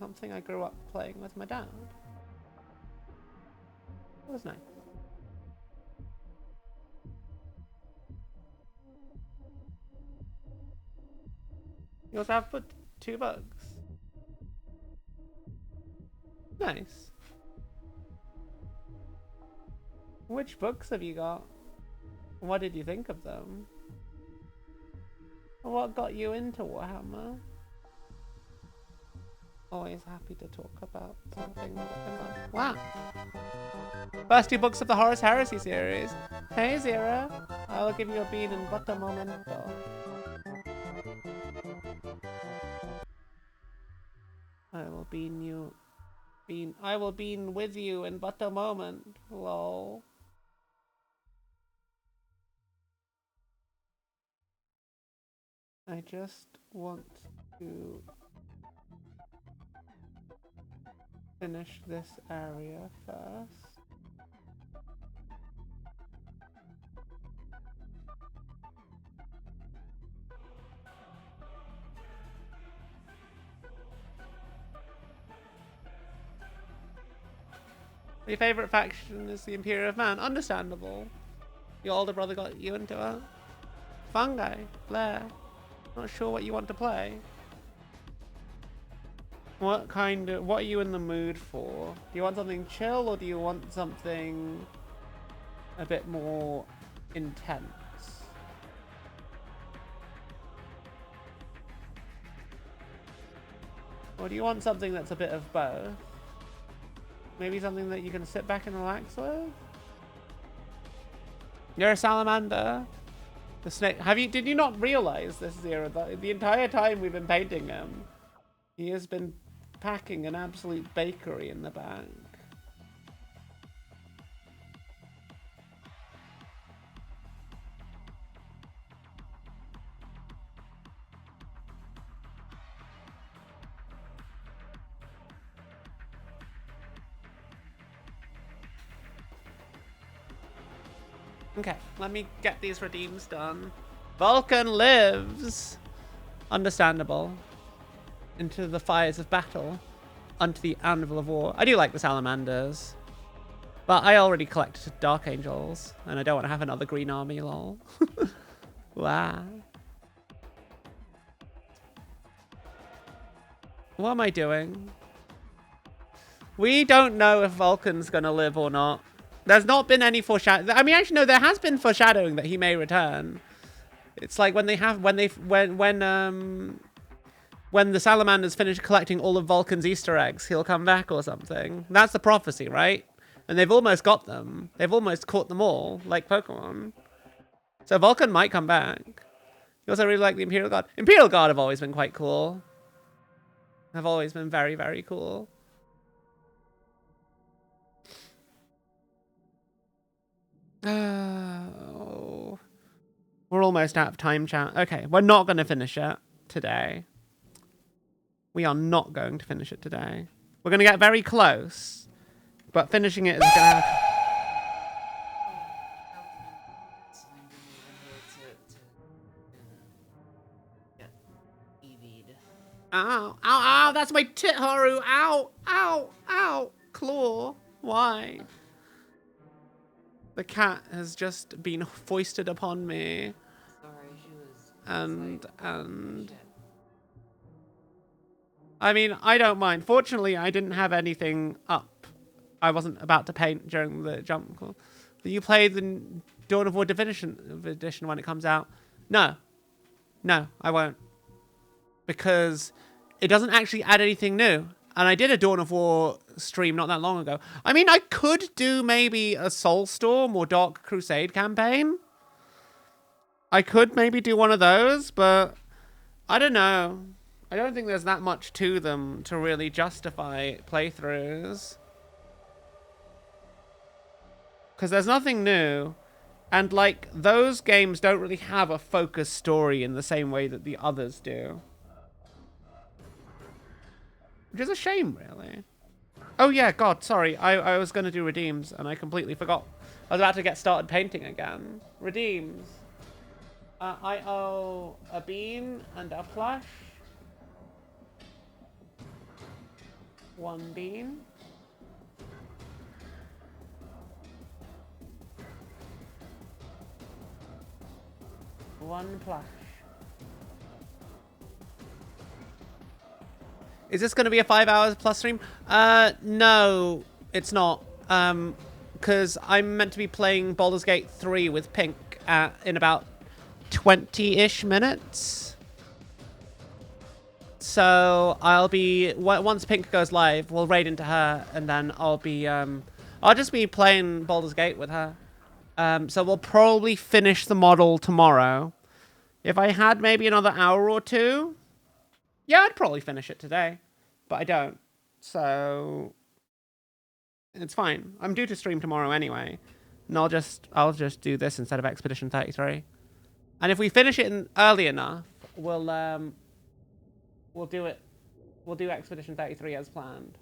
Something I grew up playing with my dad. It was nice. You also have put 2 books. Nice. Which books have you got? What did you think of them? What got you into Warhammer? Always happy to talk about something. Wow. First 2 books of the Horus Heresy series. Hey Zira, I will give you a bean in but a momento. I will bean with you in but a moment. Lol. I just want to finish this area first. Your favourite faction is the Imperial of Man. Understandable. Your older brother got you into it. Fungi, Blair. Not sure what you want to play. What are you in the mood for? Do you want something chill or do you want something a bit more intense? Or do you want something that's a bit of both? Maybe something that you can sit back and relax with? You're a salamander. The snake. Did you not realize this, Zero? The entire time we've been painting him, he has been packing an absolute bakery in the back. Okay, let me get these redeems done. Vulcan lives. Understandable. Into the fires of battle. Unto the anvil of war. I do like the salamanders. But I already collected Dark Angels. And I don't want to have another green army, lol. Wow. What am I doing? We don't know if Vulcan's gonna live or not. There's not been any foreshadowing. I mean, actually, no, there has been foreshadowing that he may return. It's like when the salamanders finish collecting all of Vulcan's Easter eggs, he'll come back or something. That's the prophecy, right? And they've almost got them. They've almost caught them all, like Pokemon. So Vulcan might come back. You also really like the Imperial Guard. Imperial Guard have always been quite cool. Have always been very, very cool. Oh, we're almost out of time, chat. Okay, we're not going to finish it today. We are not going to finish it today. We're going to get very close, but finishing it is going to happen. Ow, ow, ow, that's my tit, Haru. Ow, ow, ow. Claw. Why? The cat has just been foisted upon me. Sorry, she was. And I mean, I don't mind. Fortunately, I didn't have anything up. I wasn't about to paint during the jump call. Will you play the Dawn of War edition when it comes out? No. No, I won't. Because it doesn't actually add anything new. And I did a Dawn of War stream not that long ago. I mean, I could do maybe a Soulstorm or Dark Crusade campaign. I could maybe do one of those, but I don't know. I don't think there's that much to them to really justify playthroughs. Because there's nothing new. And, like, those games don't really have a focused story in the same way that the others do. Which is a shame, really. Oh, yeah, God, sorry. I was going to do redeems, and I completely forgot. I was about to get started painting again. Redeems. I owe a bean and a plush. 1 bean. 1 plush. Is this going to be a 5 hours plus stream? No, it's not. Because I'm meant to be playing Baldur's Gate 3 with Pink in about 20-ish minutes. So I'll be, once Pink goes live, we'll raid into her, and then I'll just be playing Baldur's Gate with her. So we'll probably finish the model tomorrow. If I had maybe another hour or two, yeah, I'd probably finish it today, but I don't. So it's fine. I'm due to stream tomorrow anyway, and I'll just do this instead of Expedition 33. And if we finish it early enough, we'll do it. We'll do Expedition 33 as planned.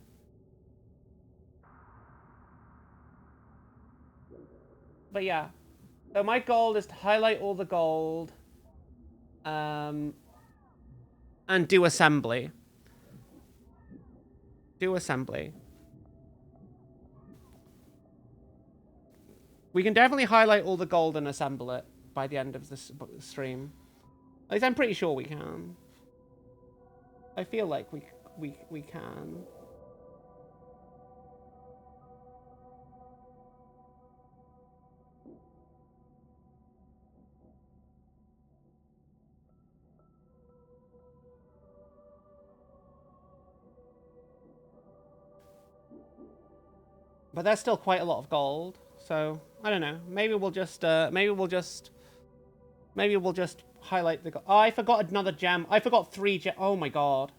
But yeah. So my goal is to highlight all the gold. And do assembly. Do assembly. We can definitely highlight all the gold and assemble it by the end of this stream. At least I'm pretty sure we can. I feel like we can. But there's still quite a lot of gold, so I don't know. Maybe we'll just highlight the. Oh, I forgot another gem. I forgot 3 gem. Oh my god.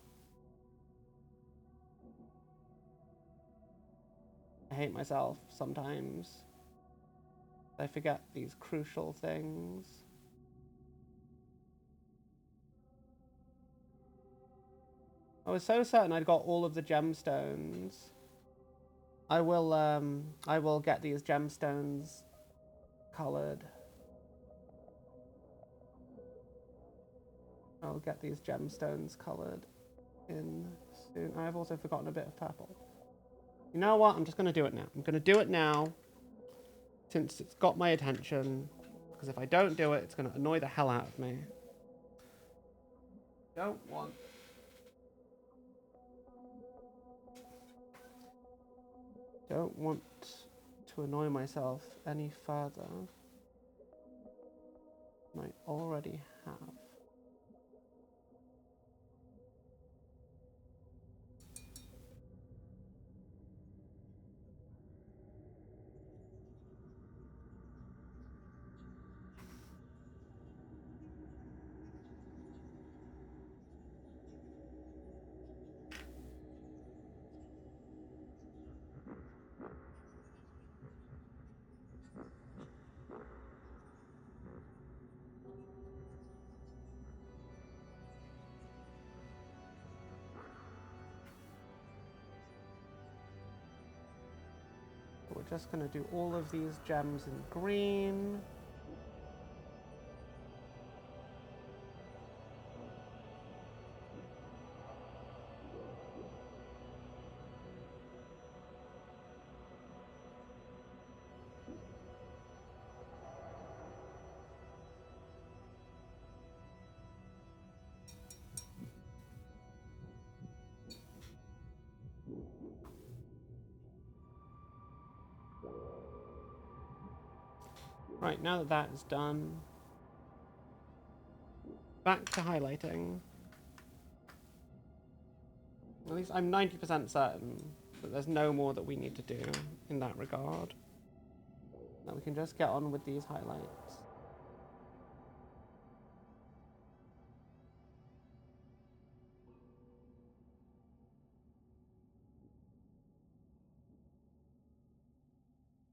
I hate myself sometimes. I forget these crucial things. I was so certain I'd got all of the gemstones. I will get these gemstones colored. I'll get these gemstones colored in soon. I've also forgotten a bit of purple. You know what? I'm just going to do it now. I'm going to do it now since it's got my attention. Because if I don't do it, it's going to annoy the hell out of me. Don't want to annoy myself any further than I already have. We're just going to do all of these gems in green. Right, now that that is done, back to highlighting. At least I'm 90% certain that there's no more that we need to do in that regard. That we can just get on with these highlights.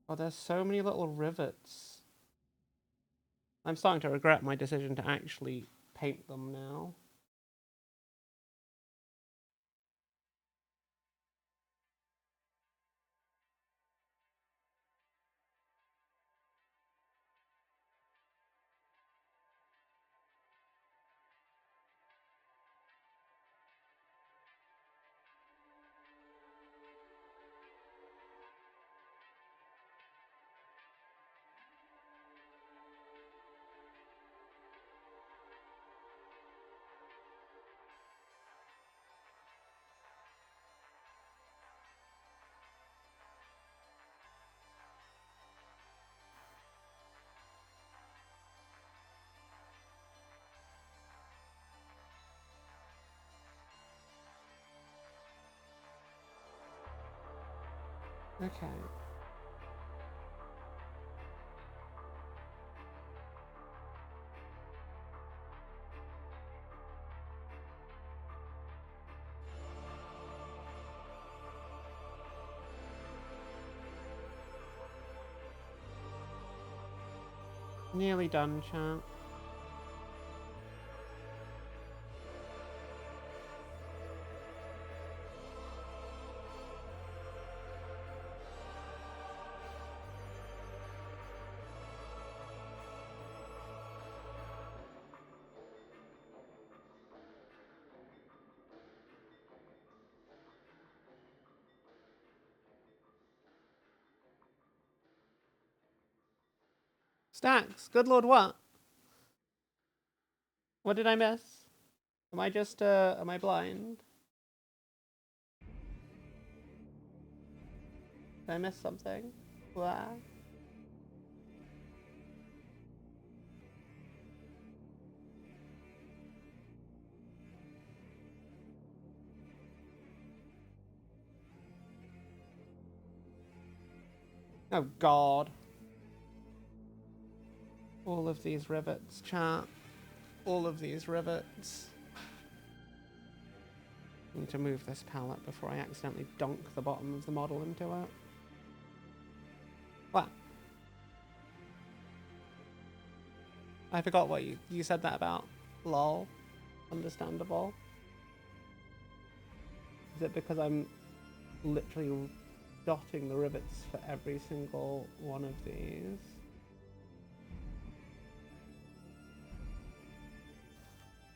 Oh, there's so many little rivets. I'm starting to regret my decision to actually paint them now. Okay. Nearly done, chat. Stacks, good lord, what? What did I miss? Am I just, am I blind? Did I miss something? What? Oh god. All of these rivets, chat. All of these rivets. I need to move this pallet before I accidentally dunk the bottom of the model into it. What? I forgot what you said that about. Lol. Understandable. Is it because I'm literally dotting the rivets for every single one of these?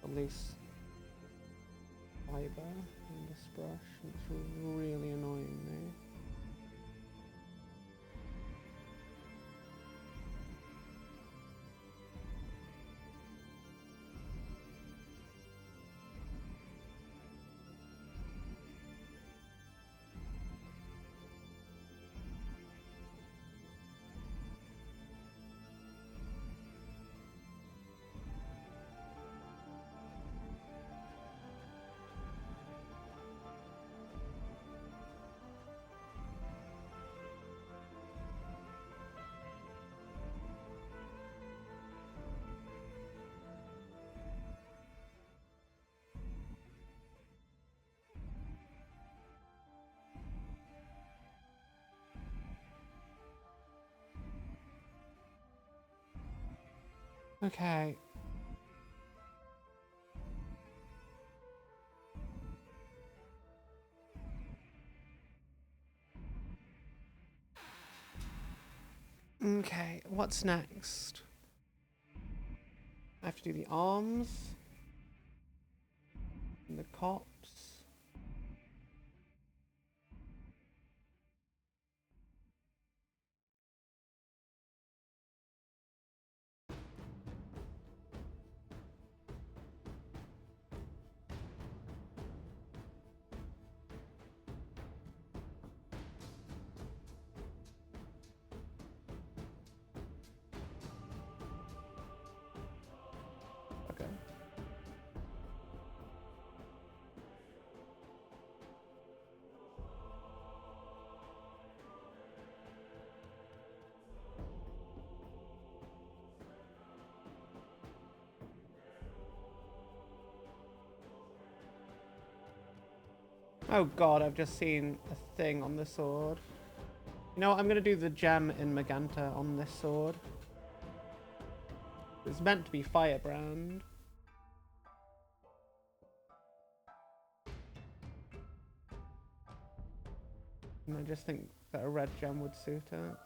Release fiber in this brush. It's really annoying me. Okay. Okay, what's next? I have to do the arms. And the cops. Okay. Oh god, I've just seen a thing on the sword. You know what, I'm gonna do the gem in magenta on this sword. It's meant to be firebrand. And I just think that a red gem would suit it.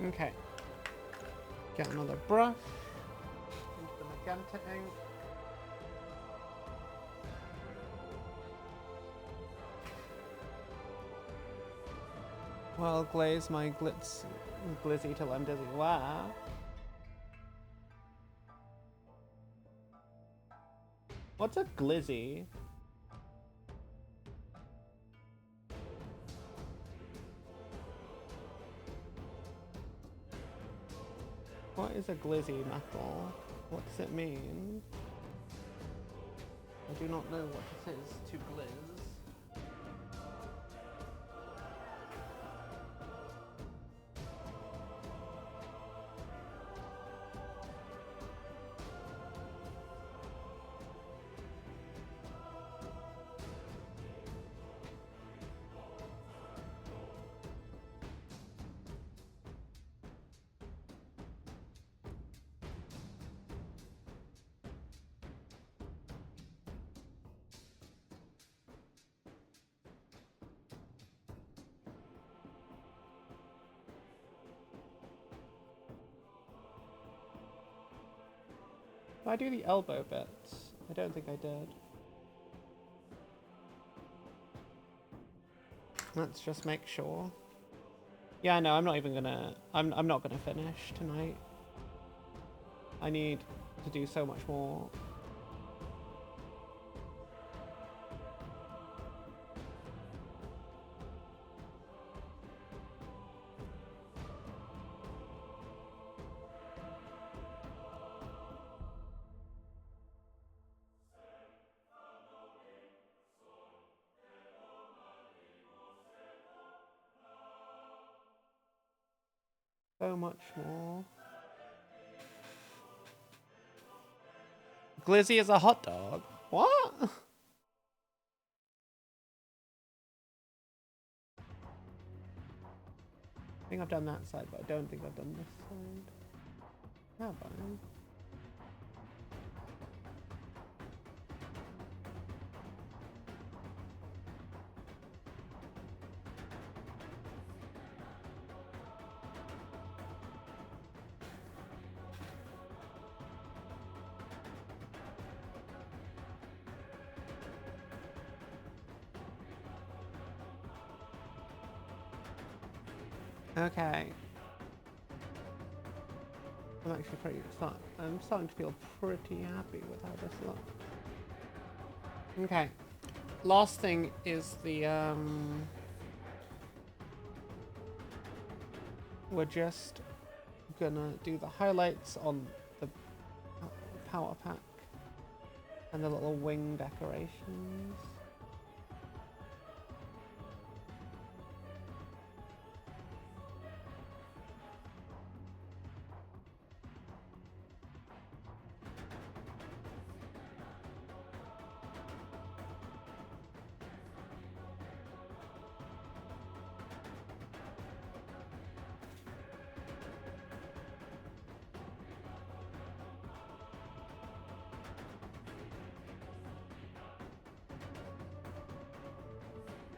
Okay. Get another brush. Into the magenta ink. Well, glaze my glizzy till I'm dizzy. Wow. What's a glizzy? What is a glizzy metal? What does it mean? I do not know what it is to glizz. Did I do the elbow bits? I don't think I did. Let's just make sure. Yeah, no, I'm not even gonna... I'm not gonna finish tonight. I need to do so much more. So much more. Glizzy is a hot dog. What? I think I've done that side, but I don't think I've done this side. Have I? Okay. I'm actually I'm starting to feel pretty happy with how this looks. Okay. Last thing is the we're just gonna do the highlights on the power pack and the little wing decorations.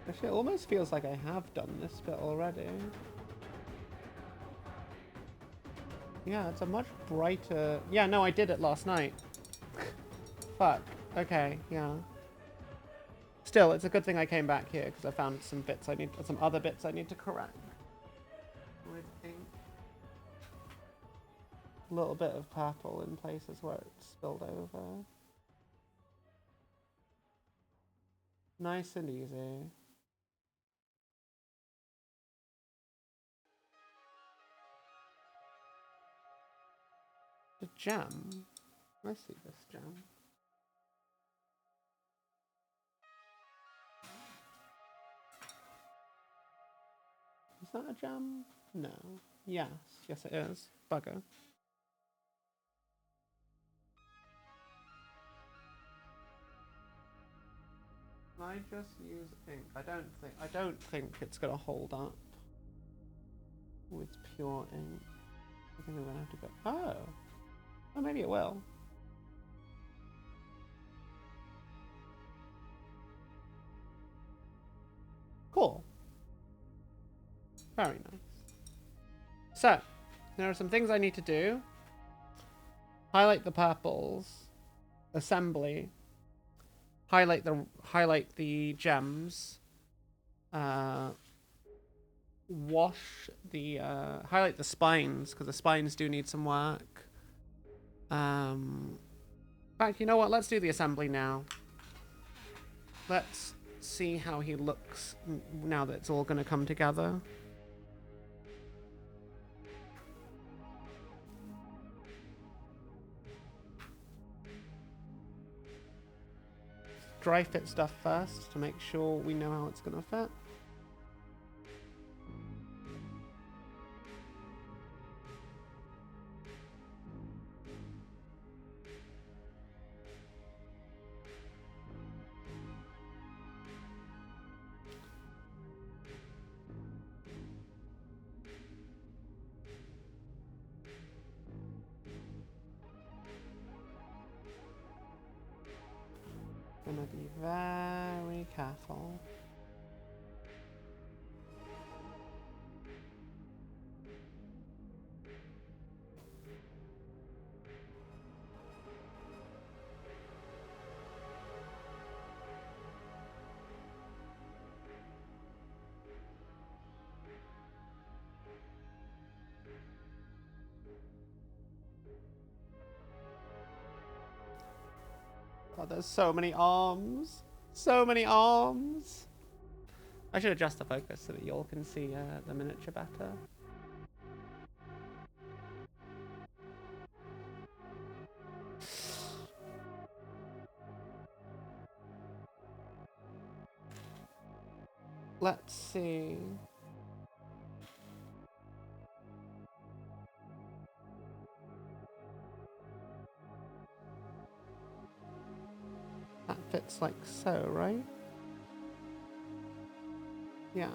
Actually, it almost feels like I have done this bit already. Yeah, it's a much brighter... Yeah, no, I did it last night. Fuck. Okay, yeah. Still, it's a good thing I came back here, because I found some other bits I need to correct. With ink. A little bit of purple in places where it's spilled over. Nice and easy. The gem? I see this gem. Is that a gem? No. Yes. Yes, it is. Bugger. Can I just use ink? I don't think it's gonna hold up with pure ink. I think I'm gonna have to go. Oh. Oh, maybe it will. Cool. Very nice. So, there are some things I need to do. Highlight the purples. Assembly. Highlight the gems. Wash the highlight the spines, because the spines do need some work. In fact, you know what? Let's do the assembly now. Let's see how he looks now that it's all going to come together. Dry fit stuff first to make sure we know how it's going to fit. Gonna be very careful. God, there's so many arms. So many arms. I should adjust the focus so that y'all can see the miniature better. Let's see. That fits like so, right? Yeah.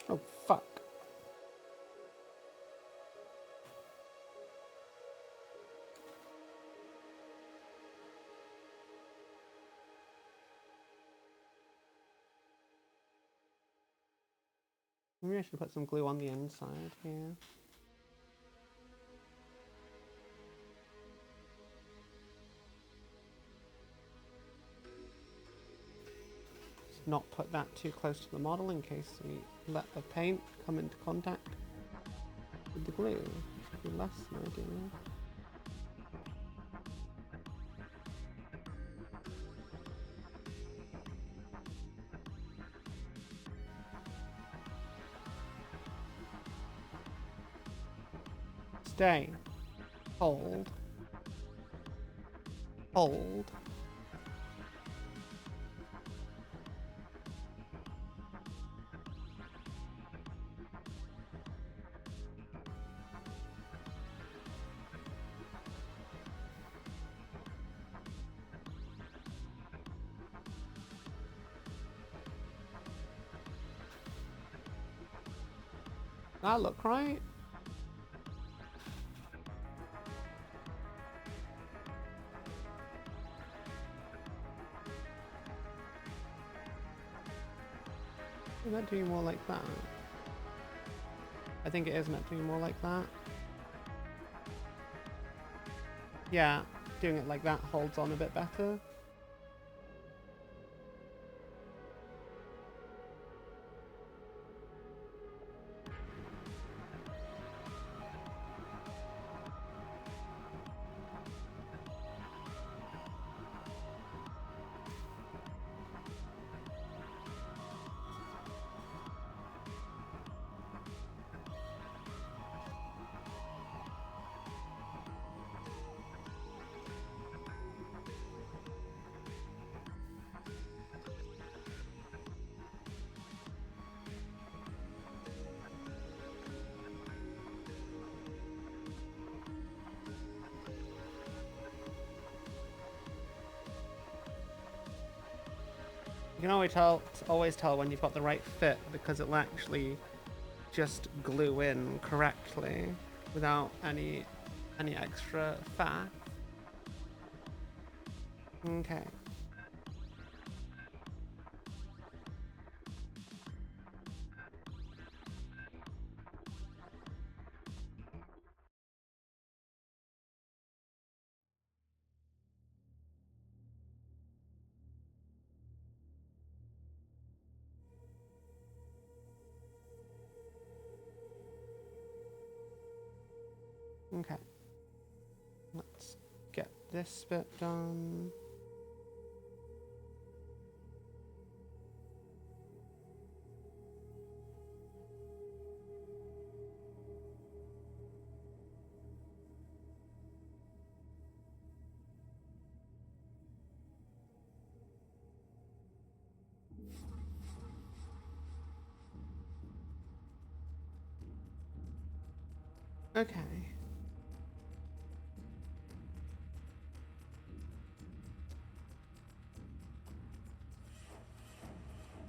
Oh, fuck. Maybe I should put some glue on the inside here. Just not put that too close to the model in case we let the paint come into contact with the glue. Should be less than ideal. Stay. Hold. Hold. That look right? Is that doing more like that? I think it is meant to be more like that. Yeah, doing it like that holds on a bit better. You can always tell when you've got the right fit because it'll actually just glue in correctly without any extra faff. Okay. Okay. Let's get this bit done. Okay.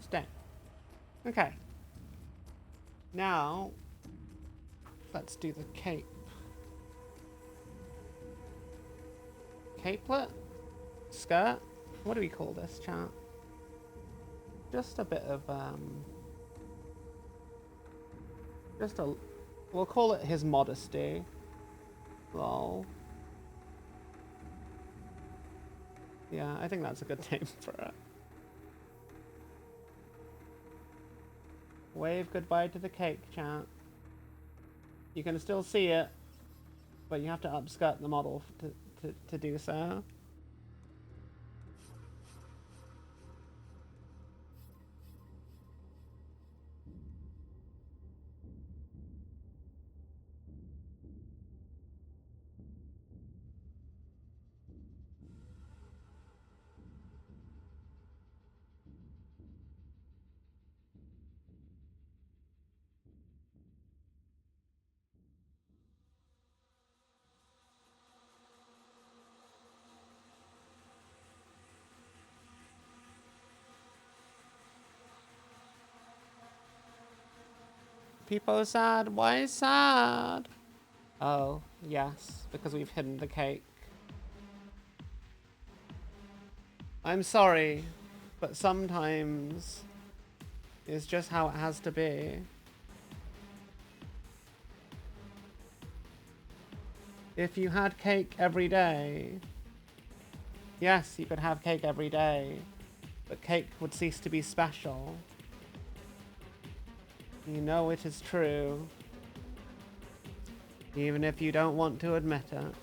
Stay. Okay. Now, let's do the cape. Capelet? Skirt? What do we call this, chat? Just a bit of, Just a... We'll call it his modesty. Lol. Yeah, I think that's a good name for it. Wave goodbye to the cake, chat. You can still see it, but you have to upskirt the model to do so. People are sad. Why sad? Oh, yes, because we've hidden the cake. I'm sorry, but sometimes it's just how it has to be. If you had cake every day, yes, you could have cake every day, but cake would cease to be special. You know it is true, even if you don't want to admit it.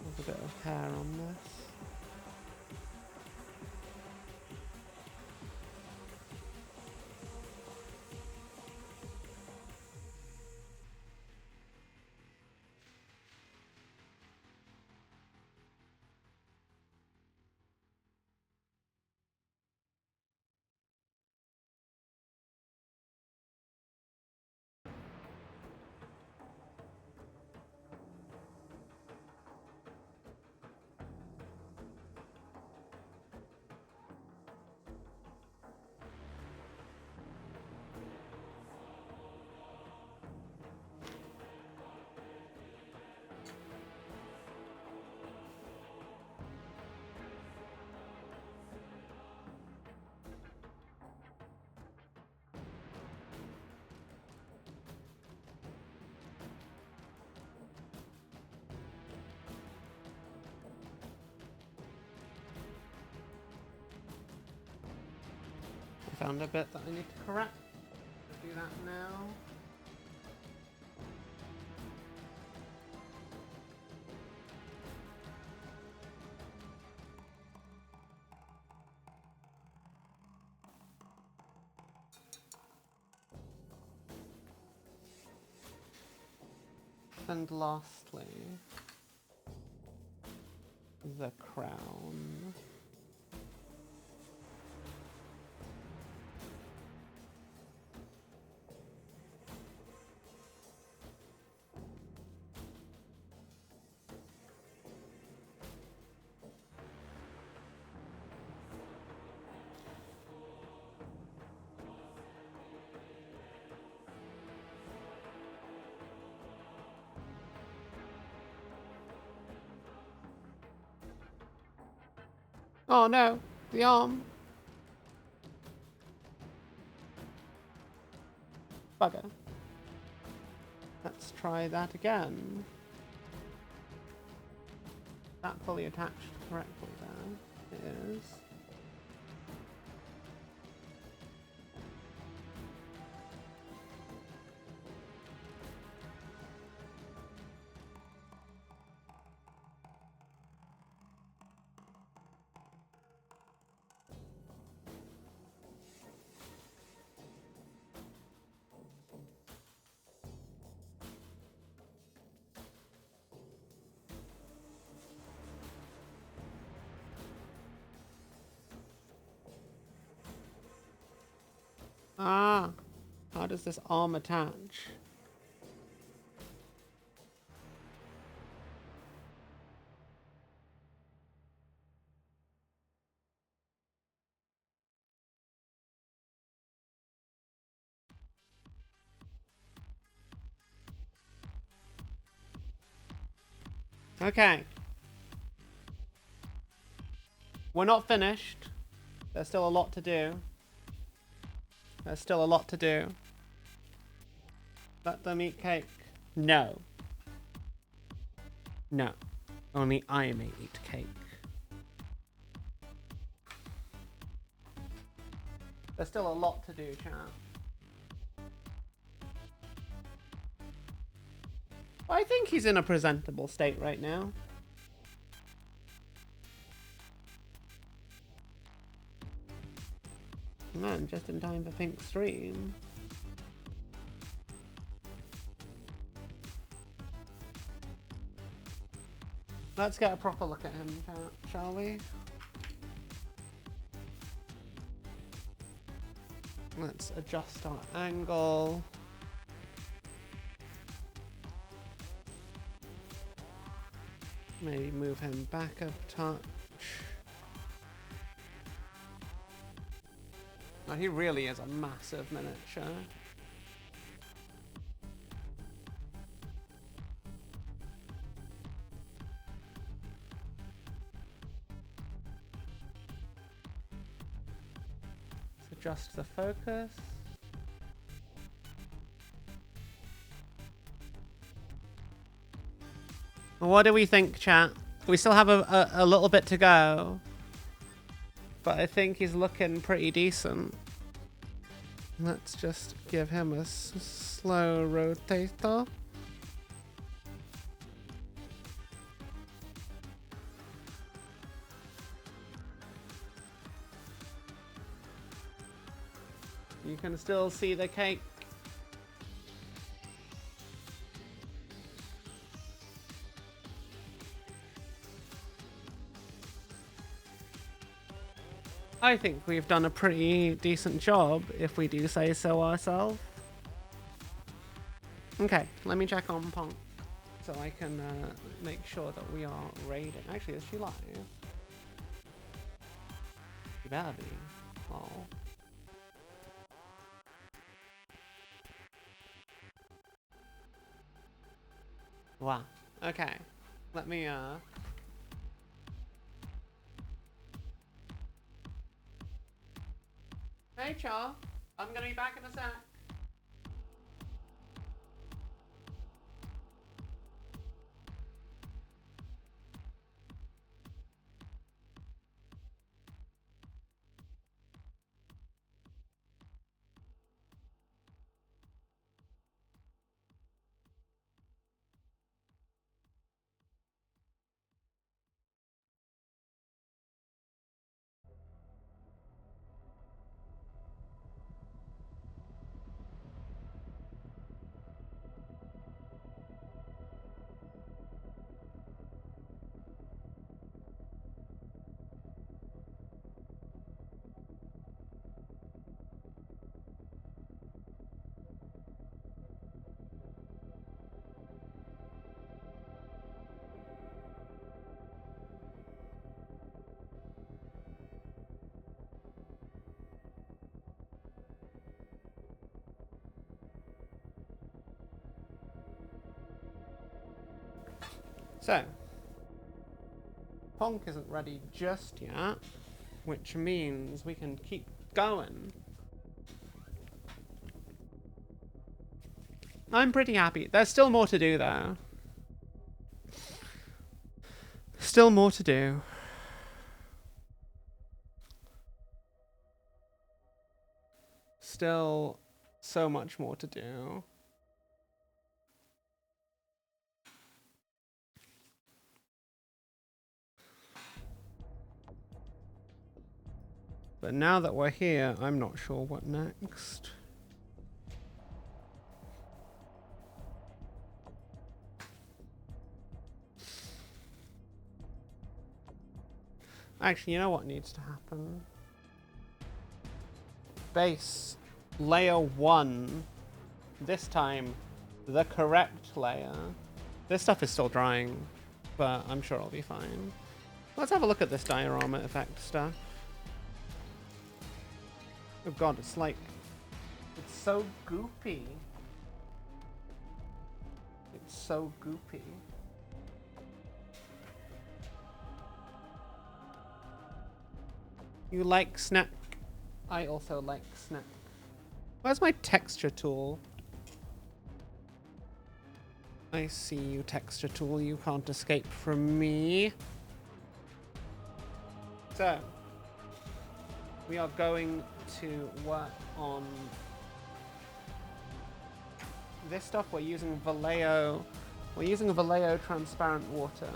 There's a bit of hair on this. I found a bit that I need to correct. I'll do that now. And lastly, the crown. Oh no, the arm. Bugger. Let's try that again. That fully attached correctly there. It is. Ah, how does this arm attach? Okay. We're not finished. There's still a lot to do. There's still a lot to do. Let them eat cake. No. No. Only I may eat cake. There's still a lot to do, chat. I think he's in a presentable state right now. Man, just in time for Pink stream. Let's get a proper look at him, shall we? Let's adjust our angle. Maybe move him back a touch. Oh, he really is a massive miniature. Let's adjust the focus. What do we think, chat? We still have a little bit to go. But I think he's looking pretty decent. Let's just give him a slow rotator. You can still see the cake. I think we've done a pretty decent job, if we do say so ourselves. Okay, let me check on Punk, so I can make sure that we are raiding. Actually, is she live? She better be. Oh. Wow. Okay. Let me Hey, Char. I'm gonna be back in a sec. So, Ponk isn't ready just yet, which means we can keep going. I'm pretty happy. There's still more to do though. Still more to do. Still so much more to do. But now that we're here, I'm not sure what next. Actually, you know what needs to happen? Base layer 1. This time, the correct layer. This stuff is still drying, but I'm sure it'll be fine. Let's have a look at this diorama effect stuff. Oh god, it's like... It's so goopy. It's so goopy. You like snack? I also like snack. Where's my texture tool? I see you, texture tool. You can't escape from me. So, we are going to work on this stuff. We're using Vallejo. We're using a Vallejo transparent water.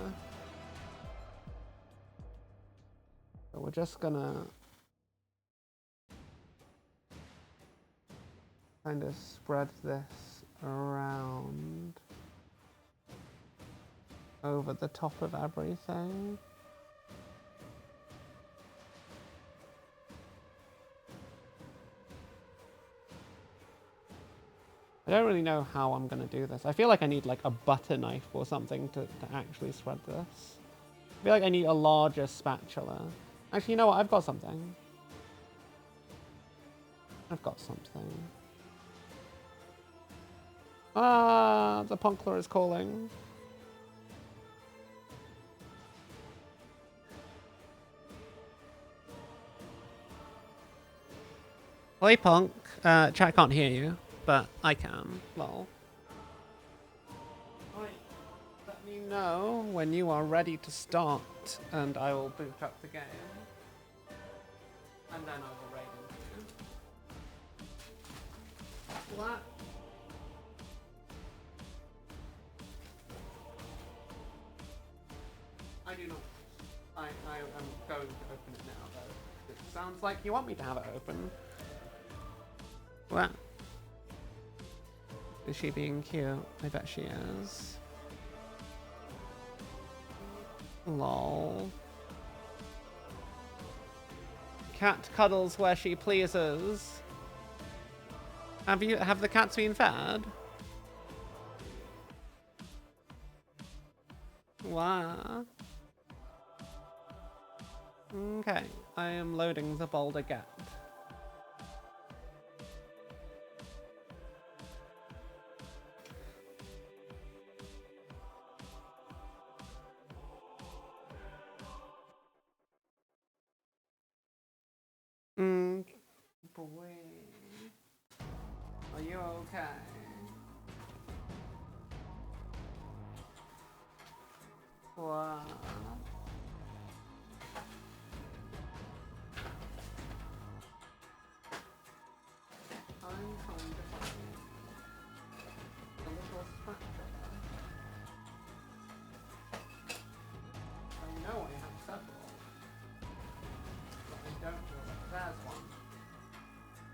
So we're just gonna kind of spread this around over the top of everything. I don't really know how I'm gonna do this. I feel like I need like a butter knife or something to actually spread this. I feel like I need a larger spatula. Actually, you know what? I've got something. I've got something. Ah, the Punkler is calling. Hey, Punk. Chat can't hear you, but I can. Lol. Right. Let me know when you are ready to start, and I will boot up the game. And then I will raid into you. What? I do not. I am going to open it now, though. It sounds like you want me to have it open. What? Is she being cute? I bet she is. Lol. Cat cuddles where she pleases. Have the cats been fed? Wow. Okay, I am loading the Boulder Gap. Boy. Are you okay? Wow. I'm trying to find a little spatula. I know I have several, but I don't know that there's one.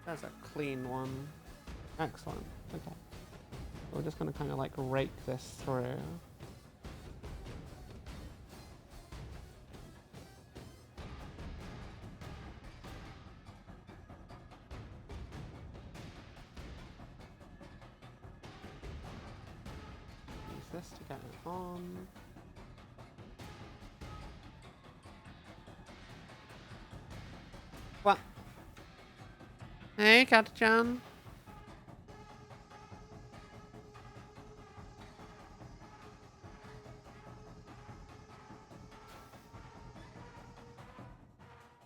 There's a clean one. Excellent. Okay. We're just gonna kind of like rake this through. Use this to get it on. What? Hey, Kata-chan.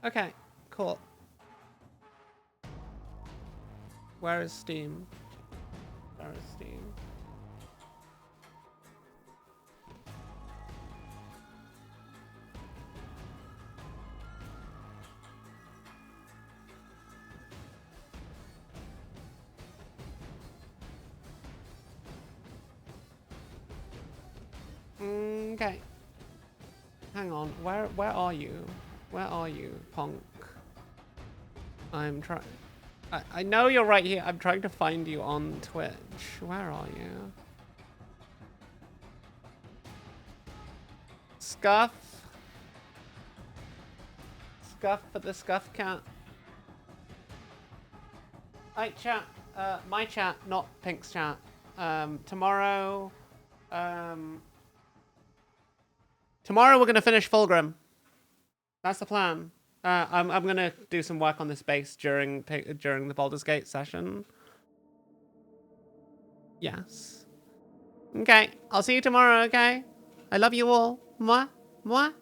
Okay, cool. Where is Steam? Where is Steam? Okay. Hang on. Where are you? Where are you, Punk? I'm trying. I know you're right here. I'm trying to find you on Twitch. Where are you? Scuff. Scuff for the Scuff Cat. Hi, chat. My chat, not Pink's chat. Tomorrow. Tomorrow we're gonna finish Fulgrim. That's the plan. I'm gonna do some work on this base during the Baldur's Gate session. Yes. Okay. I'll see you tomorrow. Okay. I love you all. Mwah. Mwah.